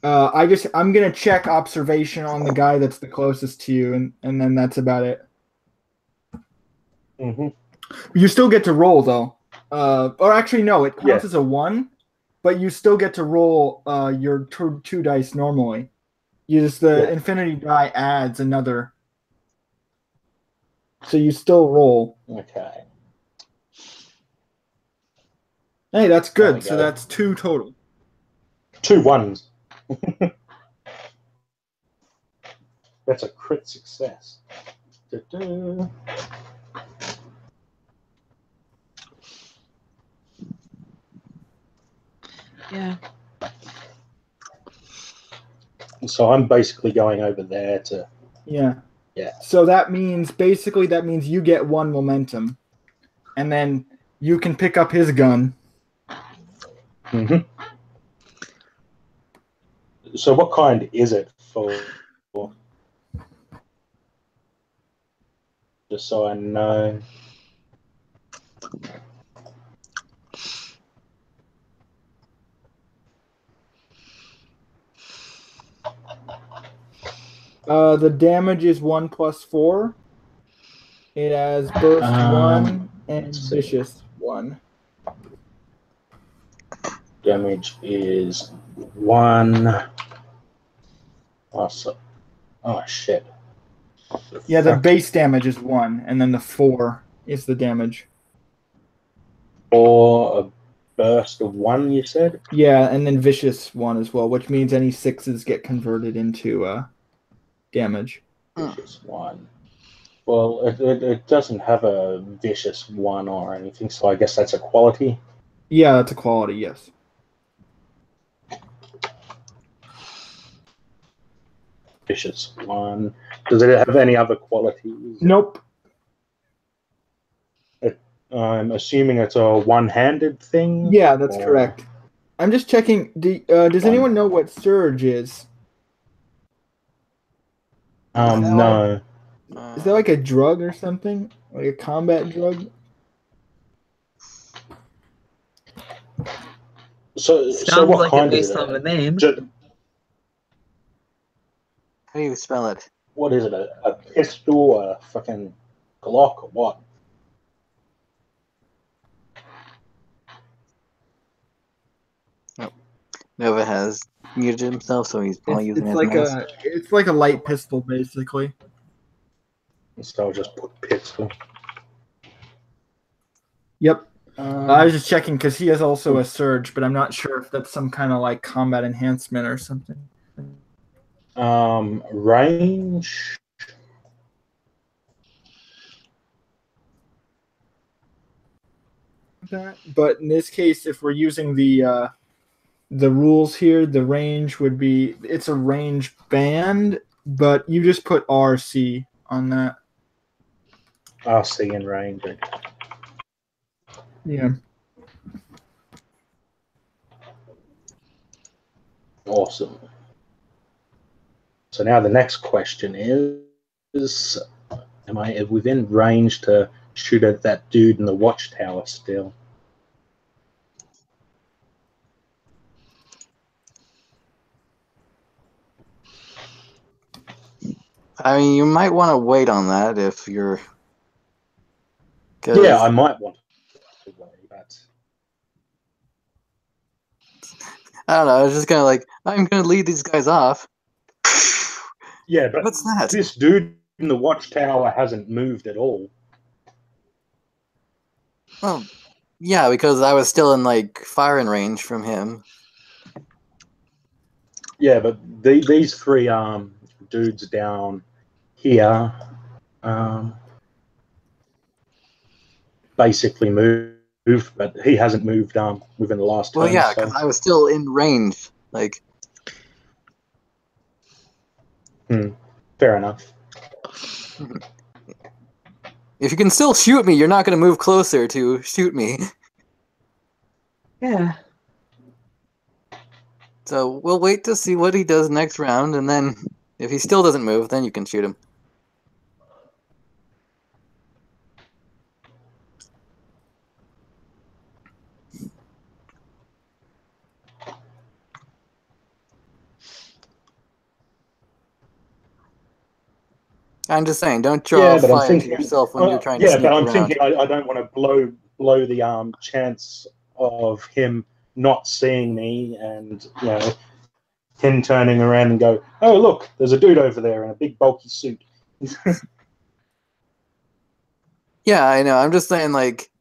I'm gonna check observation on the guy that's the closest to you, and then that's about it. Mm-hmm. You still get to roll though. Or actually, no, it counts Yeah. as a 1, but you still get to roll your two dice normally. The infinity die adds another. So you still roll. Okay. Hey, that's There we good. So go. that's 2 total. 2 1s. That's a crit success. Da-da. Yeah. So I'm basically going over there to. Yeah. Yeah. So that means you get 1 momentum, and then you can pick up his gun. Mm-hmm. So what kind is it for? Just so I know. The damage is 1 + 4. It has burst 1 and let's see. vicious 1. Damage is 1. Oh shit. Yeah, the Fuck. base damage is 1, and then the 4 is the damage. Or a burst of 1, you said? Yeah, and then vicious 1 as well, which means any 6s get converted into damage. Vicious 1. Well, it doesn't have a vicious 1 or anything, so I guess that's a quality. Yeah, that's a quality, yes. Vicious 1. Does it have any other qualities? Nope. I'm assuming it's a one-handed thing? Yeah, that's or- correct. I'm just checking. Does anyone know what surge is? No. Is that like a drug or something? Like a combat drug? So Sounds what like it kind based is on the it? name. How do you spell it? What is it? A pistol? A fucking Glock? Or what? Nova has muted himself, so he's probably using his mouse. It's like a light pistol, basically. So I'll just put pistol. Yep. I was just checking because he has also a surge, but I'm not sure if that's some kind of like combat enhancement or something. Range. But in this case, if we're using the rules here, the range would be it's a range band, but you just put RC on that. RC and range. Yeah. Awesome. So now the next question is am I within range to shoot at that dude in the watchtower still? I mean, you might want to wait on that if you're. Yeah, I might want to wait, but I don't know. I was just kind of like, I'm going to lead these guys off. yeah, but What's that? this dude in the watchtower hasn't moved at all. Well, yeah, because I was still in like firing range from him. Yeah, but these three dudes down here basically moved, but he hasn't moved within the last Well, turn. yeah, So because I was still in range. Like, fair enough. if you can still shoot me, you're not going to move closer to shoot me. Yeah. So we'll wait to see what he does next round, and then if he still doesn't move, then you can shoot him. I'm just saying, don't draw Yeah, but I'm fire to thinking. yourself when you're trying to Yeah, sneak but I'm around. thinking I don't want to blow the chance of him not seeing me, and him turning around and go, oh look, there's a dude over there in a big bulky suit. Yeah, I know. I'm just saying, like,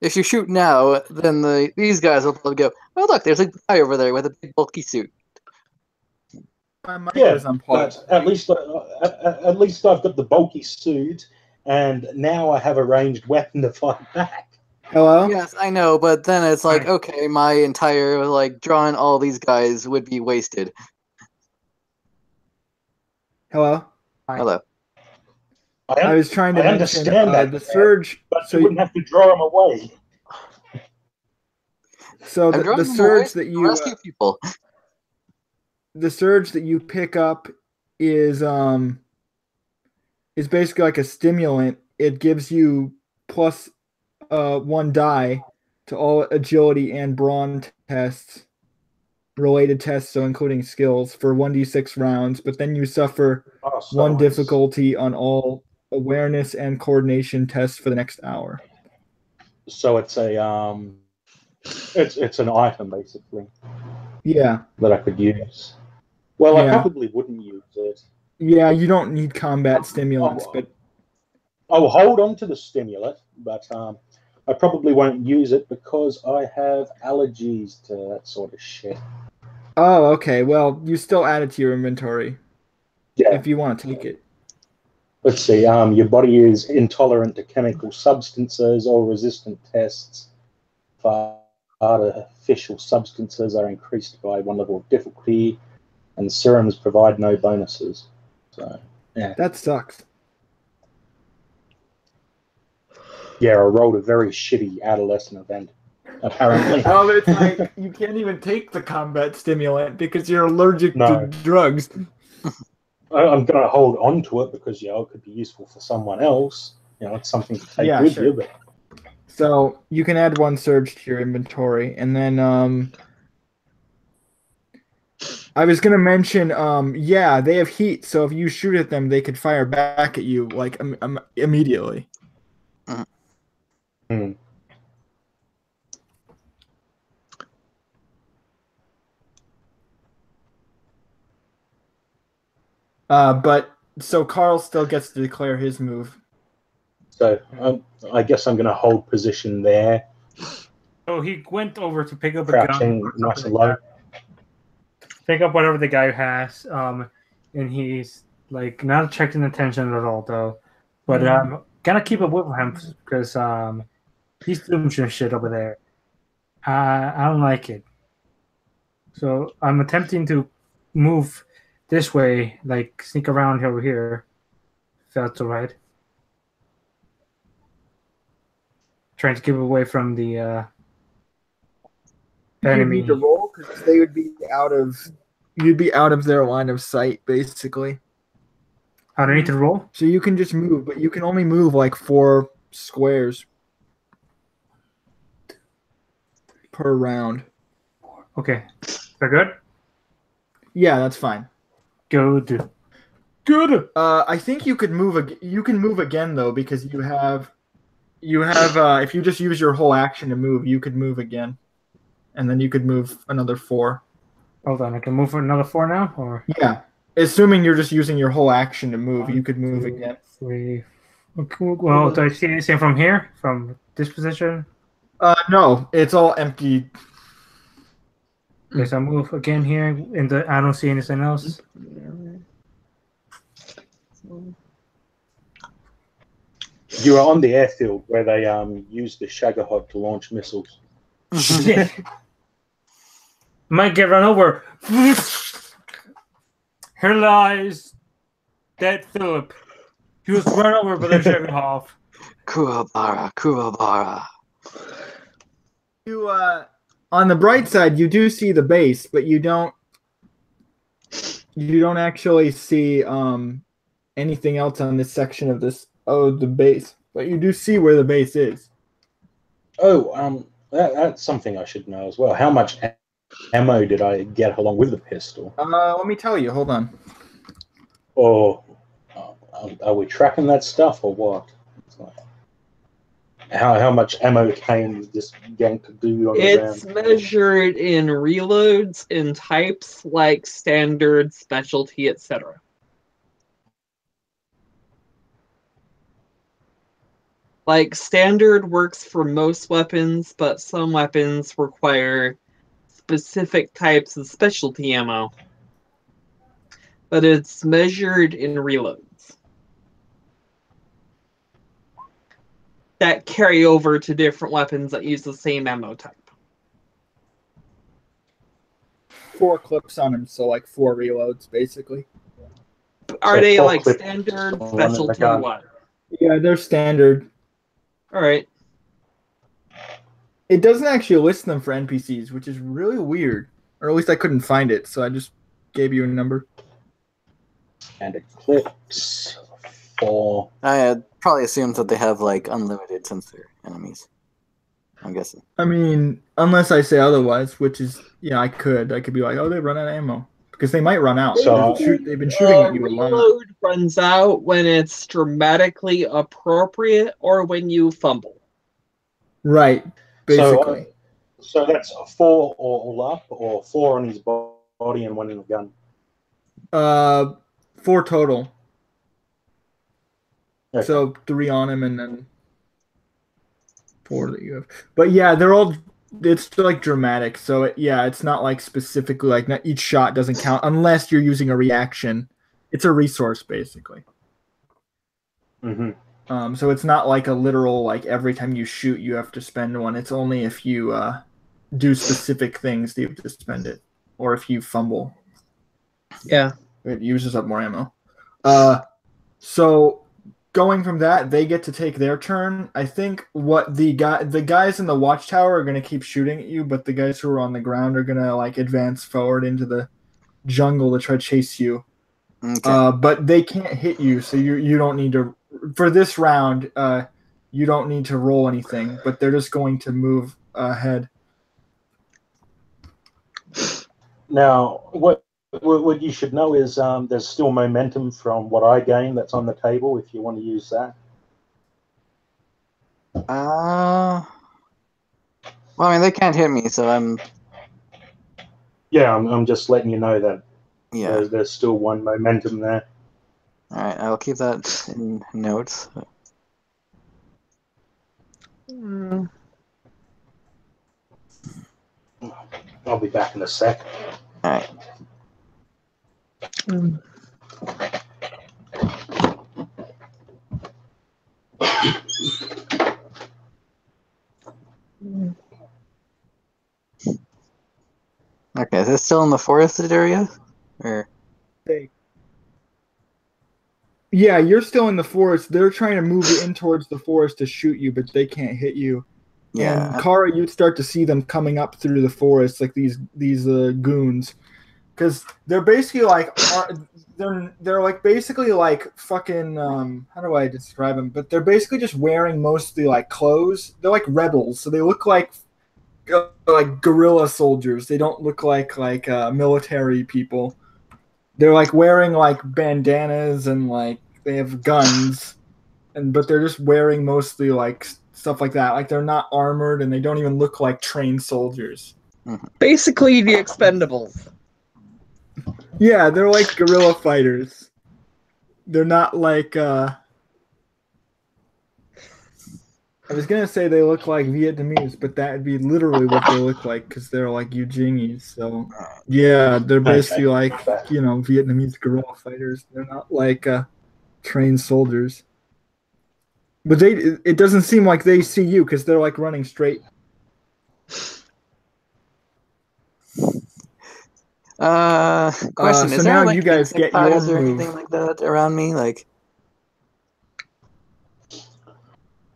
if you shoot now, then these guys will probably go, oh look, there's a guy over there with a big bulky suit. My mic Yeah, was unplugged. but at least I've got the bulky suit, and now I have a ranged weapon to fight back. Hello? Yes, I know, but then it's like, okay, my entire, like, drawing all these guys would be wasted. Hello? Hello. I was trying to I mention understand that, the surge. but So you wouldn't have to draw him away. So I'm the drawing them away surge to that you rescue people. the surge that you pick up is basically like a stimulant. It gives you plus 1 die to all agility and brawn tests, related tests, so including skills for 1d6 rounds, but then you suffer Oh, so 1 it's- difficulty on all awareness and coordination tests for the next hour. So it's a it's an item basically Yeah. that I could use. Well, I Yeah. probably wouldn't use it. Yeah, you don't need combat stimulants, but I will hold on to the stimulant, but I probably won't use it because I have allergies to that sort of shit. oh, okay. Well, you still add it to your inventory Yeah. if you want to take it. Let's see. Your body is intolerant to chemical substances or resistant tests for artificial substances are increased by 1 level of difficulty, and serums provide no bonuses. So, yeah. That sucks. Yeah, I rolled a very shitty adolescent event, apparently. Oh, it's like you can't even take the combat stimulant because you're allergic to drugs. I'm going to hold on to it because, it could be useful for someone else. It's something to take with you. But so you can add 1 surge to your inventory, and then I was gonna mention, yeah, they have heat, so if you shoot at them, they could fire back at you like immediately. But so Carl still gets to declare his move. So I guess I'm going to hold position there. So he went over to pick up a Crouching gun. nice and low. Pick up whatever the guy has. And he's like not attracting attention at all, though. But gotta keep up with him because he's doing some shit over there. I don't like it. So I'm attempting to move this way, like sneak around over here. If that's all right. Trying to keep away from the You enemy. need to roll because they would be out of you'd be out of their line of sight, basically. I don't need to roll. So you can just move, but you can only move like 4 squares per round. Okay. Is that good? Yeah, that's fine. Good. I think you could move. You can move again though, because you have. If you just use your whole action to move, you could move again, and then you could move another 4. Hold on. I can move for another 4 now, or Yeah, assuming you're just using your whole action to move, you could move 2, again. 3. Okay, well, do I see anything from here, from this position? No, it's all empty. Okay, so I move again here. I don't see anything else. You are on the airfield where they use the Shagohod to launch missiles. Shit. Might get run over. Here lies dead Philip. He was run over by the Shagohod. Kuwabara. You on the bright side, you do see the base, but you don't actually see anything else on this section of the base. But you do see where the base is. Oh, that's something I should know as well. How much ammo did I get along with the pistol? Let me tell you. Hold on. Or are we tracking that stuff or what? How much ammo can this gang to do on the It's round? measured in reloads in types like standard, specialty, etc. Like standard works for most weapons, but some weapons require specific types of specialty ammo. But it's measured in reloads that carry over to different weapons that use the same ammo type. 4 clips on him, so like 4 reloads, basically. Are So they 4 like clips standard, on the specialty, gun. what? Yeah, they're standard. All right. It doesn't actually list them for NPCs, which is really weird. Or at least I couldn't find it, so I just gave you a number. And Eclipse 4. I had probably assumed that they have like unlimited since they're enemies. I'm guessing. I mean, unless I say otherwise, which is, yeah, I could be like, oh, they run out of ammo. Because they might run out. So- They've been shooting at you a lot. Reload runs out when it's dramatically appropriate or when you fumble. Right, basically. So that's 4 all up, or 4 on his body and 1 in the gun. 4 total. Okay. So 3 on him and then 4 that you have. But yeah, they're all. It's like dramatic. So it's not like specifically like not each shot doesn't count unless you're using a reaction. It's a resource basically. Mm-hmm. So it's not like a literal like every time you shoot you have to spend one. It's only if you do specific things that you have to spend it, or if you fumble. Yeah. It uses up more ammo. So going from that, they get to take their turn. I think what the guys in the watchtower are going to keep shooting at you, but the guys who are on the ground are going to like advance forward into the jungle to try to chase you. Okay. But they can't hit you, so you don't need to for this round. You don't need to roll anything, but they're just going to move ahead. Now, what you should know is there's still momentum from what I gained that's on the table if you want to use that. Well, I mean, they can't hit me, so I'm. Yeah, I'm just letting you know that Yeah. there's still 1 momentum there. All right, I'll keep that in notes. I'll be back in a sec. All right. Okay, is this still in the forested area? Or Yeah, you're still in the forest. They're trying to move in towards the forest to shoot you, but they can't hit you. yeah. And Kara, you'd start to see them coming up through the forest, like these goons. because they're basically like they're like basically like fucking how do I describe them? But they're basically just wearing mostly like clothes. They're like rebels, so they look like guerrilla soldiers. They don't look like military people. They're like wearing like bandanas and like they have guns, but they're just wearing mostly like stuff like that. Like they're not armored and they don't even look like trained soldiers. Basically, the Expendables. Yeah, they're like guerrilla fighters. They're not like I was gonna say they look like Vietnamese, but that would be literally what they look like because they're like Eugenies. So yeah, they're basically like Vietnamese guerrilla fighters. They're not like trained soldiers. But it doesn't seem like they see you because they're like running straight. Question: So is now there like you guys get your insecticides or move. anything like that around me? Like,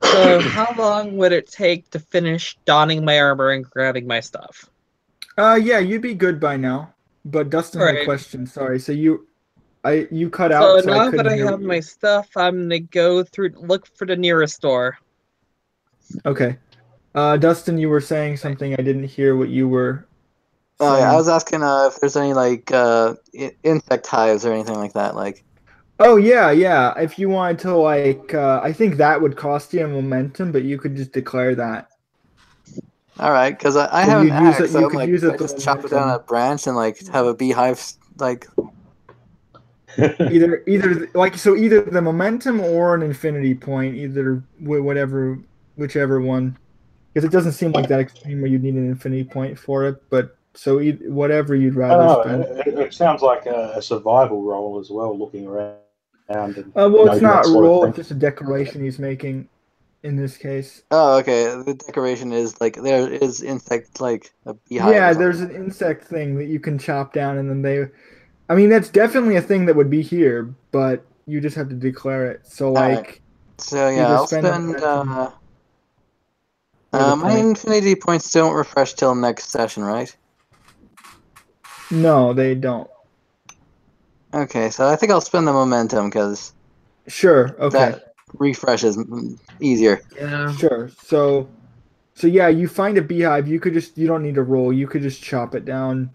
So, how long would it take to finish donning my armor and grabbing my stuff? Yeah, you'd be good by now. But Dustin All had a right. question. Sorry. So you cut So out, so I now that couldn't I hear have what my you. stuff, I'm gonna go look for the nearest store. Okay. Dustin, you were saying something. I didn't hear what you were oh yeah, I saying. was asking if there's any like insect hives or anything like that. Like, Oh yeah, yeah. If you wanted to like, I think that would cost you a momentum, but you could just declare that. all right, because I So have an you'd use it. axe, so You I'm could like, use I it the just chop it down momentum. a branch and like have a beehive like. Either like so either the momentum or an infinity point, either whichever one, because it doesn't seem like that extreme where you need an infinity point for it. But so whatever you'd I rather don't spend. know. It sounds like a survival role as well, looking around and Well, it's that not a sort of roll; it's thing. just a declaration he's making in this case. Oh, okay. The decoration is like there is insect like a beehive or Yeah, something. there's an insect thing that you can chop down, and then they. I mean, that's definitely a thing that would be here, but you just have to declare it. So, All right. like, So yeah, either I'll spend spend. momentum or the My point. infinity points don't refresh till next session, right? No, they don't. Okay, so I think I'll spend the momentum because Sure. Okay. that refreshes easier. Yeah. Sure. So yeah, you find a beehive. You don't need to roll. You could just chop it down.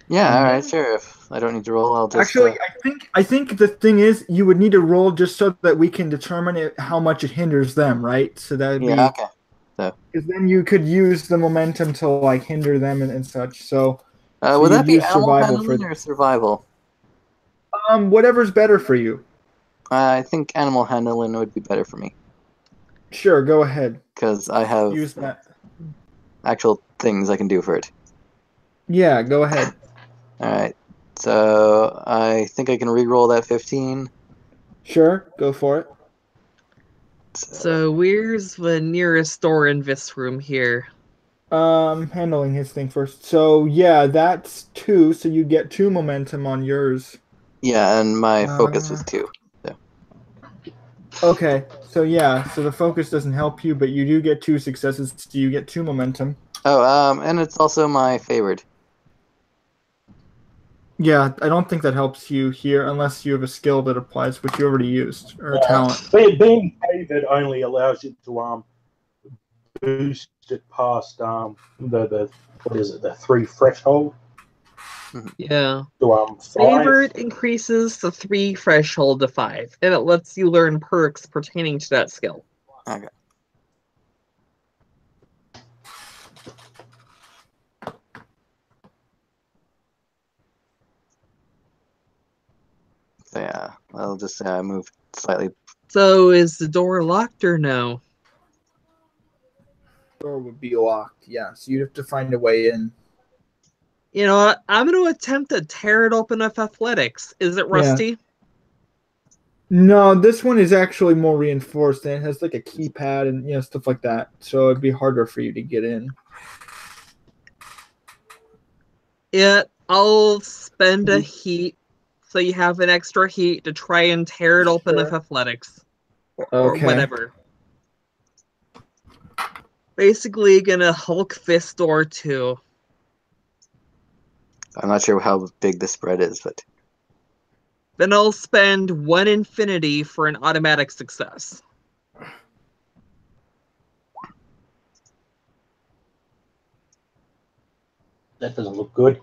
Yeah, all And right, sure. If I don't need to roll, I'll just. actually, I think the thing is you would need to roll just so that we can determine how much it hinders them, right? So that would Yeah, be okay. So, because then you could use the momentum to like hinder them and such. So would you'd that be use animal survival for handling or survival? whatever's better for you. I think animal handling would be better for me Sure, go ahead. because I have Use that. actual things I can do for it. Yeah, go ahead. All right. So I think I can re-roll that 15. Sure, go for it. So where's the nearest store in this room here? Handling his thing first. So yeah, that's 2. So you get 2 momentum on yours. Yeah, and my focus Uh, was 2. okay. So yeah, so the focus doesn't help you, but you do get 2 successes. So you get 2 momentum. Oh, and it's also my favored. Yeah, I don't think that helps you here unless you have a skill that applies, which you already used, or a talent. Being favored only allows you to boost it past the what is it, the 3 threshold Yeah. to 5. Favored increases the 3 threshold to 5, and it lets you learn perks pertaining to that skill. Okay. So yeah, I'll just say I moved slightly. So is the door locked or no? Door would be locked. Yeah, so you'd have to find a way in. You know what? I'm going to attempt to tear it open with athletics. Is it Yeah. rusty? No, this one is actually more reinforced and it has like a keypad and stuff like that. So it'd be harder for you to get in. Yeah, I'll spend a heat so you have an extra heat to try and tear it open with athletics. Or Okay. whatever. Basically gonna Hulk fist door 2. I'm not sure how big the spread is, but Then I'll spend 1 infinity for an automatic success. That doesn't look good.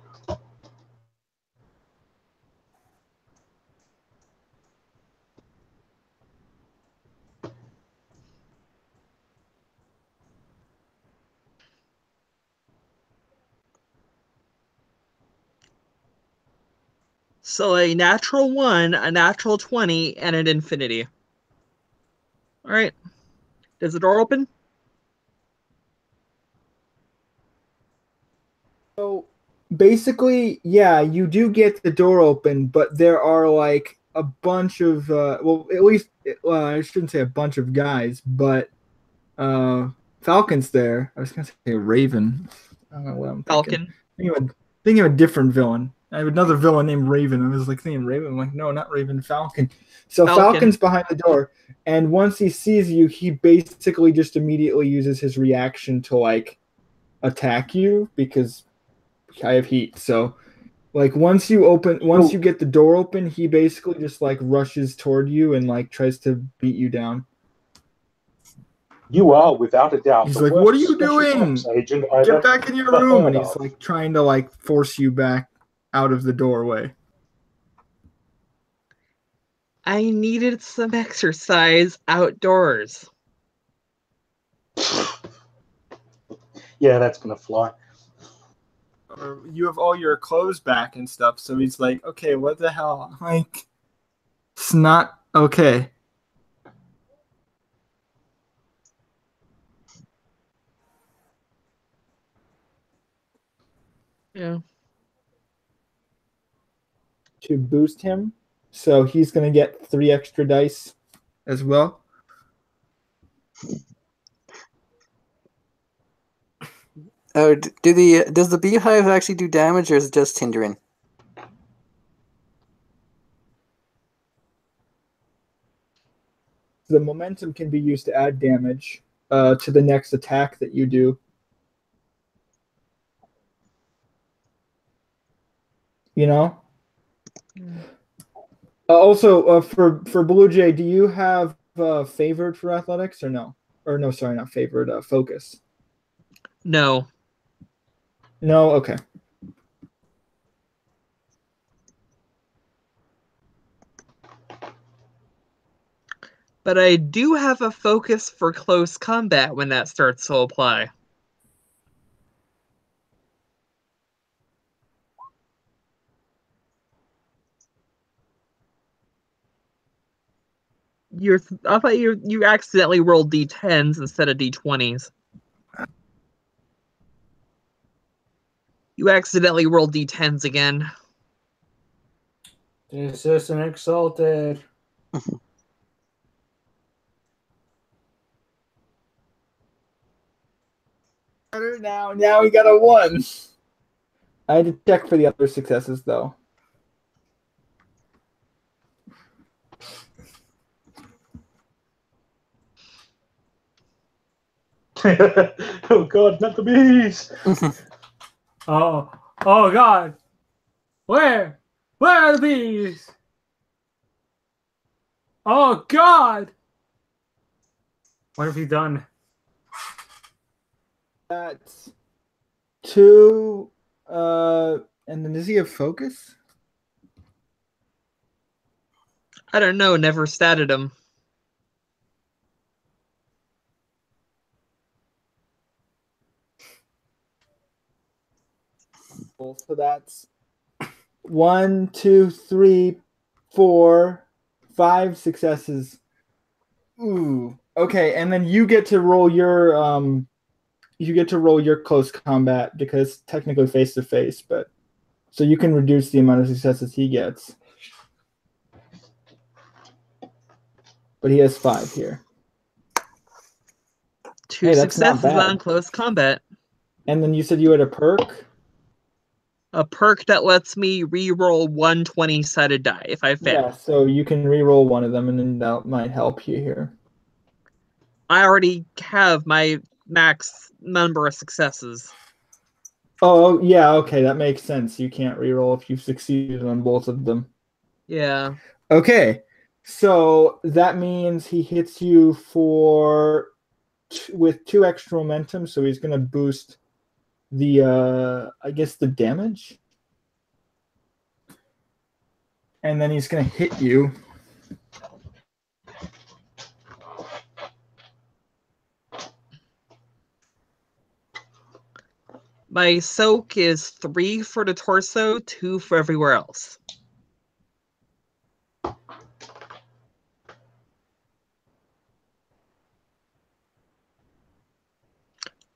So a natural 1, a natural 20, and an infinity. All right. Does the door open? So basically, yeah, you do get the door open, but there are like a bunch of well, at least I shouldn't say a bunch of guys, but Falcon's there. I was gonna say Raven. I don't know what I'm thinking. Falcon. Thinking of a different villain. I have another villain named Raven. I was like thinking Raven. I'm like, no, not Raven, Falcon. So Falcon. Falcon's behind the door, and once he sees you, he basically just immediately uses his reaction to like attack you because I have heat. So like once you get the door open, he basically just like rushes toward you and like tries to beat you down. You are, without a doubt, He's the like, worst "What are you special doing? ops agent I've Get ever back in your room!" And heard he's of. like trying to like force you back out of the doorway. I needed some exercise outdoors. Yeah, that's gonna fly. Or you have all your clothes back and stuff. So he's like, "Okay, what the hell? Like, it's not okay." Yeah. To boost him, so he's gonna get 3 extra dice as well. oh, does the beehive actually do damage, or is it just hindering? The momentum can be used to add damage to the next attack that you do. You know. Also, for Bluejay, do you have favored for athletics or no? Or no, sorry, not favored. Focus. No. No. Okay. But I do have a focus for close combat when that starts to apply. I thought you accidentally rolled d10s instead of d20s. You accidentally rolled d10s again. Assistant exalted. Now we got a 1. I had to check for the other successes though. Oh God, not the bees! Oh God! Where are the bees? Oh God! What have you done? That's 2. And then does he have focus? I don't know, never statted him. So that's 1, 2, 3, 4, 5 successes. Ooh. Okay, and then you get to roll your close combat because technically face to face, but so you can reduce the amount of successes he gets. But he has 5 here. 2 Hey, that's not successes bad. on close combat. And then you said you had a perk? A perk that lets me re-roll 1 20-sided die if I fail. Yeah, so you can re-roll one of them, and then that might help you here. I already have my max number of successes. Oh, yeah, okay, that makes sense. You can't reroll if you've succeeded on both of them. Yeah. Okay, so that means he hits you with 2 extra momentum, so he's going to boost the, I guess, the damage. And then he's going to hit you. My soak is 3 for the torso, 2 for everywhere else.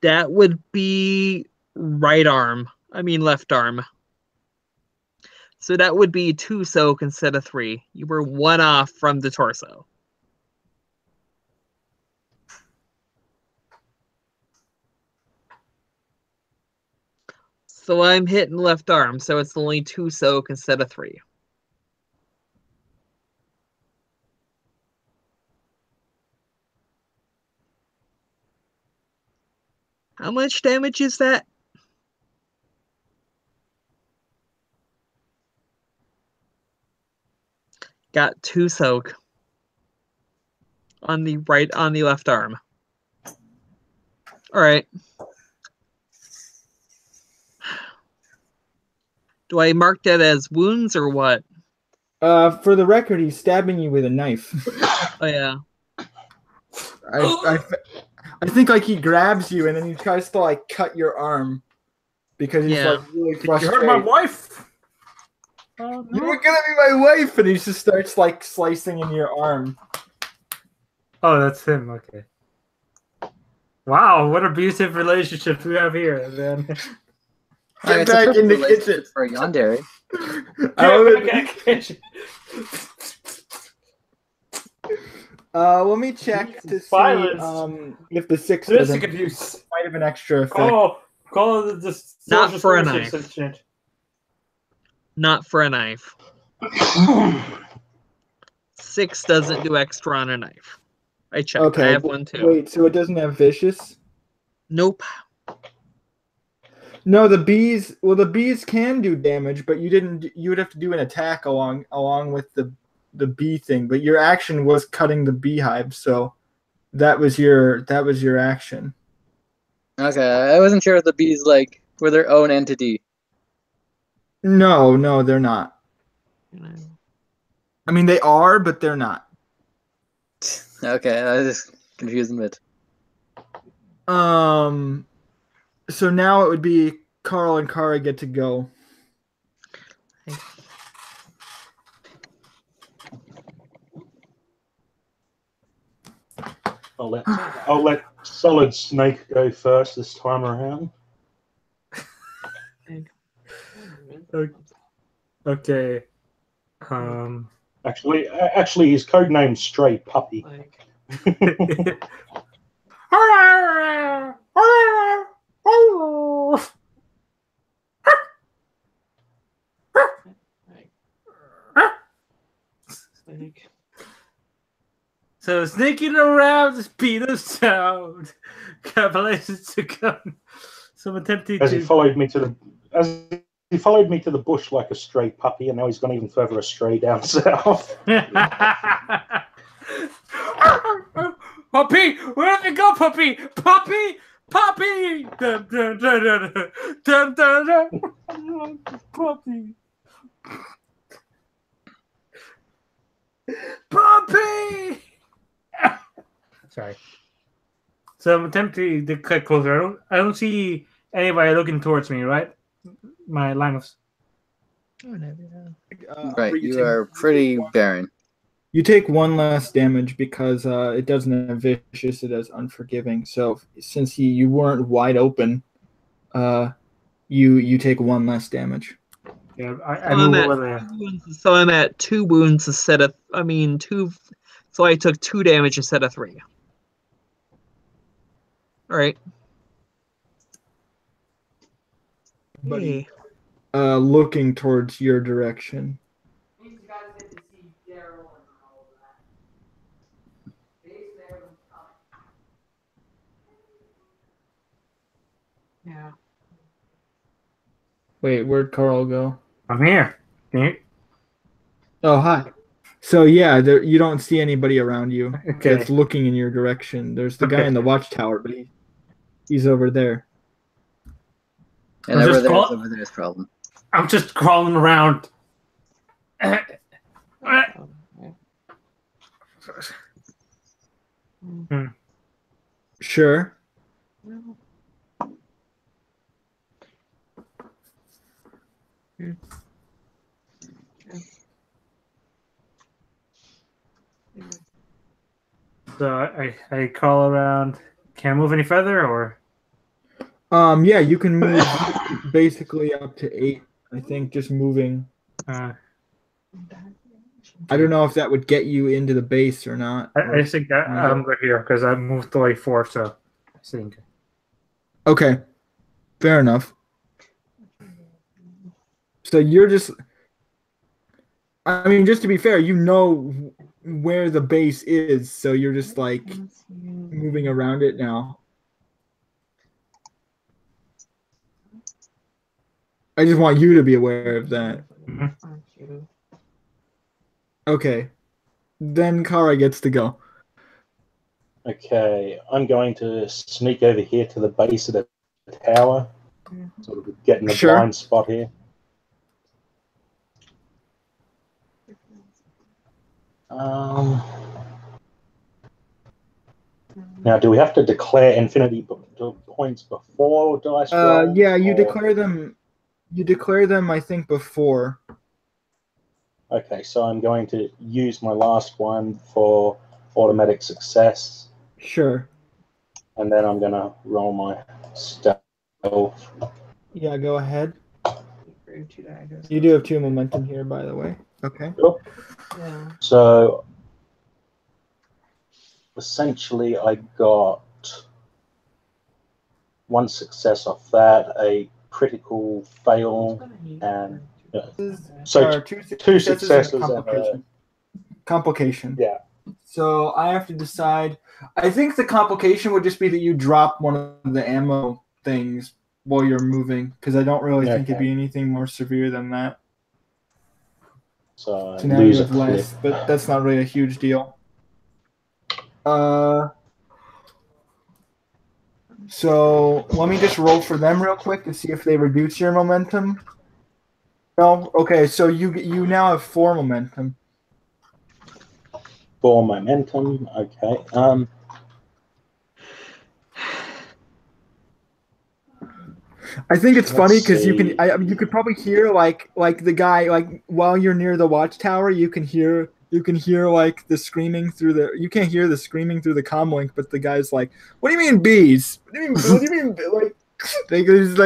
That would be right arm. I mean left arm. So that would be 2 soak instead of 3. You were 1 off from the torso. So I'm hitting left arm, so it's only 2 soak instead of 3. How much damage is that? Got 2 soak on the left arm. All right. Do I mark that as wounds or what? For the record, he's stabbing you with a knife. Oh yeah. I think like he grabs you and then he tries to like cut your arm because he's like really You frustrated. hurt my wife. Oh, You no. were gonna be my wife, and he just starts like slicing in your arm. Oh, that's him. Okay. Wow, what abusive relationship we have here, then. Get It's a back perfect in the relationship kitchen. for a yandere. Let me check to see Violence. if the 6 Domestic doesn't abuse. might have an extra effect. Call the Not social for a services knife. incident. Not for a knife. 6 doesn't do extra on a knife. I checked. Okay, I have one too. wait, so it doesn't have vicious? Nope. No, the bees. Well, the bees can do damage, but you didn't. You would have to do an attack along with the bee thing. But your action was cutting the beehive, so that was your action. Okay, I wasn't sure if the bees like were their own entity. No, they're not. I mean, they are, but they're not. Okay, I was just confused a bit. So now it would be Carl and Kara get to go. I'll let Solid Snake go first this time around. Okay. Actually, his codename's Stray Puppy. So sneaking around the speed of sound, got places to go. So attempting As he followed me to the bush like a stray puppy, and now he's gone even further astray down south. Puppy, where did you go, puppy? Puppy, puppy, dun, dun, dun, dun, dun, dun, dun. Puppy, puppy. Sorry. So I'm attempting to get closer. I don't see anybody looking towards me, right? My line of. Right, you are pretty barren. You take 1 less damage because it doesn't have vicious; it has unforgiving. So since you weren't wide open, you take 1 less damage. Yeah, I move over there. So I'm at 2 wounds instead of. I mean 2. So I took 2 damage instead of 3. All right. Buddy, looking towards your direction. Yeah. Wait, where'd Carl go? I'm here. Oh, hi. So yeah, you don't see anybody around you Okay. that's looking in your direction. There's the guy Okay. in the watchtower, but he's over there. And I'm over just there is crawl- over there's problem. I'm just crawling around. Sure. So I crawl around. Can't move any further, or Yeah, you can move basically up to 8, I think, just moving. uh, I don't know if that would get you into the base or not. I think I'm good here because I moved away 4. So I think. Okay, fair enough. So you're just, I mean, just to be fair, you know where the base is, so you're just like moving around it now. I just want you to be aware of that. Mm-hmm. Okay, then Kara gets to go. Okay, I'm going to sneak over here to the base of the tower, sort of get in the Sure. blind spot here. Now, do we have to declare infinity points before dice roll? Yeah, you declare them. You declare them, I think, before. Okay, so I'm going to use my last one for automatic success, Sure. and then I'm going to roll my stealth. Yeah, go ahead. You do have 2 momentum here, by the way. Okay. Cool. Yeah. So essentially, I got 1 success off that, a critical fail, and so Two two successes and a successes and complication. Complication. yeah. So I have to decide. I think the complication would just be that you drop one of the ammo things while you're moving, because I don't really think it'd be anything more severe than that. So So now you have less, but that's not really a huge deal. So let me just roll for them real quick to see if they reduce your momentum. No? Okay, so you now have 4 momentum. 4 momentum. Okay. I think it's funny because see. you could probably hear like the guy, like while you're near the watchtower, you can hear like the screaming through the, you can't hear the screaming through the comm link, but the guy's like, "What do you mean bees? What do you mean like?" He's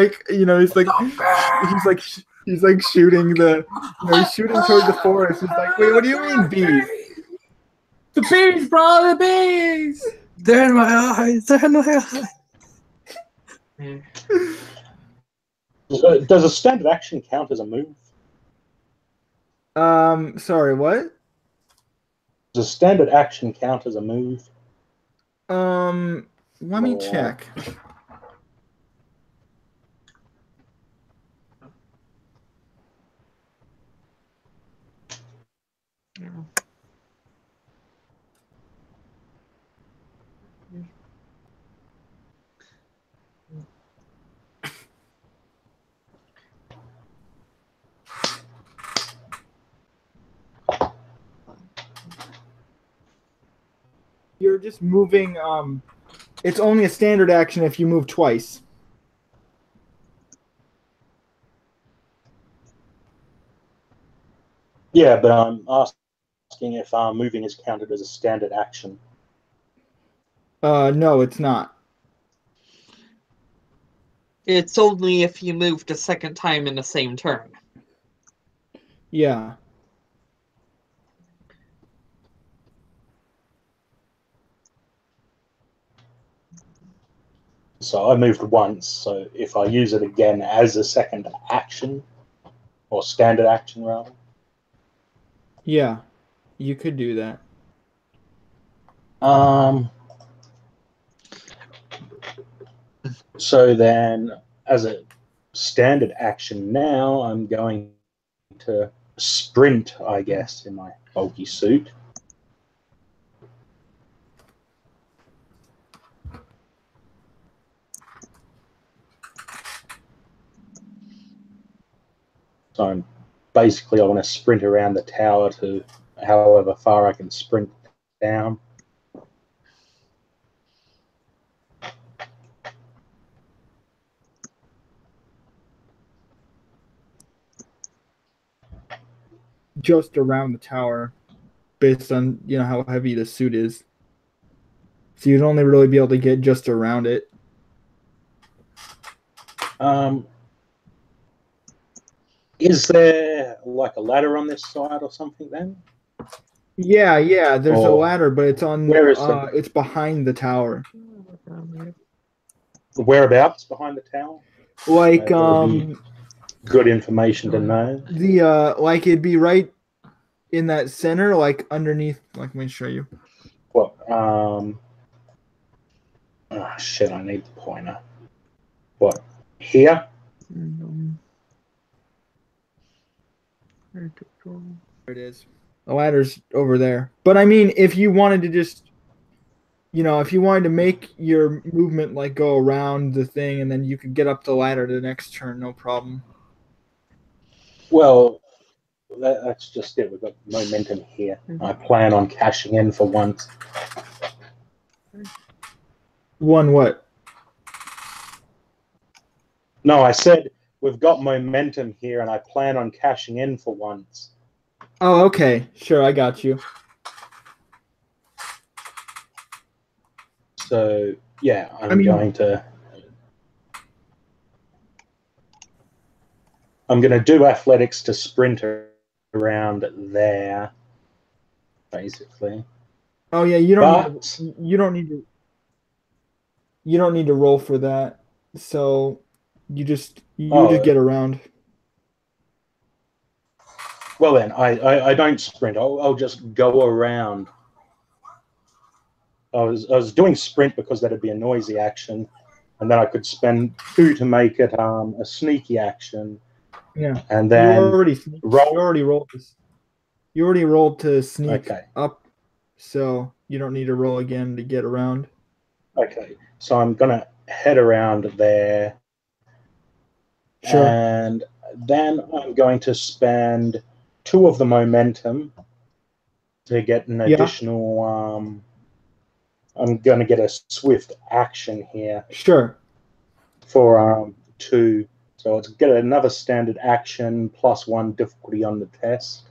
like, he's like shooting the, he's shooting towards the forest. He's like, "Wait, what do you mean bees?" The bees, bro, the bees! They're in my eyes. They're in my eyes. Does a standard action count as a move? Sorry, what? Does a standard action count as a move? Let me check. You're just moving. It's only a standard action if you move twice. Yeah, but I'm asking if moving is counted as a standard action. No, it's not. It's only if you moved a second time in the same turn. Yeah. So I moved once, so if I use it again as a second action, or standard action rather. Yeah, you could do that. So then, as a standard action now, I'm going to sprint, I guess, in my bulky suit. So I want to sprint around the tower to however far I can sprint down. Just around the tower, based on how heavy the suit is. So you'd only really be able to get just around it. Is there like a ladder on this side or something then? Yeah, there's a ladder, but it's on where is it's behind the tower. Whereabouts behind the tower? Like That would be good information to know. The like it'd be right in that center, like underneath. Like, let me show you. What? Oh shit! I need the pointer. What? Here? There it is. The ladder's over there. But I mean, if you wanted to just, if you wanted to make your movement like go around the thing, and then you could get up the ladder the next turn, no problem. Well, that's just it. We've got momentum here. I plan on cashing in for once. One what? No, I said we've got momentum here, and I plan on cashing in for once. Oh, okay. Sure, I got you. So, yeah, I'm going to do athletics to sprint around there, basically. Oh yeah, you don't need to roll for that. So you just get around. Well then, I don't sprint. I'll just go around. I was doing sprint because that'd be a noisy action, and then I could spend 2 to make it a sneaky action. Yeah. And then you already rolled to sneak up, so you don't need to roll again to get around. Okay, so I'm gonna head around there. Sure. And then I'm going to spend 2 of the momentum to get an additional. I'm going to get a swift action here. Sure. For 2, so it's get another standard action plus 1 difficulty on the test.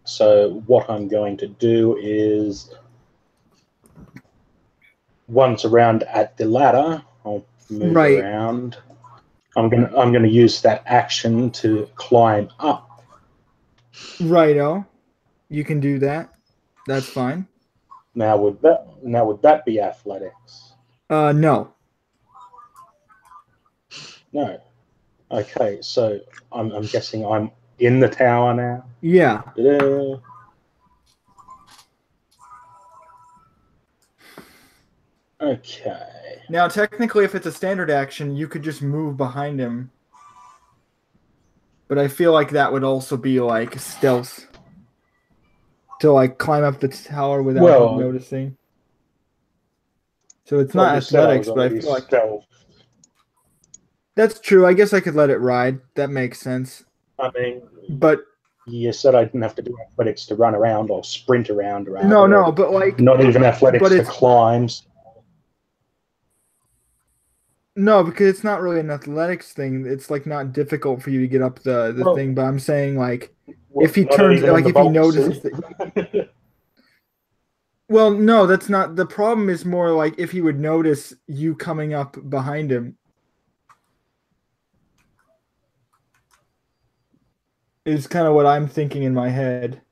So what I'm going to do is, once around at the ladder, I'll move around. I'm gonna use that action to climb up. Righto, you can do that. That's fine. Now would that be athletics? No. No. Okay, so I'm guessing I'm in the tower now. Yeah. Ta-da. Okay. Now, technically, if it's a standard action, you could just move behind him. But I feel like that would also be like stealth. To like climb up the tower without him noticing. So it's not athletics, but I feel like stealth. That's true. I guess I could let it ride. That makes sense. I mean, but you said I didn't have to do athletics to run around or sprint around. No, but like not even athletics to climb. No, because it's not really an athletics thing. It's like not difficult for you to get up the thing. But I'm saying like if he turns like if he notices that. Well, no, that's not the problem. Is more like if he would notice you coming up behind him. Is kind of what I'm thinking in my head.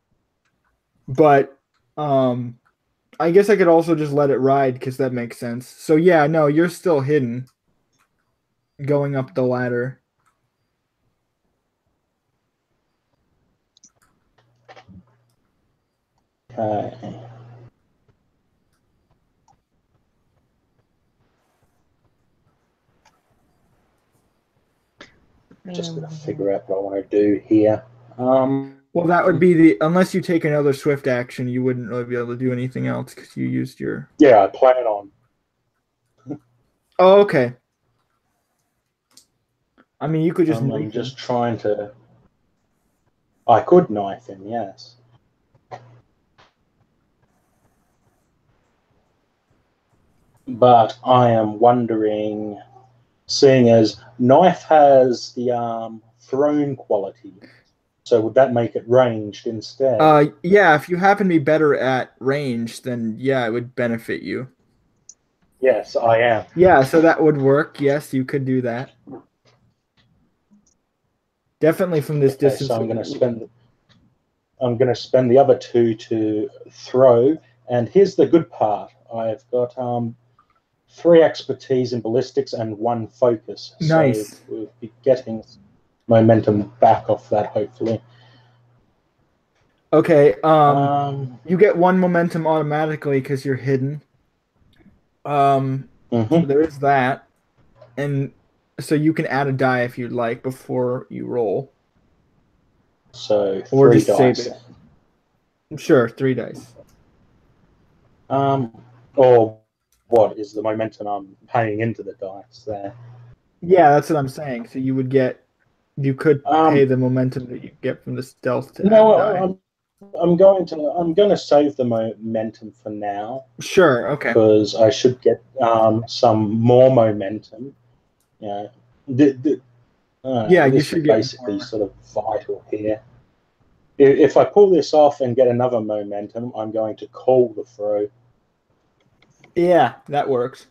But I guess I could also just let it ride because that makes sense. So yeah, no, you're still hidden. Going up the ladder. Okay. just got to figure out what I want to do here. Well, that would be unless you take another swift action, you wouldn't really be able to do anything else because you used your. Yeah, I plan on. Oh, okay. I mean, you could just. I'm just trying to. I could knife him, yes. But I am wondering, seeing as knife has the thrown quality, so would that make it ranged instead? Yeah. If you happen to be better at range, then yeah, it would benefit you. Yes, I am. Yeah, so that would work. Yes, you could do that. Definitely from this Okay, distance. so I'm going to spend the other 2 to throw. And here's the good part: I've got 3 expertise in ballistics and 1 focus. Nice. So we'll be getting momentum back off that, hopefully. Okay. You get 1 momentum automatically because you're hidden. So there is that, and so you can add a die if you'd like before you roll. So Or 3 just dice. save it. Sure, 3 dice. Or what is the momentum I'm paying into the dice there? Yeah, that's what I'm saying. So you could pay the momentum that you get from the stealth to add die. I'm going to save the momentum for now. Sure. Okay. Because I should get some more momentum. Yeah. Yeah, you should get basically more. sort of vital here. If I pull this off and get another momentum, I'm going to call the throw. Yeah, that works.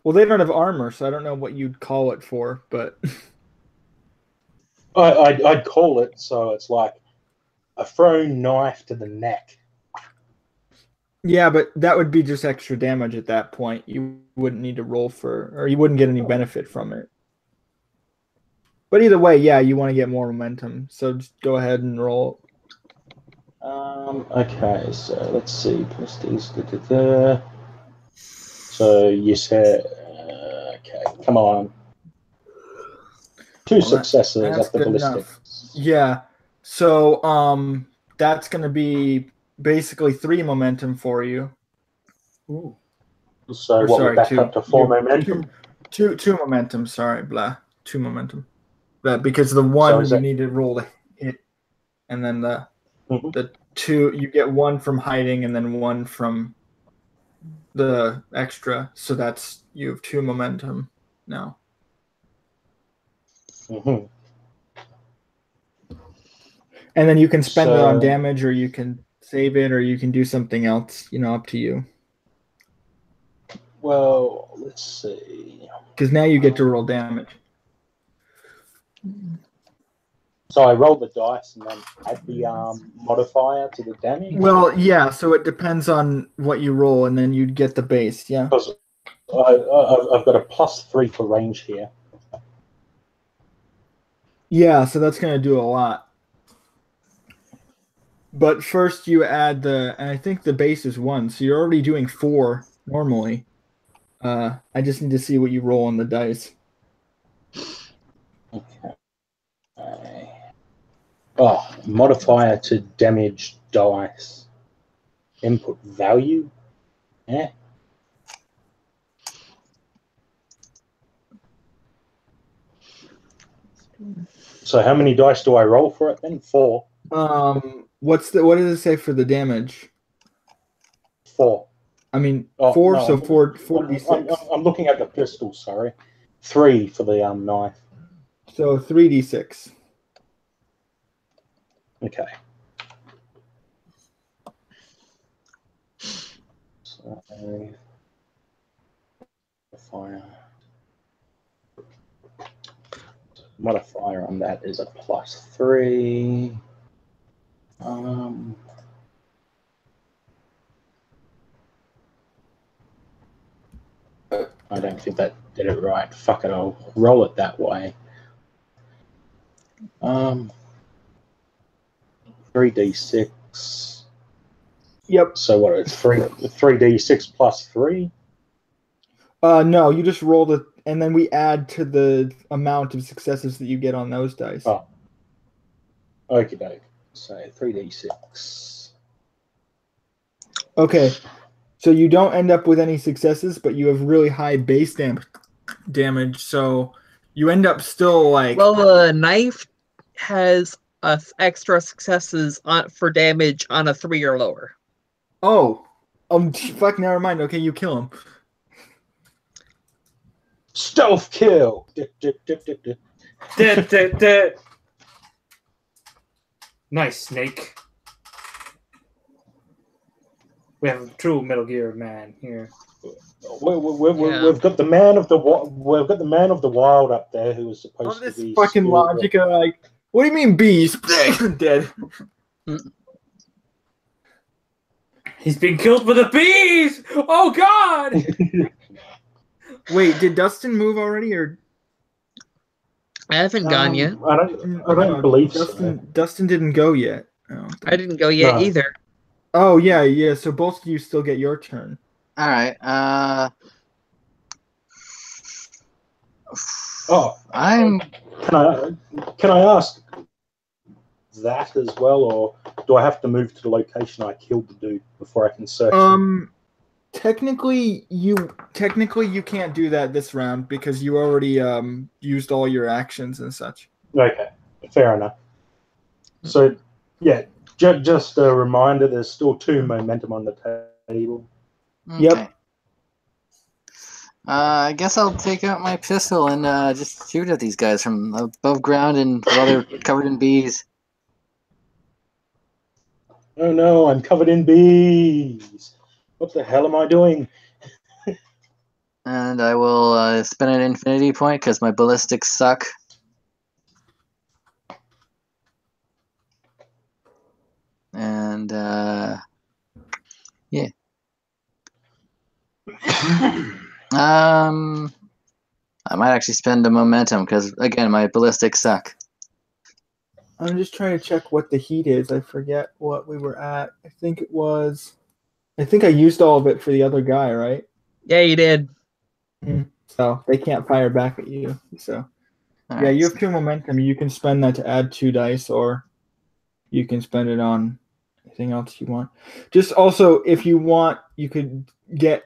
Well, they don't have armor, so I don't know what you'd call it for, but I'd call it so it's like a thrown knife to the neck. yeah, but that would be just extra damage at that point. You wouldn't need to roll or you wouldn't get any benefit from it. But either way, yeah, you want to get more momentum, so just go ahead and roll. Okay, so let's see. Prestige. So you said, okay, come on. 2 successes that's at the good ballistics. enough. Yeah. So that's going to be basically 3 momentum for you. Ooh. So Or what, sorry, we're back 2. up to 4 momentum? 2 momentum, sorry, blah. 2 momentum. But because the 1 you need to roll to hit, and then the 2 you get 1 from hiding and then 1 from the extra, so that's you have 2 momentum now. And then you can spend it on damage, or you can save it, or you can do something else, up to you. Well, let's see. Because now you get to roll damage. So I roll the dice and then add the modifier to the damage? Well, yeah, so it depends on what you roll, and then you'd get the base, yeah. Because I've got a +3 for range here. Yeah, so that's going to do a lot. But first you add and I think the base is 1, so you're already doing 4 normally. I just need to see what you roll on the dice. Okay. Oh, modifier to damage dice. Input value? Yeah. So how many dice do I roll for it then? 4. What does it say for the damage? 4. I mean, 4, no, so 4d6. I'm looking at the pistol, sorry. 3 for the knife. So 3d6. Okay. So, modifier on that is a +3. I don't think that did it right. Fuck it, I'll roll it that way. 3d6. Yep. So what? It's 3d6 +3. No, you just rolled it. and then we add to the amount of successes that you get on those dice. Oh. Okie doke. So 3d6. Okay. So you don't end up with any successes, but you have really high base damage. So you end up still like. Well, the knife has extra successes for damage on a 3 or lower. Oh, fuck! Never mind. Okay, you kill him. Stealth kill. Nice, Snake. We have a true Metal Gear man here. We've got the man of the wild up there who was supposed to be fucking logic. Like, what do you mean bees? Dead. He's been killed by the bees! Oh God! Wait, did Dustin move already, or I haven't gone yet. I don't believe so. Dustin didn't go yet. Oh, I didn't go yet No. either. Oh yeah. So both of you still get your turn. All right. Oh, I'm. Can I ask that as well, or do I have to move to the location I killed the dude before I can search him? Technically you can't do that this round because you already used all your actions and such. Okay, fair enough. So, yeah, just a reminder, there's still 2 momentum on the table. Okay. Yep. I guess I'll take out my pistol and just shoot at these guys from above ground and while they're covered in bees. Oh no, I'm covered in bees. What the hell am I doing? And I will spend an infinity point because my ballistics suck. And yeah. I might actually spend a momentum because again my ballistics suck. I'm just trying to check what the heat is. I forget what we were at. I think I used all of it for the other guy, right? Yeah, you did. So they can't fire back at you. So All yeah, right. you have 2 momentum. You can spend that to add 2 dice, or you can spend it on anything else you want. Just also, if you want, you could if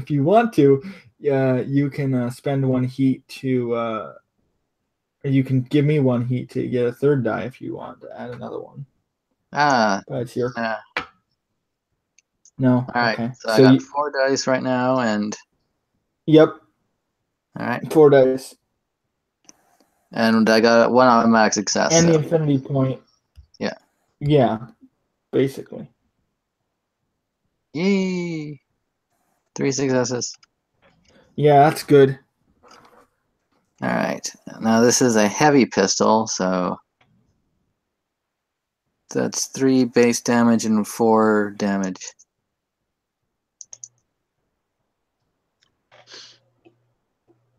you want to, you can spend 1 heat to. You can give me 1 heat to get a 3rd die if you want to add another one. But it's your. No. All right. Okay. So I got 4 dice right now, and Yep. all right, 4 dice. and I got 1 automatic success. And so. the infinity point. Yeah. Yeah. Basically. Yay! 3 successes. Yeah, that's good. All right. Now this is a heavy pistol, so that's 3 base damage and 4 damage.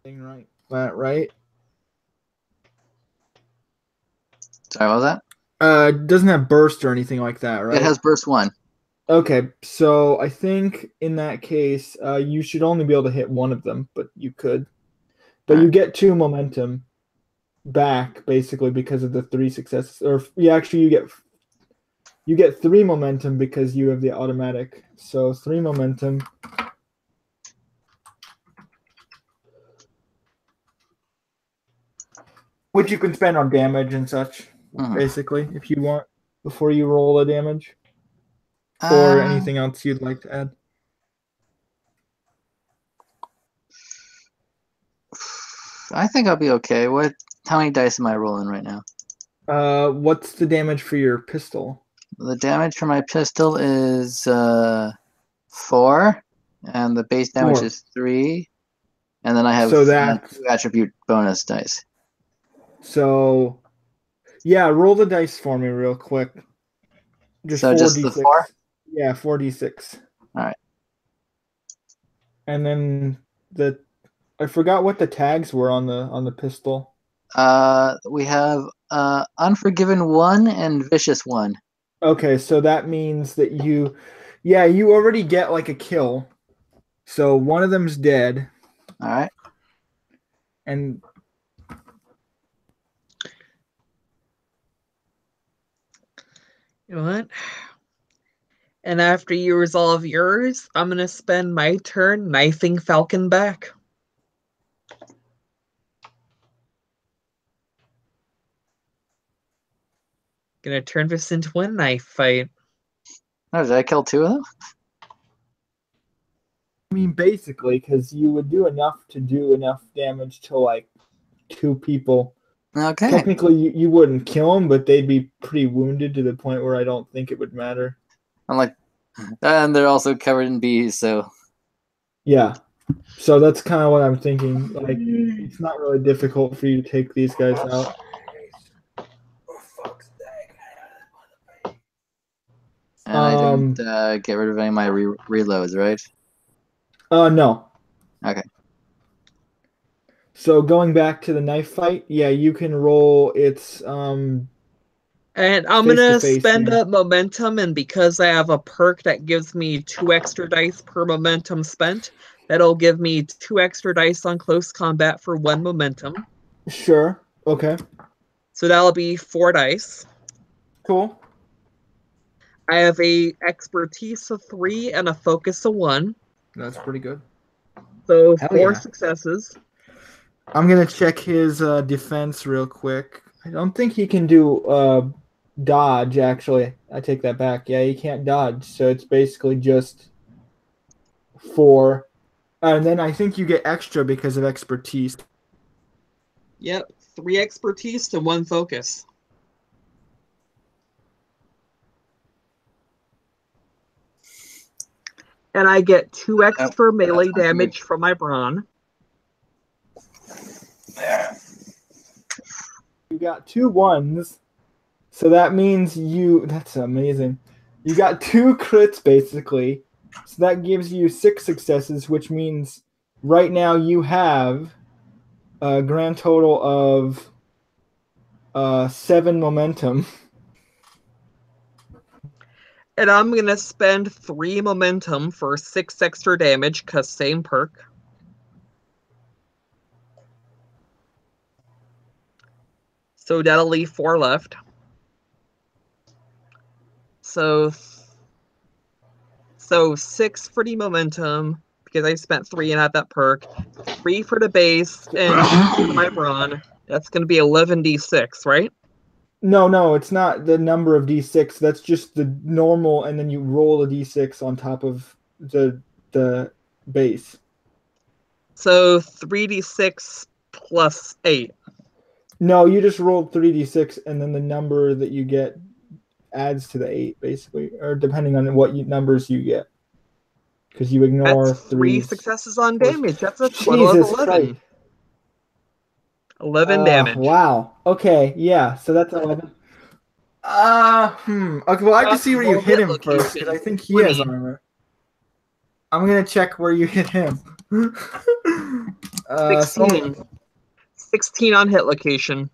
Right. Right. Sorry, what was that? It doesn't have burst or anything like that, right? It has burst 1. Okay, so I think in that case, you should only be able to hit 1 of them, but you could. But you get 2 momentum back basically because of the 3 successes. Or actually, you get 3 momentum because you have the automatic. So 3 momentum. Which you can spend on damage and such, basically, if you want, before you roll a damage. Or anything else you'd like to add? I think I'll be okay. How many dice am I rolling right now? What's the damage for your pistol? The damage for my pistol is 4, and the base damage 4. is 3, and then I have So 2 attribute bonus dice. So, yeah, roll the dice for me real quick. Just 4d6. The 4? Yeah, 4d6. All right. And then I forgot what the tags were on the pistol. We have Unforgiven 1 and Vicious 1. Okay, so that means that you already get like a kill. So one of them's dead. All right. And You know what? And after you resolve yours, I'm gonna spend my turn knifing Falcon back. Gonna turn this into a knife fight. Oh, did I kill two of them? I mean, basically, because you would do enough to do enough damage to like 2 people. Okay. Technically, you wouldn't kill them, but they'd be pretty wounded to the point where I don't think it would matter. I'm like, and they're also covered in bees, so. Yeah. So that's kind of what I'm thinking. Like, it's not really difficult for you to take these guys out. And I don't get rid of any of my reloads, right? No. Okay. So going back to the knife fight, yeah, you can roll its And I'm Face to gonna face spend here. up momentum, and because I have a perk that gives me 2 extra dice per momentum spent, that'll give me 2 extra dice on close combat for 1 momentum. Sure. Okay. So that'll be 4 dice. Cool. I have a expertise of 3 and a focus of 1. That's pretty good. So Hell 4 yeah. successes. I'm gonna check his defense real quick. I don't think he can do dodge. Actually, I take that back. Yeah, he can't dodge. So it's basically just 4, and then I think you get extra because of expertise. Yep, 3 expertise to 1 focus. And I get 2 extra melee damage from my brawn. You got 2 1s, so that means that's amazing. You got 2 crits basically, so that gives you 6 successes, which means right now you have a grand total of 7 momentum. And I'm gonna spend 3 momentum for 6 extra damage, cause same perk. So that'll leave 4 left. So 6 for the momentum, because I spent 3 and had that perk. 3 for the base, and 2 for my brawn. That's gonna be 11d6, right? No, it's not the number of d6. That's just the normal, and then you roll a d6 on top of the base. So 3d6 plus 8. No, you just rolled 3d6, and then the number that you get adds to the 8, basically, or depending on what numbers you get. Because you ignore That's 3 threes. successes on damage. That's a total Jesus of 11. Christ. 11 damage. Wow. Okay, yeah, so that's 11. Okay, well, I have to see where you hit him first, because I think he has armor. I'm going to check where you hit him. 16. 16 on hit location.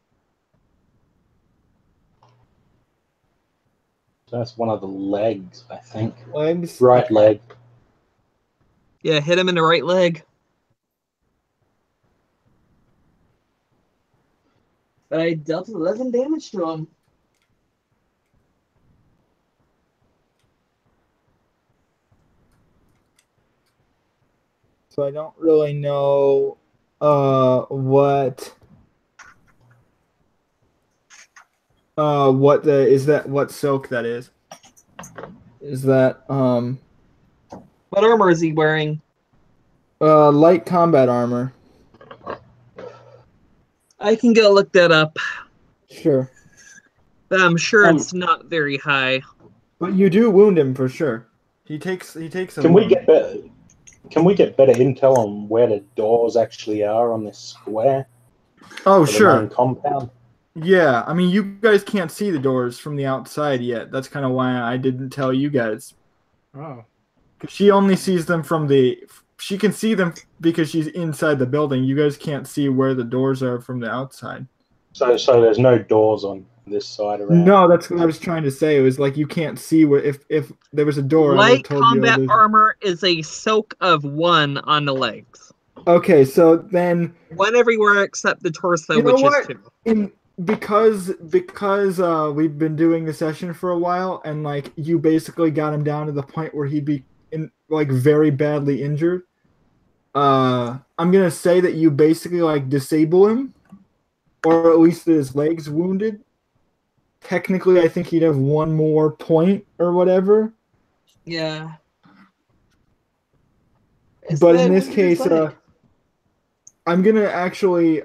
So that's one of the legs, I think. Legs? Right leg. Yeah, hit him in the right leg. But I dealt 11 damage to him. So I don't really know what silk that is. Is that What armor is he wearing? light combat armor. I can go look that up. Sure. But I'm sure it's not very high. But you do wound him for sure. He takes a Can we wound. get better intel on where the doors actually are on this square? Oh, For the sure. main compound? Yeah, I mean, you guys can't see the doors from the outside yet. That's kind of why I didn't tell you guys. Oh. 'Cause she only sees them from she can see them because she's inside the building. You guys can't see where the doors are from the outside. So there's no doors on this side around? No, that's what I was trying to say. It was like you can't see where if there was a door. I would have Light told you. combat armor is a soak of 1 on the legs. Okay, so then One everywhere except the torso, you know which is what? two. Because we've been doing the session for a while, and like you basically got him down to the point where he'd be like very badly injured. I'm gonna say that you basically like disable him, or at least his legs wounded. Technically, I think he'd have one more point or whatever. Yeah. But in this case, I'm gonna actually,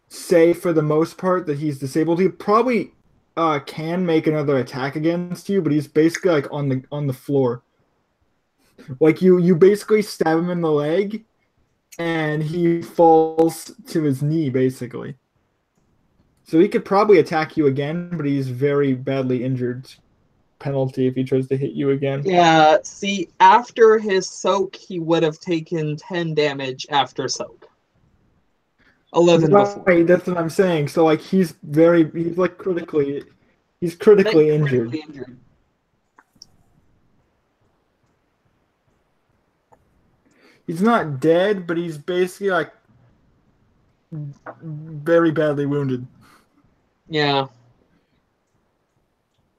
say for the most part that he's disabled. He probably can make another attack against you, but he's basically like on the floor. Like you basically stab him in the leg, and he falls to his knee basically. So he could probably attack you again, but he's very badly injured. Penalty if he tries to hit you again. Yeah, see, after his soak, he would have taken 10 damage after soak. 11 before. Right, that's what I'm saying. So like he's like critically injured. He's not dead, but he's basically like very badly wounded. Yeah.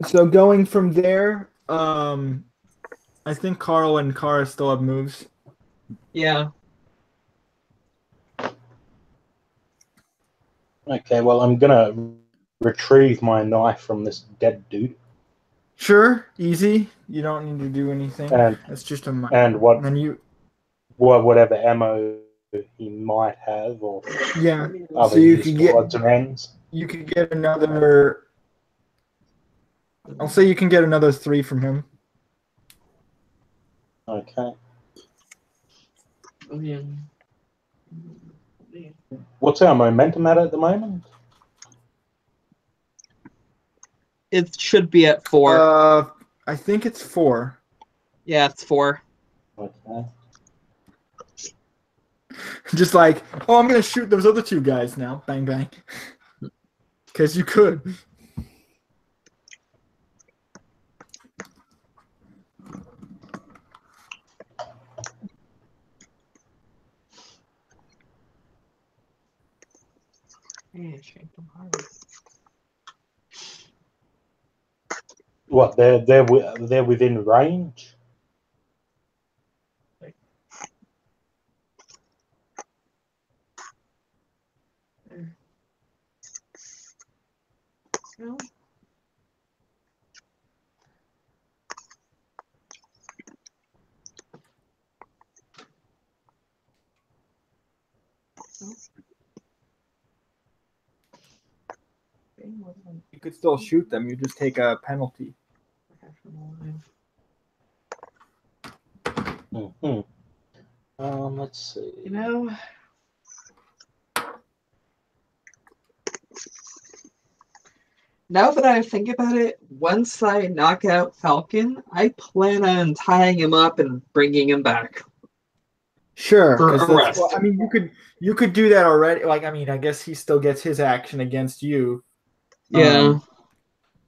So going from there, I think Carl and Kara still have moves. Yeah. Okay, well, I'm gonna retrieve my knife from this dead dude. Sure, easy. You don't need to do anything. And it's just a and what and then you whatever ammo he might have, or yeah. other So you can get odds and ends. You could get another. I'll say you can get another 3 from him. Okay. Oh, yeah. What's our momentum at the moment? It should be at 4. I think it's 4. Yeah, it's 4. Okay. Just like, oh, I'm gonna shoot those other 2 guys now. Bang bang. Because you could. What? They're within range. No. You could still shoot them. You just take a penalty. Mm-hmm. Let's see. You know, now that I think about it, once I knock out Falcon, I plan on tying him up and bringing him back. Sure, For because arrest. I mean, you could do that already. Like, I mean, I guess he still gets his action against you. Yeah.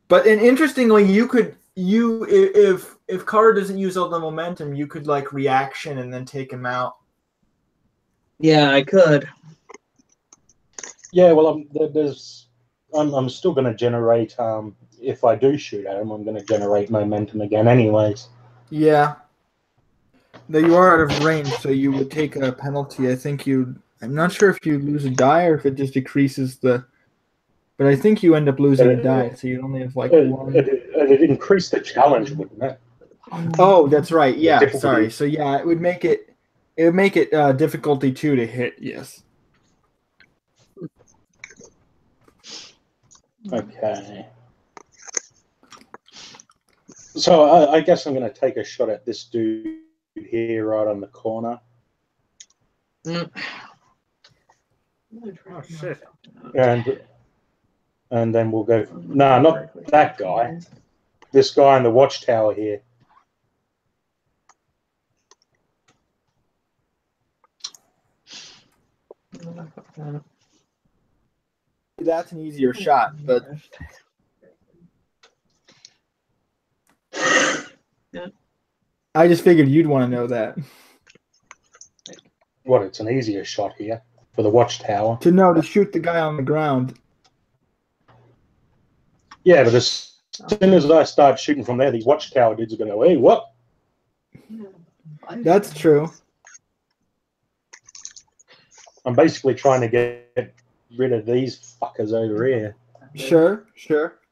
But interestingly, if Carter doesn't use all the momentum, you could like reaction and then take him out. Yeah, I could. Yeah, well, I'm still going to generate. If I do shoot at him, I'm going to generate momentum again, anyways. Yeah. Though you are out of range, so you would take a penalty. I'm not sure if you lose a die or if it just decreases the. But I think you end up losing a die, so you only have like one. It increased the challenge, wouldn't it? Oh, that's right. Yeah, Difficulty. sorry. So yeah, it would make it difficulty 2 to hit. Yes. Okay. So I guess I'm going to take a shot at this dude here, right on the corner. Mm. Oh shit! And then we'll go. No, not that guy. This guy in the watchtower here. That's an easier shot, but I just figured you'd want to know that. What? It's an easier shot here for the watchtower. To shoot the guy on the ground. Yeah, but as soon as I start shooting from there, these watchtower dudes are going to go, hey, what? That's true. I'm basically trying to get rid of these fuckers over here. Sure.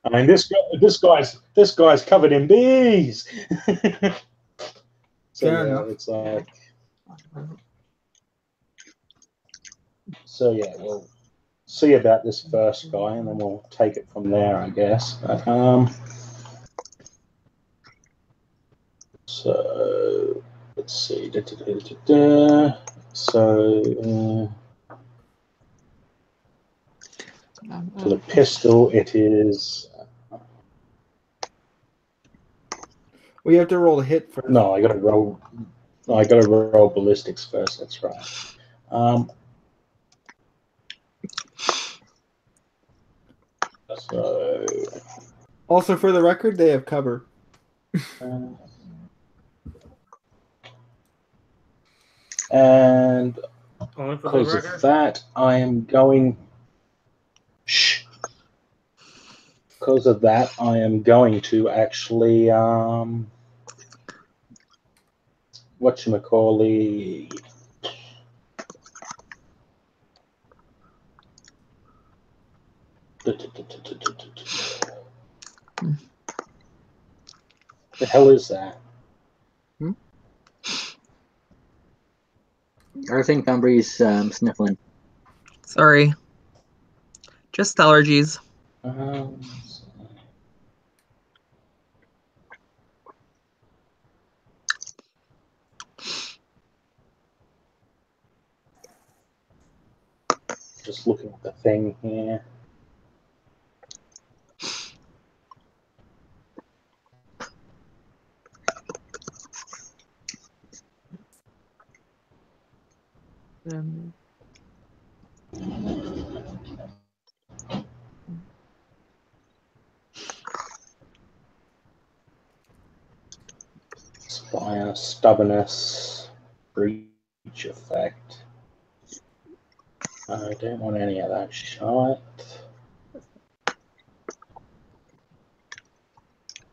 I mean, this guy's covered in bees. So Fair yeah, enough. it's like, so yeah, we'll see about this first guy, and then we'll take it from there, I guess. So let's see. So for the pistol, it is. Well, you have to roll a hit first. No, I got to roll. No, I got to roll ballistics first. That's right. So. Also, for the record, they have cover. And Only for the because record. of that, I am going. Shh. Because of that, I am going to actually whatchamacallit. The hell is that? I think Bunbury's sniffling. Sorry. Just allergies. Um, just looking at the thing here. Spire, stubbornness, breach effect. I don't want any of that shit.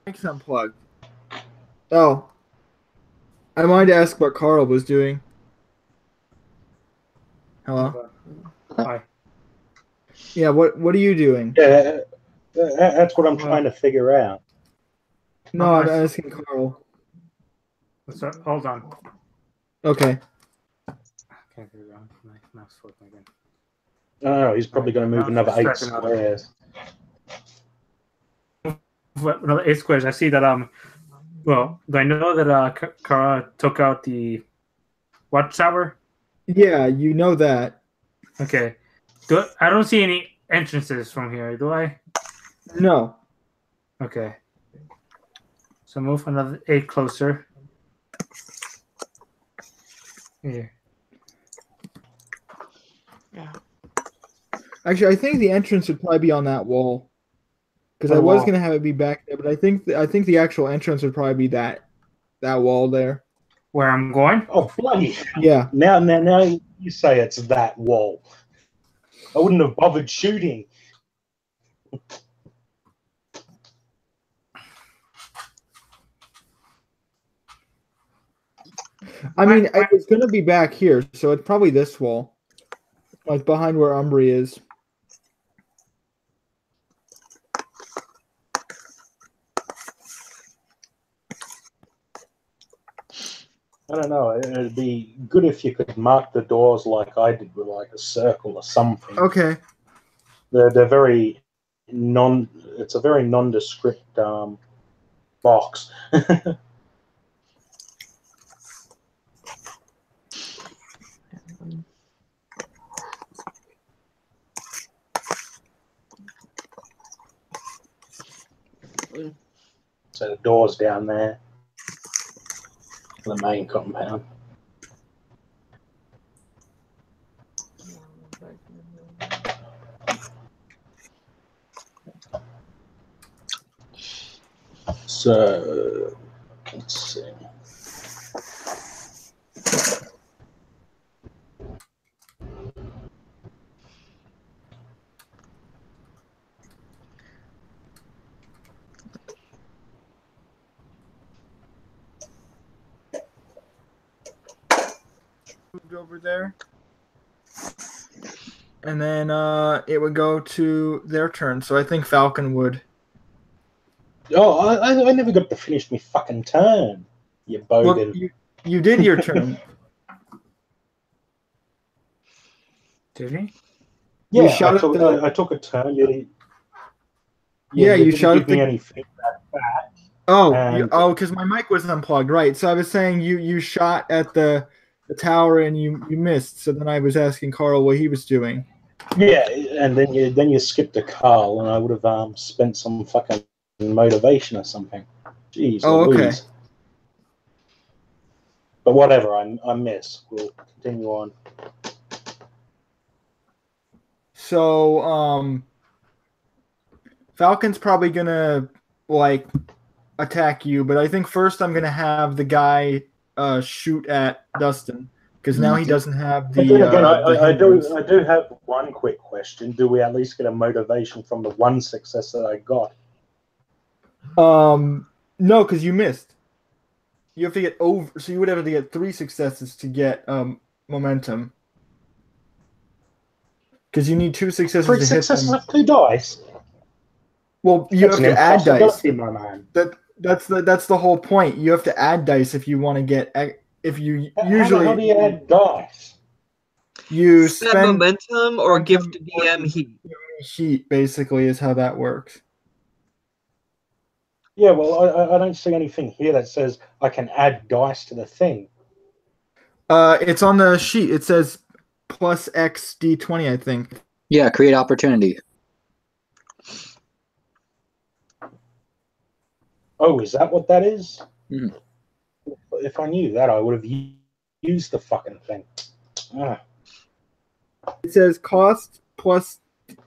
Mic's unplugged. Oh. I wanted to ask what Carl was doing. Hello? Hi. Yeah, what are you doing? Yeah, that's what I'm trying to figure out. No, I'm asking Carl. Hold on. Okay. Can't get it on. My mouse working again. Oh, he's probably going to move another 8 Distracting out of it. squares. Another 8 squares. I see that. Well, do I know that Kara took out the watchtower? Yeah, you know that. Okay. I don't see any entrances from here, do I? No. Okay. So move another 8 closer. Here. Yeah. Actually, I think the entrance would probably be on that wall. Because I What was wall? gonna have it be back there, but I think the actual entrance would probably be that wall there. Where I'm going? Oh, bloody. Yeah. Now you say it's that wall. I wouldn't have bothered shooting. I mean, it's gonna be back here, so it's probably this wall. Like behind where Umbry is. I don't know. It'd be good if you could mark the doors like I did with like a circle or something. Okay. They're very It's a very nondescript box. So the door's down there. The main compound. So let's see. moved over there. And then it would go to their turn. So I think Falcon would. Oh, I never got to finish my fucking turn. You Well, bogan. you did your turn. Did he? You Yeah, shot at the. I took a turn. You You didn't shot give at me the. any feedback back. Oh, And because my mic was unplugged, right? So I was saying you shot at the tower and you missed. So then I was asking Carl what he was doing. yeah, and then you skipped a Carl, and I would have spent some fucking motivation or something. Jeez Oh, okay. Louise. But whatever, I miss. We'll continue on. So Falcon's probably gonna like attack you, but I think first I'm gonna have the guy shoot at Dustin because now he doesn't have But then again, the I hindrance. do have one quick question. Do we at least get a motivation from the one success that I got? No, because you missed. You have to get over, so you would have to get 3 successes to get momentum. Because you need 2 successes 3 to hit successes them. of 2 dice? Well, you That's have an to add dice. impossibility, my man. That's the whole point. You have to add dice if you want to get. If you How the usually hell do you add dice? you Spend spend momentum or give to DM heat. heat, basically, is how that works. Yeah, well, I don't see anything here that says I can add dice to the thing. It's on the sheet. It says plus X D20, I think. Yeah, create opportunity. Oh, is that what that is? Mhm. If I knew that, I would have used the fucking thing. Ah. It says cost plus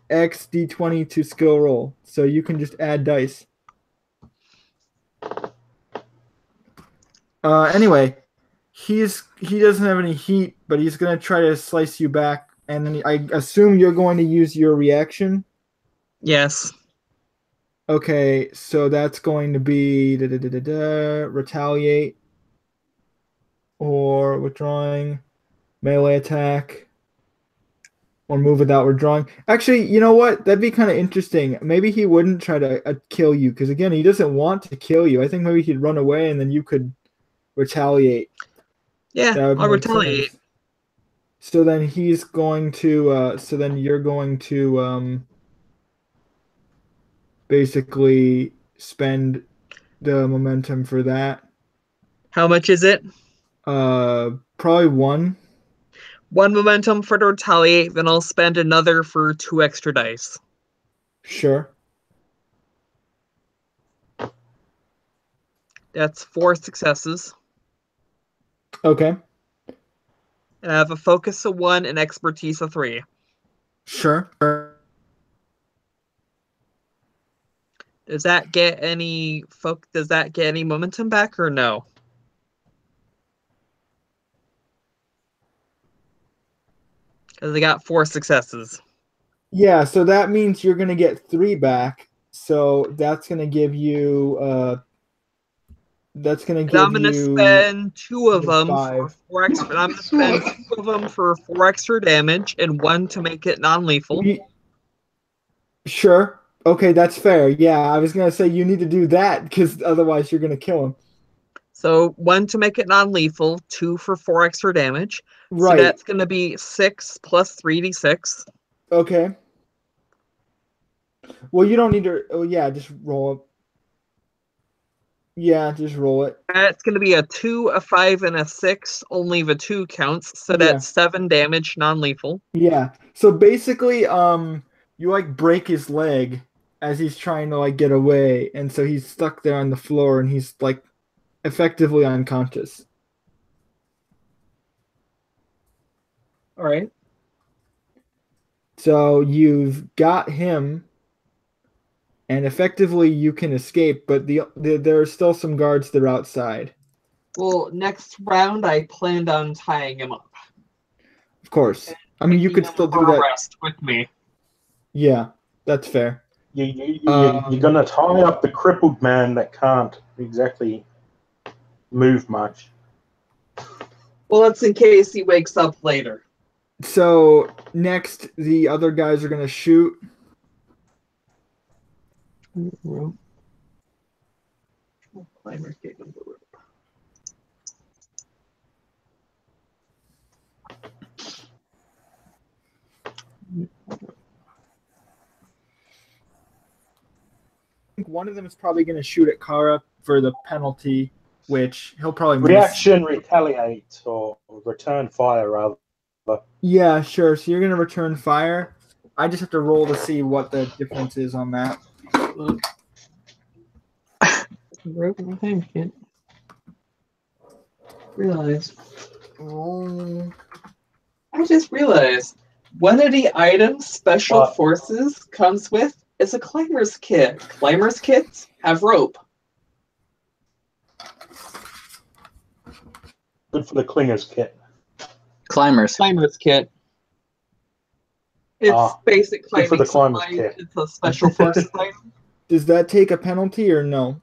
X D20 to skill roll, so you can just add dice. Anyway, he doesn't have any heat, but he's gonna try to slice you back, and then I assume you're going to use your reaction. Yes. Okay, so that's going to be retaliate or withdrawing, melee attack, or move without withdrawing. Actually, you know what? That'd be kind of interesting. Maybe he wouldn't try to kill you because again, he doesn't want to kill you. I think maybe he'd run away and then you could retaliate. Yeah, That would I'll make retaliate. sense. So then he's going to. So then you're going to basically spend the momentum for that. How much is it? Probably 1. 1 momentum for to retaliate, then I'll spend another for 2 extra dice. Sure. That's 4 successes. Okay. And I have a focus of 1 and expertise of 3. Sure. Does that get any momentum back or no? Because I got 4 successes. Yeah, so that means you're gonna get 3 back. So that's gonna give you I'm gonna spend 2 of them 5. for 4 extra. I'm gonna spend 2 of them for 4 extra damage and 1 to make it non-lethal. Sure. Okay, that's fair. Yeah, I was gonna say you need to do that because otherwise you're gonna kill him. So 1 to make it non-lethal, 2 for 4 extra damage. Right. So that's gonna be 6 plus 3d6. Okay. Well, you don't need to. Oh yeah, just roll it. Yeah, just roll it. That's gonna be a 2, a 5, and a 6. Only the 2 counts, so that's 7 damage, non-lethal. Yeah. So basically, you like break his leg as he's trying to like get away, and so he's stuck there on the floor, and he's like effectively unconscious. All right. So you've got him, and effectively you can escape, but there are still some guards that are outside. Well, next round I planned on tying him up. Of course. I mean, you could still do that. Rest with me. Yeah, that's fair. You're going to tie up the crippled man that can't exactly move much. bullets in case he wakes up later. So next, the other guys are gonna shoot. Climber kick on the rope. I think one of them is probably gonna shoot at Kara for the penalty, which he'll probably miss. Reaction, retaliate, or return fire, rather. Yeah, sure. So you're gonna return fire. I just have to roll to see what the difference is on that. Broken time kit. Realize. Roll. I just realized one of the items Special What? Forces comes with is a climber's kit. Climber's kits have rope. Good for the Clingers kit. Climbers. Climber's kit. It's basic good for climbing the climber's supplies. kit. It's a Special Forces item. Does that take a penalty or no?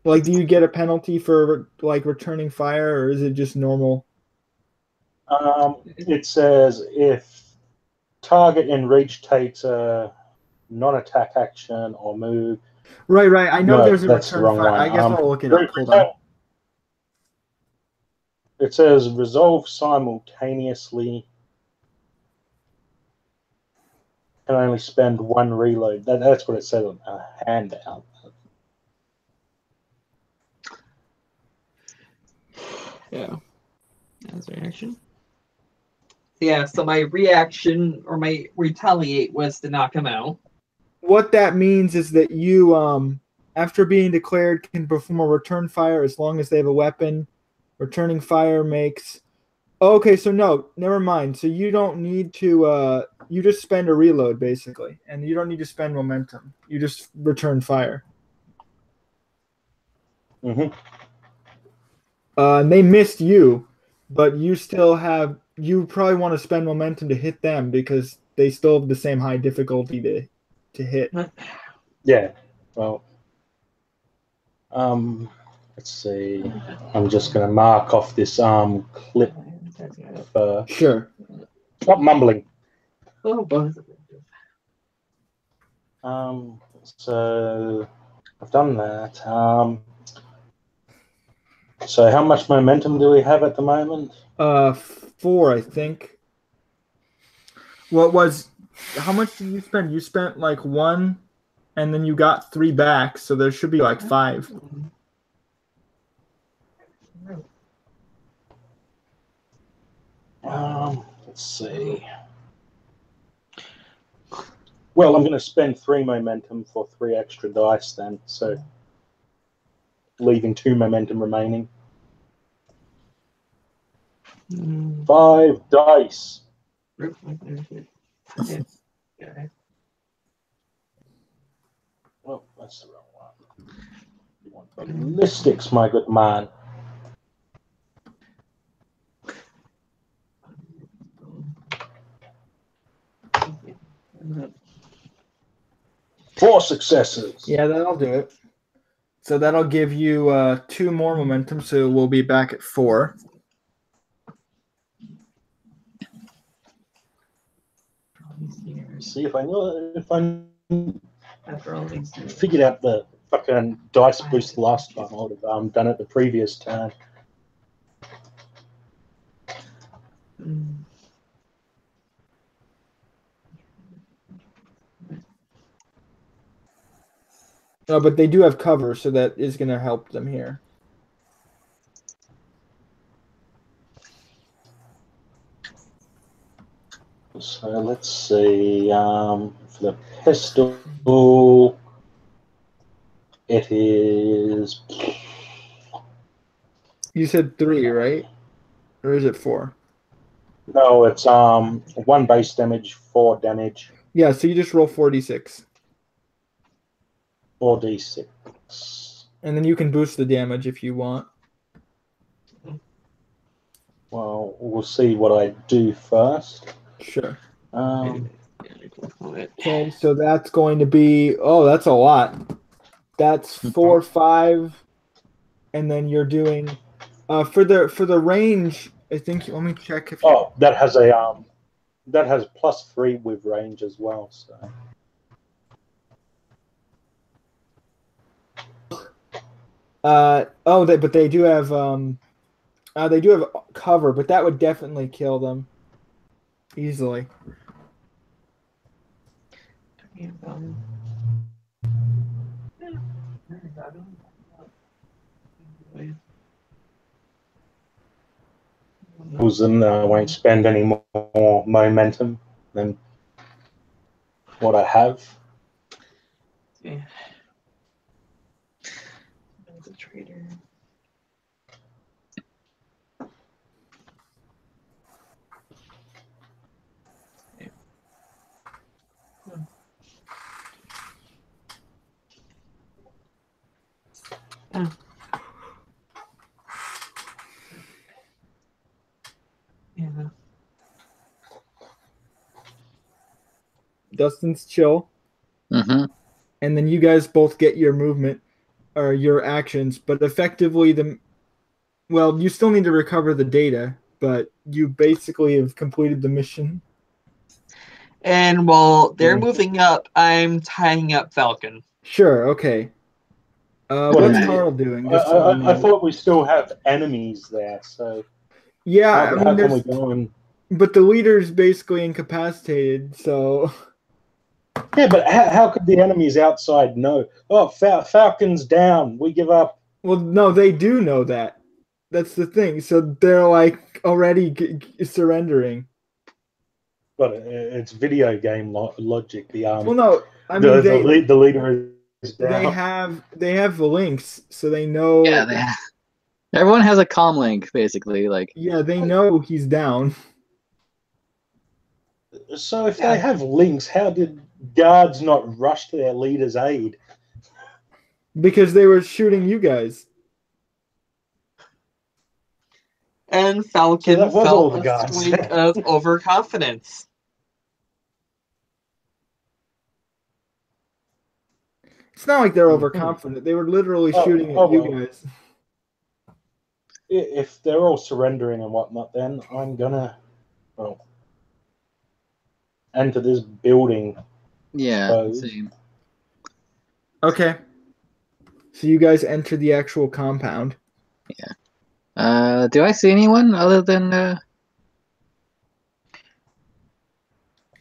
Like, do you get a penalty for like returning fire, or is it just normal? It says if target in reach takes a non-attack action or move. Right. I know No, there's a that's the return wrong fire. one. I guess I'll look it up. Hold on. It says resolve simultaneously. Can only spend one reload. That's what it says on a handout. Yeah. That's reaction. Yeah, so my reaction or my retaliate was to knock him out. What that means is that you, after being declared, can perform a return fire as long as they have a weapon. Returning fire makes. Oh, okay, so no, never mind. So you don't need to. You just spend a reload basically, and you don't need to spend momentum. You just return fire. Mm-hmm. And they missed you, but you still have. You probably want to spend momentum to hit them because they still have the same high difficulty to hit. Yeah. Well. Let's see. I'm just going to mark off this clip for. Sure. Stop mumbling. Oh, both. So I've done that. So how much momentum do we have at the moment? 4, I think. How much did you spend? You spent like 1, and then you got 3 back, so there should be like 5. Let's see. Well, I'm going to spend 3 momentum for 3 extra dice then, so leaving 2 momentum remaining. 5 dice. Oh, that's the wrong one. You want ballistics, my good man. Four successes. Yeah, that'll do it. So that'll give you 2 more momentum, so we'll be back at 4. See if I figured out the fucking dice boost last time. I would have done it the previous turn. No, but they do have cover, so that is going to help them here. So let's see. For the pistol, it is. You said 3, right? Or is it 4? No, it's 1 base damage, 4 damage, Yeah, so you just roll 4d6. 4d6. And then you can boost the damage if you want. Well, we'll see what I do first. Sure. Okay, so that's going to be... Oh, that's a lot. That's 4, 5, and then you're doing For the range, I think. Let me check if. Oh, that has +3 with range as well. So. But they do have cover, but that would definitely kill them easily. And I won't spend any more momentum than what I have. Yeah. As a trader. Yeah. Yeah. Dustin's chill, Mm-hmm. and then you guys both get your movement or your actions, but effectively you still need to recover the data, but you basically have completed the mission. And while they're moving up, I'm tying up Falcon. Sure, okay. What's Carl doing? I thought we still have enemies there, so Yeah, how can we go and... But the leader's basically incapacitated, so... Yeah, but how could the enemies outside know? Oh, Falcon's down. We give up. Well, no, they do know that. That's the thing. So they're like already surrendering. But it's video game logic. Well, no, I mean the leader is down. They have links, so they know. Yeah, everyone has a comm link basically. Like, yeah, they know he's down. So if they have links, how did guards not rush to their leader's aid? Because they were shooting you guys. And Falcon felt a streak of overconfidence. It's not like they're overconfident. They were literally shooting at you guys. If they're all surrendering and whatnot, then I'm gonna enter this building. Yeah, same. Okay. So you guys enter the actual compound. Yeah. Do I see anyone other than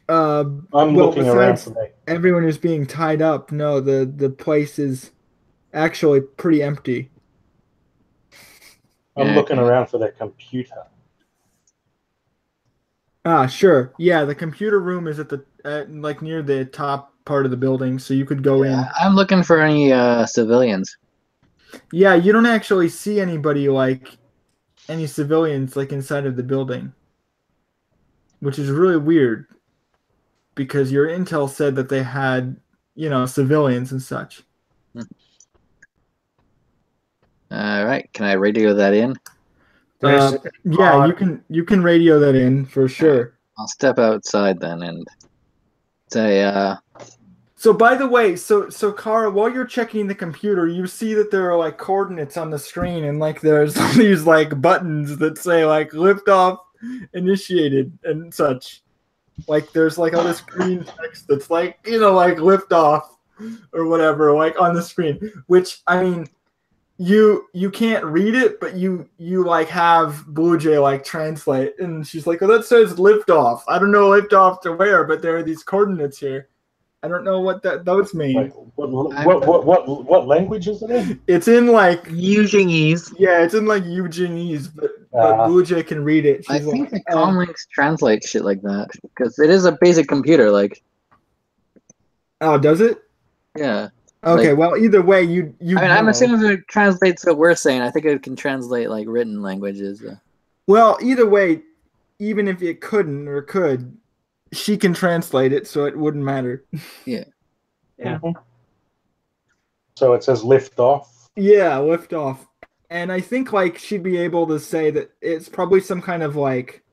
I'm looking around for me. Everyone is being tied up. No, the place is actually pretty empty. I'm looking around for their computer. Ah, sure. Yeah, the computer room is like near the top part of the building, so you could go in. I'm looking for any civilians. Yeah, you don't actually see anybody like any civilians like inside of the building, which is really weird because your intel said that they had, civilians and such. All right, can I radio that in? Yeah, you can radio that in for sure. I'll step outside then and say, So by the way, so Kara, while you're checking the computer, you see that there are like coordinates on the screen, and like there's these like buttons that say like liftoff initiated and such. Like there's like all this green text that's like like liftoff or whatever like on the screen. Which I mean, you can't read it, but you like have Bluejay like translate, and she's like, "Oh, that says liftoff. I don't know liftoff to where, but there are these coordinates here." I don't know what those mean. Wait, what language is it in? It's in like Eugenese. Yeah, it's in like Eugenese, but Bluejay can read it. I think the comm links translate shit like that because it is a basic computer. Like, oh, does it? Yeah. Okay. Like, well, either way, you. I mean, I'm assuming it translates what we're saying. I think it can translate like written languages. Well, either way, even if it couldn't or could, she can translate it, so it wouldn't matter. Yeah. Yeah. So it says lift off. Yeah, lift off. And I think like she'd be able to say that it's probably some kind of like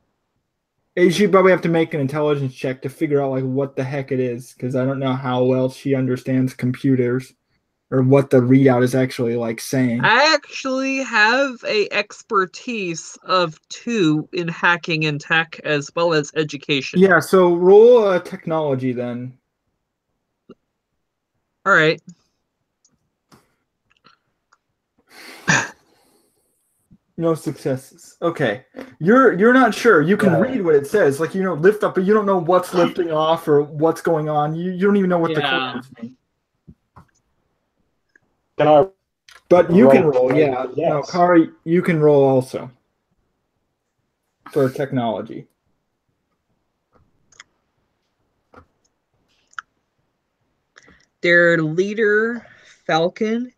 she'd probably have to make an intelligence check to figure out like what the heck it is, because I don't know how well she understands computers. or what the readout is actually like saying. I actually have a expertise of 2 in hacking and tech as well as education. Yeah, so roll a technology then. All right. No successes. Okay. You're not sure. You can read what it says. Like, lift up, but you don't know what's lifting off or what's going on. You don't even know what the coordinates mean. Can I But you can roll, trade yeah. with No, yes? Kari, you can roll also for technology. Their leader, Falcon,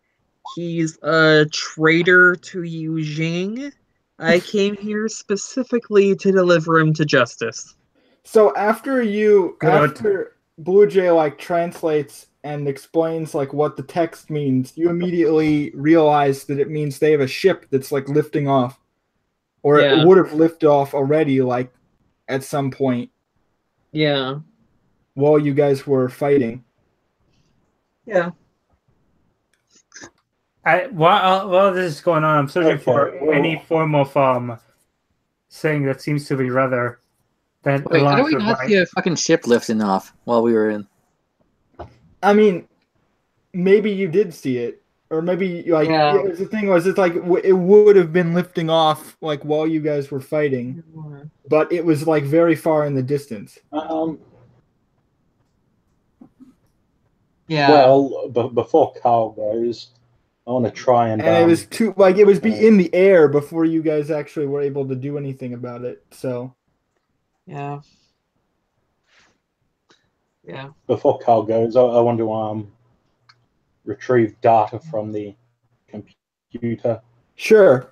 he's a traitor to Yujing. I came here specifically to deliver him to justice. So after Good. Bluejay like translates and explains like what the text means, you immediately realize that it means they have a ship that's like lifting off, or it Yeah. would have lifted off already, like at some point Yeah. while you guys were fighting. Yeah. While this is going on, I'm searching for any well, form of saying that seems to be rather that Wait, how do aligns we with not see a fucking ship lifting off while we were in? I mean, maybe you did see it, or maybe like Yeah. the thing was it's like it would have been lifting off like while you guys were fighting, but it was like very far in the distance. Yeah. Well, before Carl goes, I want to try and And it was it was in the air before you guys actually were able to do anything about it. So Yeah. Yeah. before Carl goes, I want to retrieve data from the computer. sure.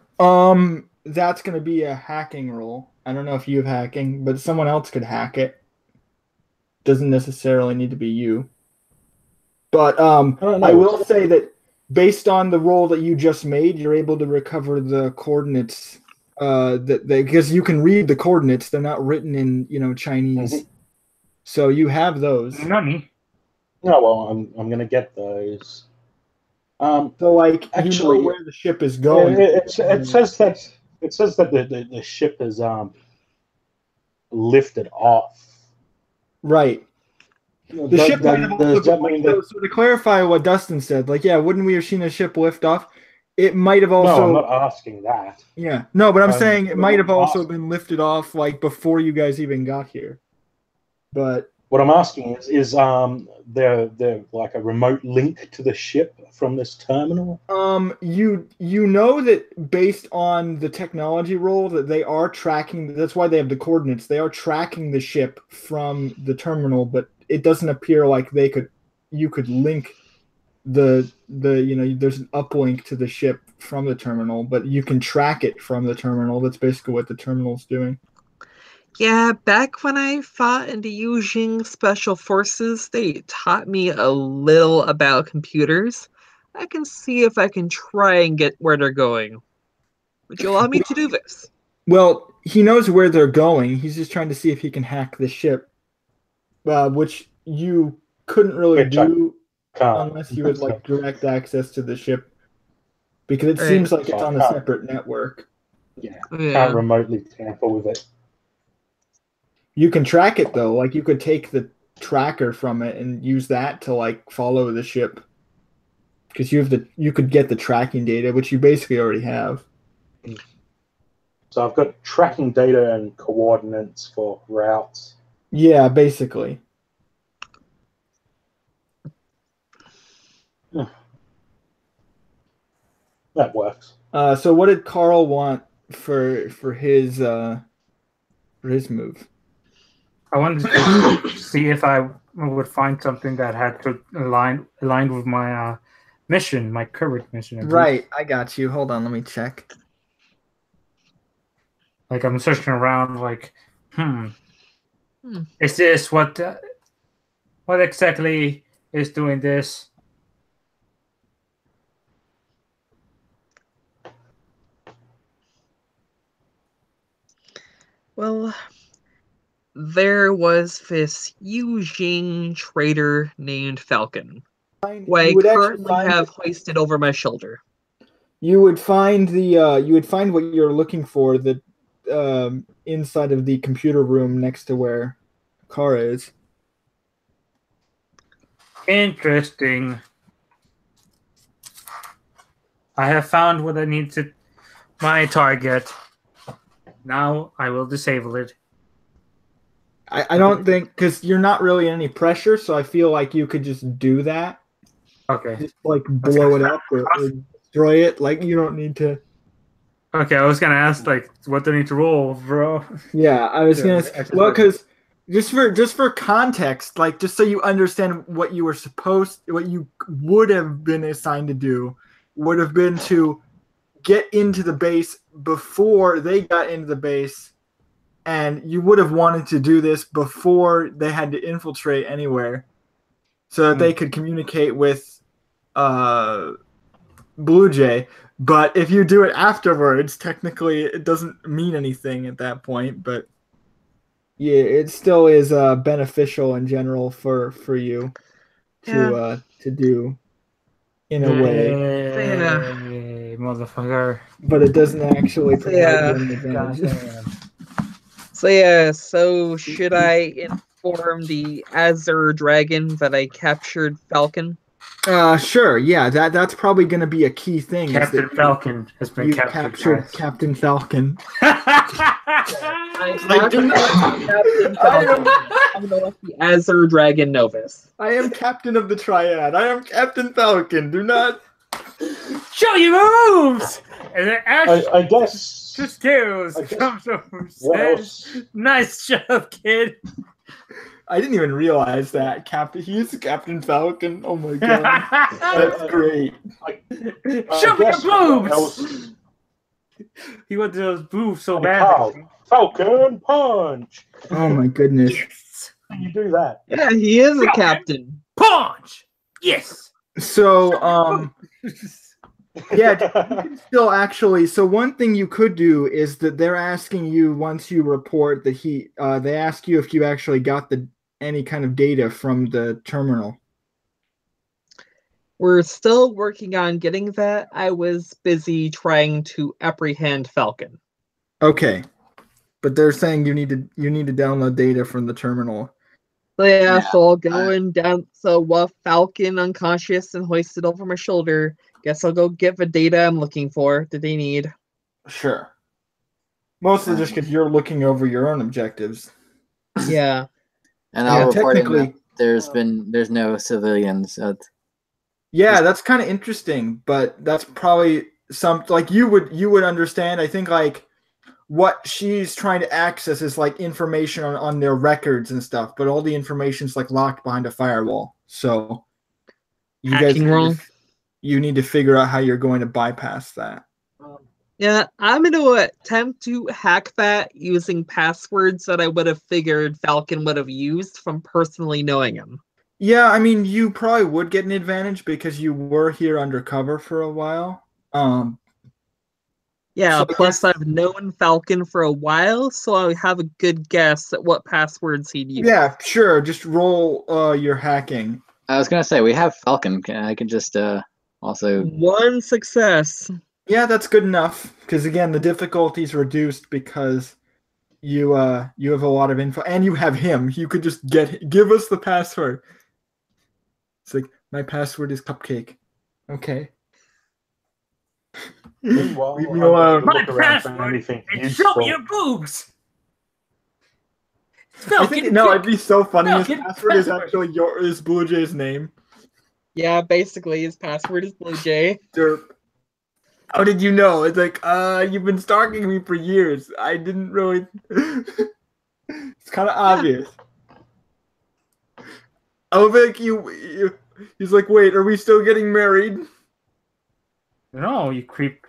That's gonna be a hacking roll. I don't know if you have hacking, but someone else could hack it. Doesn't necessarily need to be you. But I will say that based on the roll that you just made, you're able to recover the coordinates. Because you can read the coordinates, they're not written in Chinese, so you have those. Nani? No, well, I'm gonna get those. So like actually, you know where the ship is going. It says that the ship is lifted off. Right. The ship might have also been like, so to clarify what Dustin said, like, yeah, wouldn't we have seen a ship lift off? It might have also. No, I'm not asking that. Yeah, no, but I'm saying it might have also been lifted off like before you guys even got here. But what I'm asking is there like a remote link to the ship from this terminal? You know that based on the technology roll that they are tracking. That's why they have the coordinates. They are tracking the ship from the terminal, but it doesn't appear like you could link there's an uplink to the ship from the terminal, but you can track it from the terminal. That's basically what the terminal's doing. Yeah, back when I fought in the Yujing Special Forces, they taught me a little about computers. I can see if I can try and get where they're going. Would you allow me to do this? Well, he knows where they're going. He's just trying to see if he can hack the ship, which you couldn't really do unless you had like direct access to the ship, because it seems like it's on a separate network. Yeah, can't remotely tamper with it. You can track it though. Like you could take the tracker from it and use that to like follow the ship, because you could get the tracking data, which you basically already have. So I've got tracking data and coordinates for routes. Yeah, basically. That works. So what did Carl want for his move? I wanted to see if I would find something that had to aligned with my mission, my current mission. Right, I got you. Hold on, let me check. Like I'm searching around, like, is this what exactly is doing this? Well, there was this Yujing trader named Falcon. who I would actually currently find have hoisted over my shoulder. you would find what you're looking for inside of the computer room next to where Kara is. Interesting. I have found what I need to my target. Now I will disable it. I don't think, because you're not really in any pressure, so I feel like you could just do that. Okay. Just like blow it up or destroy it. Like you don't need to. Okay, I was gonna ask like what do I need to roll, bro? Yeah, I was gonna. Well, Because because just for context, like just so you understand what you would have been assigned to do, would have been to get into the base before they got into the base, and you would have wanted to do this before they had to infiltrate anywhere, so that they could communicate with Bluejay. But if you do it afterwards, technically it doesn't mean anything at that point. But yeah, it still is beneficial in general for you to do in a way. Motherfucker. But it doesn't actually provide you any advantage. So should I inform the Azure Dragon that I captured Falcon? Sure. Yeah, that's probably going to be a key thing. Captain Falcon has been You captured. captured Captain Falcon. I captured Captain Falcon. I'm going to let the Azure Dragon know this. I am captain of the Triad. I am Captain Falcon. Do not show your moves. And then Ash I guess. just kills. Comes over and says, "Nice job, kid." I didn't even realize that he's Captain Falcon. Oh my god, that's great. Show me your boobs. He wanted those boobs so bad. Falcon punch. Oh my goodness. Yes. You do that. Yeah, he is a captain. Punch. Yes. So yeah, you can still actually. So one thing you could do is that they're asking you once you report that they ask you if you actually got any kind of data from the terminal. We're still working on getting that. I was busy trying to apprehend Falcon. Okay, but they're saying you need to download data from the terminal. So I'll go and down. So while Falcon unconscious and hoisted over my shoulder, guess I'll go get the data I'm looking for that they need. Sure. Mostly just because you're looking over your own objectives. Yeah. And I'll report technically, there's no civilians. Yeah, that's kind of interesting, but that's probably like you would understand. I think like what she's trying to access is like information on their records and stuff, but all the information's like locked behind a firewall. So you you need to figure out how you're going to bypass that. Yeah, I'm going to attempt to hack that using passwords that I would have figured Falcon would have used from personally knowing him. Yeah, I mean, you probably would get an advantage because you were here undercover for a while. Yeah, so plus I've known Falcon for a while, so I have a good guess at what passwords he'd use. Yeah, sure. Just roll your hacking. I was going to say, we have Falcon. I can just also... One success. Yeah, that's good enough. Because, again, the difficulty's reduced because you have a lot of info. And you have him. You could just give us the password. It's like, my password is Cupcake. Okay. Meanwhile, leave me alone. My password is show me your boobs. It'd be so funny. His password is actually is Bluejay's name. Yeah, basically his password is Bluejay. Derp. How did you know? It's like, you've been stalking me for years. I didn't really. It's kind of obvious. I think he's like, wait, are we still getting married? No, you creep.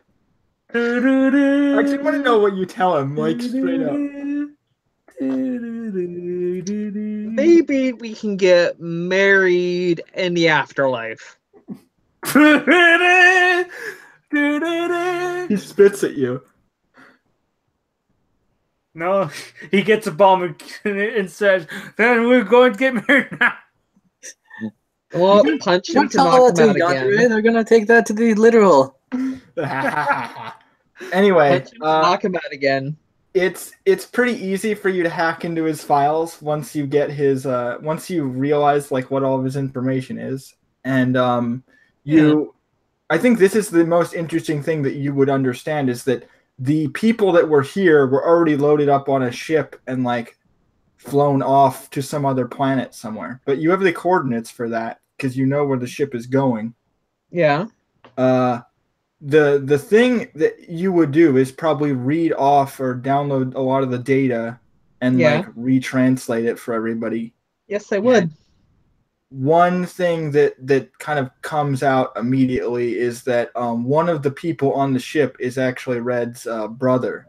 I actually want to know what you tell him, like straight up. Maybe we can get married in the afterlife. He spits at you. No, he gets a bomb and says, then we're going to get married now. Well, punch him Don't to tell knock that him to out Yandere. again. They're gonna take that to the literal. Anyway, Punch him to knock him out again. it's pretty easy for you to hack into his files once you get his once you realize like what all of his information is, and you. I think this is the most interesting thing that you would understand is that the people that were here were already loaded up on a ship and like flown off to some other planet somewhere. But you have the coordinates for that because you know where the ship is going. Yeah. The thing that you would do is probably read off or download a lot of the data and Yeah. like retranslate it for everybody. Yes, I would. One thing that kind of comes out immediately is that one of the people on the ship is actually Red's brother,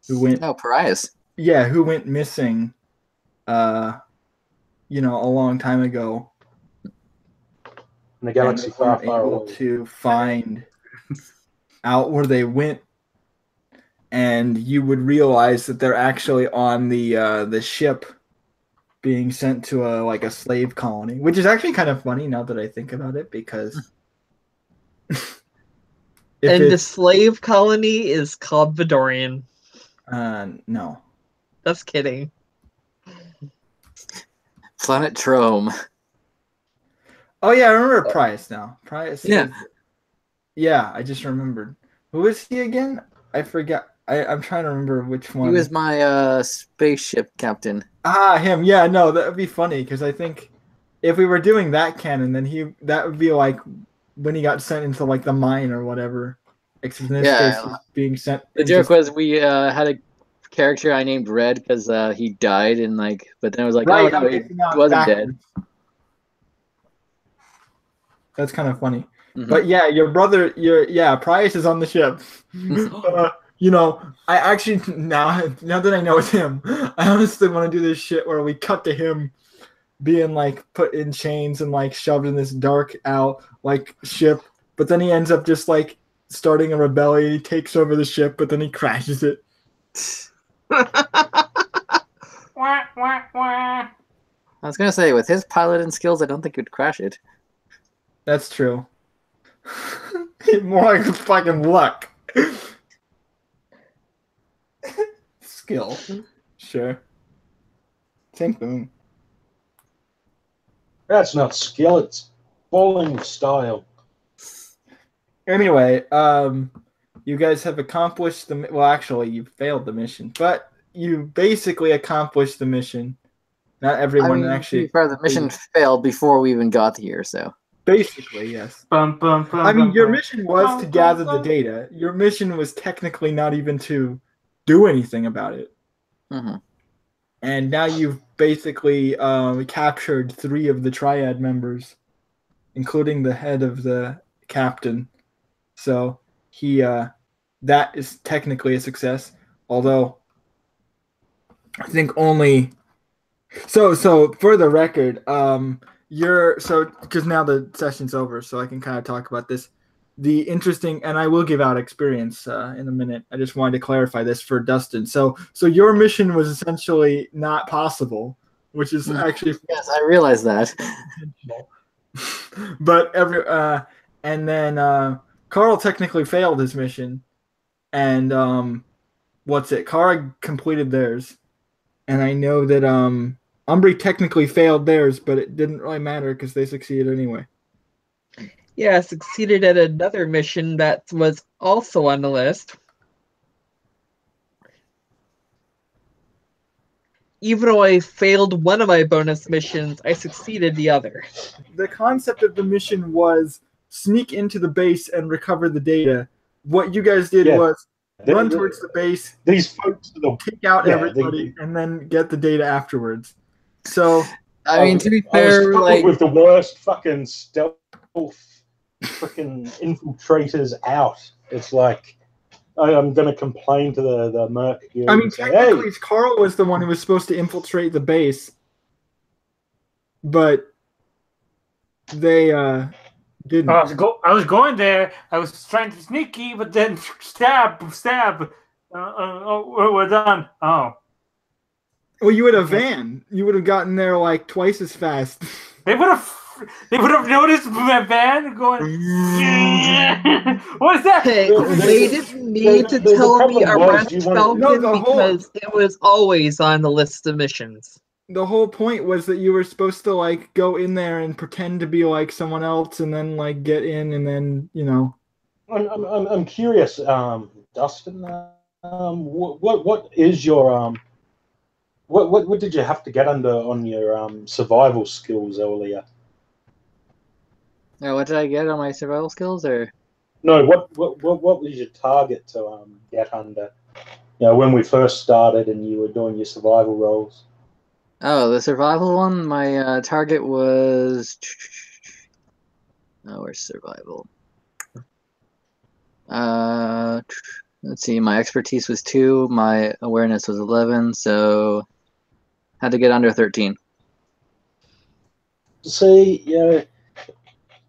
who went Pariahs. who went missing, a long time ago. In a galaxy and far, weren't far able away. to find out where they went, and you would realize that they're actually on the ship being sent to a slave colony, which is actually kind of funny now that I think about it, because And the slave colony is called Vidorian. No. Just kidding. Planet Trome. Oh yeah, I remember Price now. Price. Yeah. Yeah, I just remembered. Who is he again? I forgot. I'm trying to remember which one. He was my spaceship captain. Ah, him. Yeah, no, that would be funny because I think if we were doing that canon, then that would be like when he got sent into like the mine or whatever. Except in this case, he's being sent. The joke was we had a character I named Red because he died and but then I was like, right, oh no, he wasn't dead. That's kind of funny. Mm-hmm. But yeah, your brother, Price is on the ship. I actually now that I know it's him, I honestly want to do this shit where we cut to him being like put in chains and like shoved in this dark out like ship, but then he ends up just like starting a rebellion. He takes over the ship, but then he crashes it. I was gonna say, with his piloting skills, I don't think he'd crash it. That's true. More like fucking luck. Skill. Sure. Same thing. That's not skill, it's bowling style. Anyway, you guys have accomplished you failed the mission, but you basically accomplished the mission. Not everyone actually. The mission failed before we even got here, so. Basically, yes. Your mission was to gather the data. Your mission was technically not even to do anything about it. Mm-hmm. And now you've basically captured 3 of the triad members, including the head of the captain. So that is technically a success. Although I think only. So for the record, because now the session's over, so I can kind of talk about this. The interesting, and I will give out experience in a minute. I just wanted to clarify this for Dustin. So your mission was essentially not possible, which is actually yes, I realize that. But and then Carl technically failed his mission, and Kara completed theirs, and I know that Umbri technically failed theirs, but it didn't really matter because they succeeded anyway. Yeah, I succeeded at another mission that was also on the list. Even though I failed one of my bonus missions, I succeeded the other. The concept of the mission was sneak into the base and recover the data. What you guys did was run towards the base, these folks take out everybody, and then get the data afterwards. So, I mean, to be fair, with the worst fucking stealth freaking infiltrators out. It's like I'm going to complain to the Merc. I mean, technically, Carl was the one who was supposed to infiltrate the base, but they didn't. I was going there. I was trying to sneaky, but then stab. We're done. Oh. Well, you had a van. You would have gotten there like twice as fast. They would have noticed my band going. What is that? Hey, they didn't need to the tell me problem was arrest you wanted Falcon No, the whole- because it was always on the list of missions. The whole point was that you were supposed to like go in there and pretend to be like someone else, and then like get in, and then I'm curious, Dustin. What is your what did you have to get under on your survival skills earlier? What did I get on my survival skills, or? No, what was your target to get under? You know, when we first started and you were doing your survival rolls. Oh, the survival one. My target was. Oh, where's survival? Let's see. My expertise was 2. My awareness was 11. So, had to get under 13. See,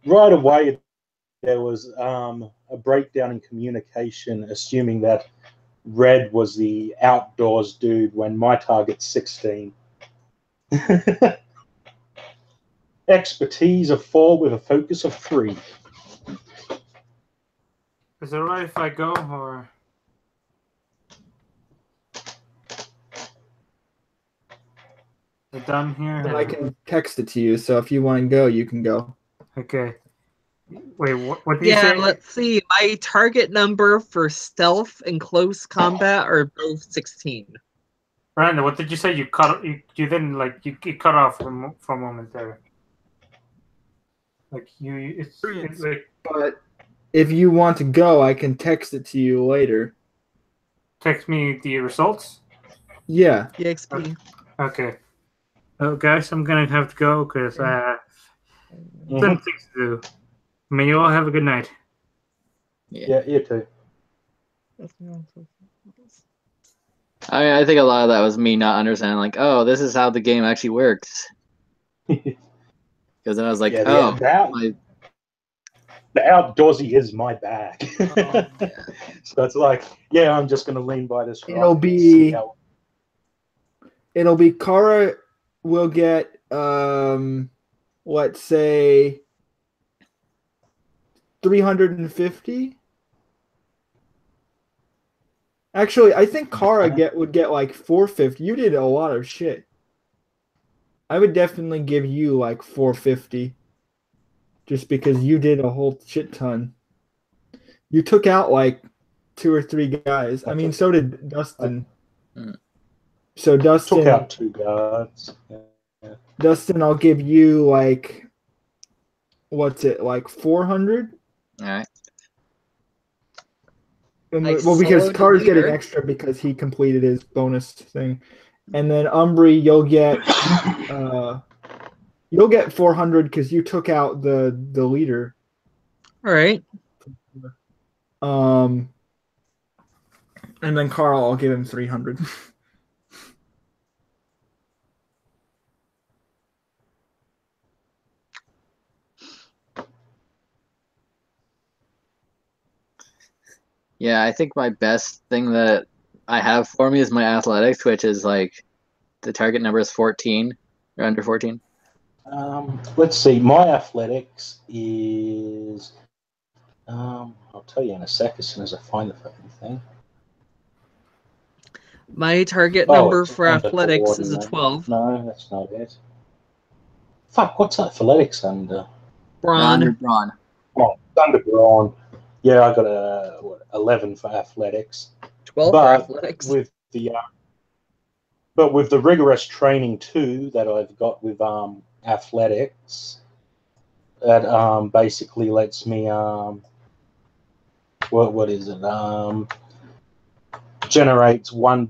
right away there was a breakdown in communication, assuming that Red was the outdoors dude when my target's 16. Expertise of 4 with a focus of 3. Is it alright if I go, or? We're done here. and I can text it to you. So if you want to go, you can go. Okay. Wait, what did you Yeah, say? let's see. My target number for stealth and close combat are both 16. Miranda, what did you say? You didn't like you cut off for a moment there. Like it's like But if you want to go, I can text it to you later. text me the results. Yeah. EXP. Okay. Oh, guys, I'm gonna have to go because I have some things to do. May you all have a good night. Yeah, you too. I mean, I think a lot of that was me not understanding. Like, oh, this is how the game actually works. Because then I was like, Yeah, oh, the outdoorsy is my bag. So it's like, yeah, I'm just going to lean by this rock. It'll be Kara will get let's say 350. Actually, I think Kara would get like 450. You did a lot of shit. I would definitely give you like 450. Just because you did a whole shit ton. You took out like 2 or 3 guys. I mean, so did Dustin. So Dustin took out 2 guards. Yeah. Dustin, I'll give you like what's it, like 400? All right. Well, because Kara's getting extra because he completed his bonus thing. And then Umbri, you'll get 400 because you took out the leader. All right. And then Carl, I'll give him 300. Yeah, I think my best thing that I have for me is my athletics, which is like the target number is 14 or under 14. Let's see. My athletics is. I'll tell you in a sec as soon as I find the fucking thing. My target number it's for under athletics is a coordinate. 12. No, that's not it. Fuck, what's athletics under? Brawn. Brawn. Oh, it's under brawn. Yeah, I got a 11 for athletics. 12 for athletics. With the rigorous training too that I've got with athletics, that basically lets me what is it? Generates 1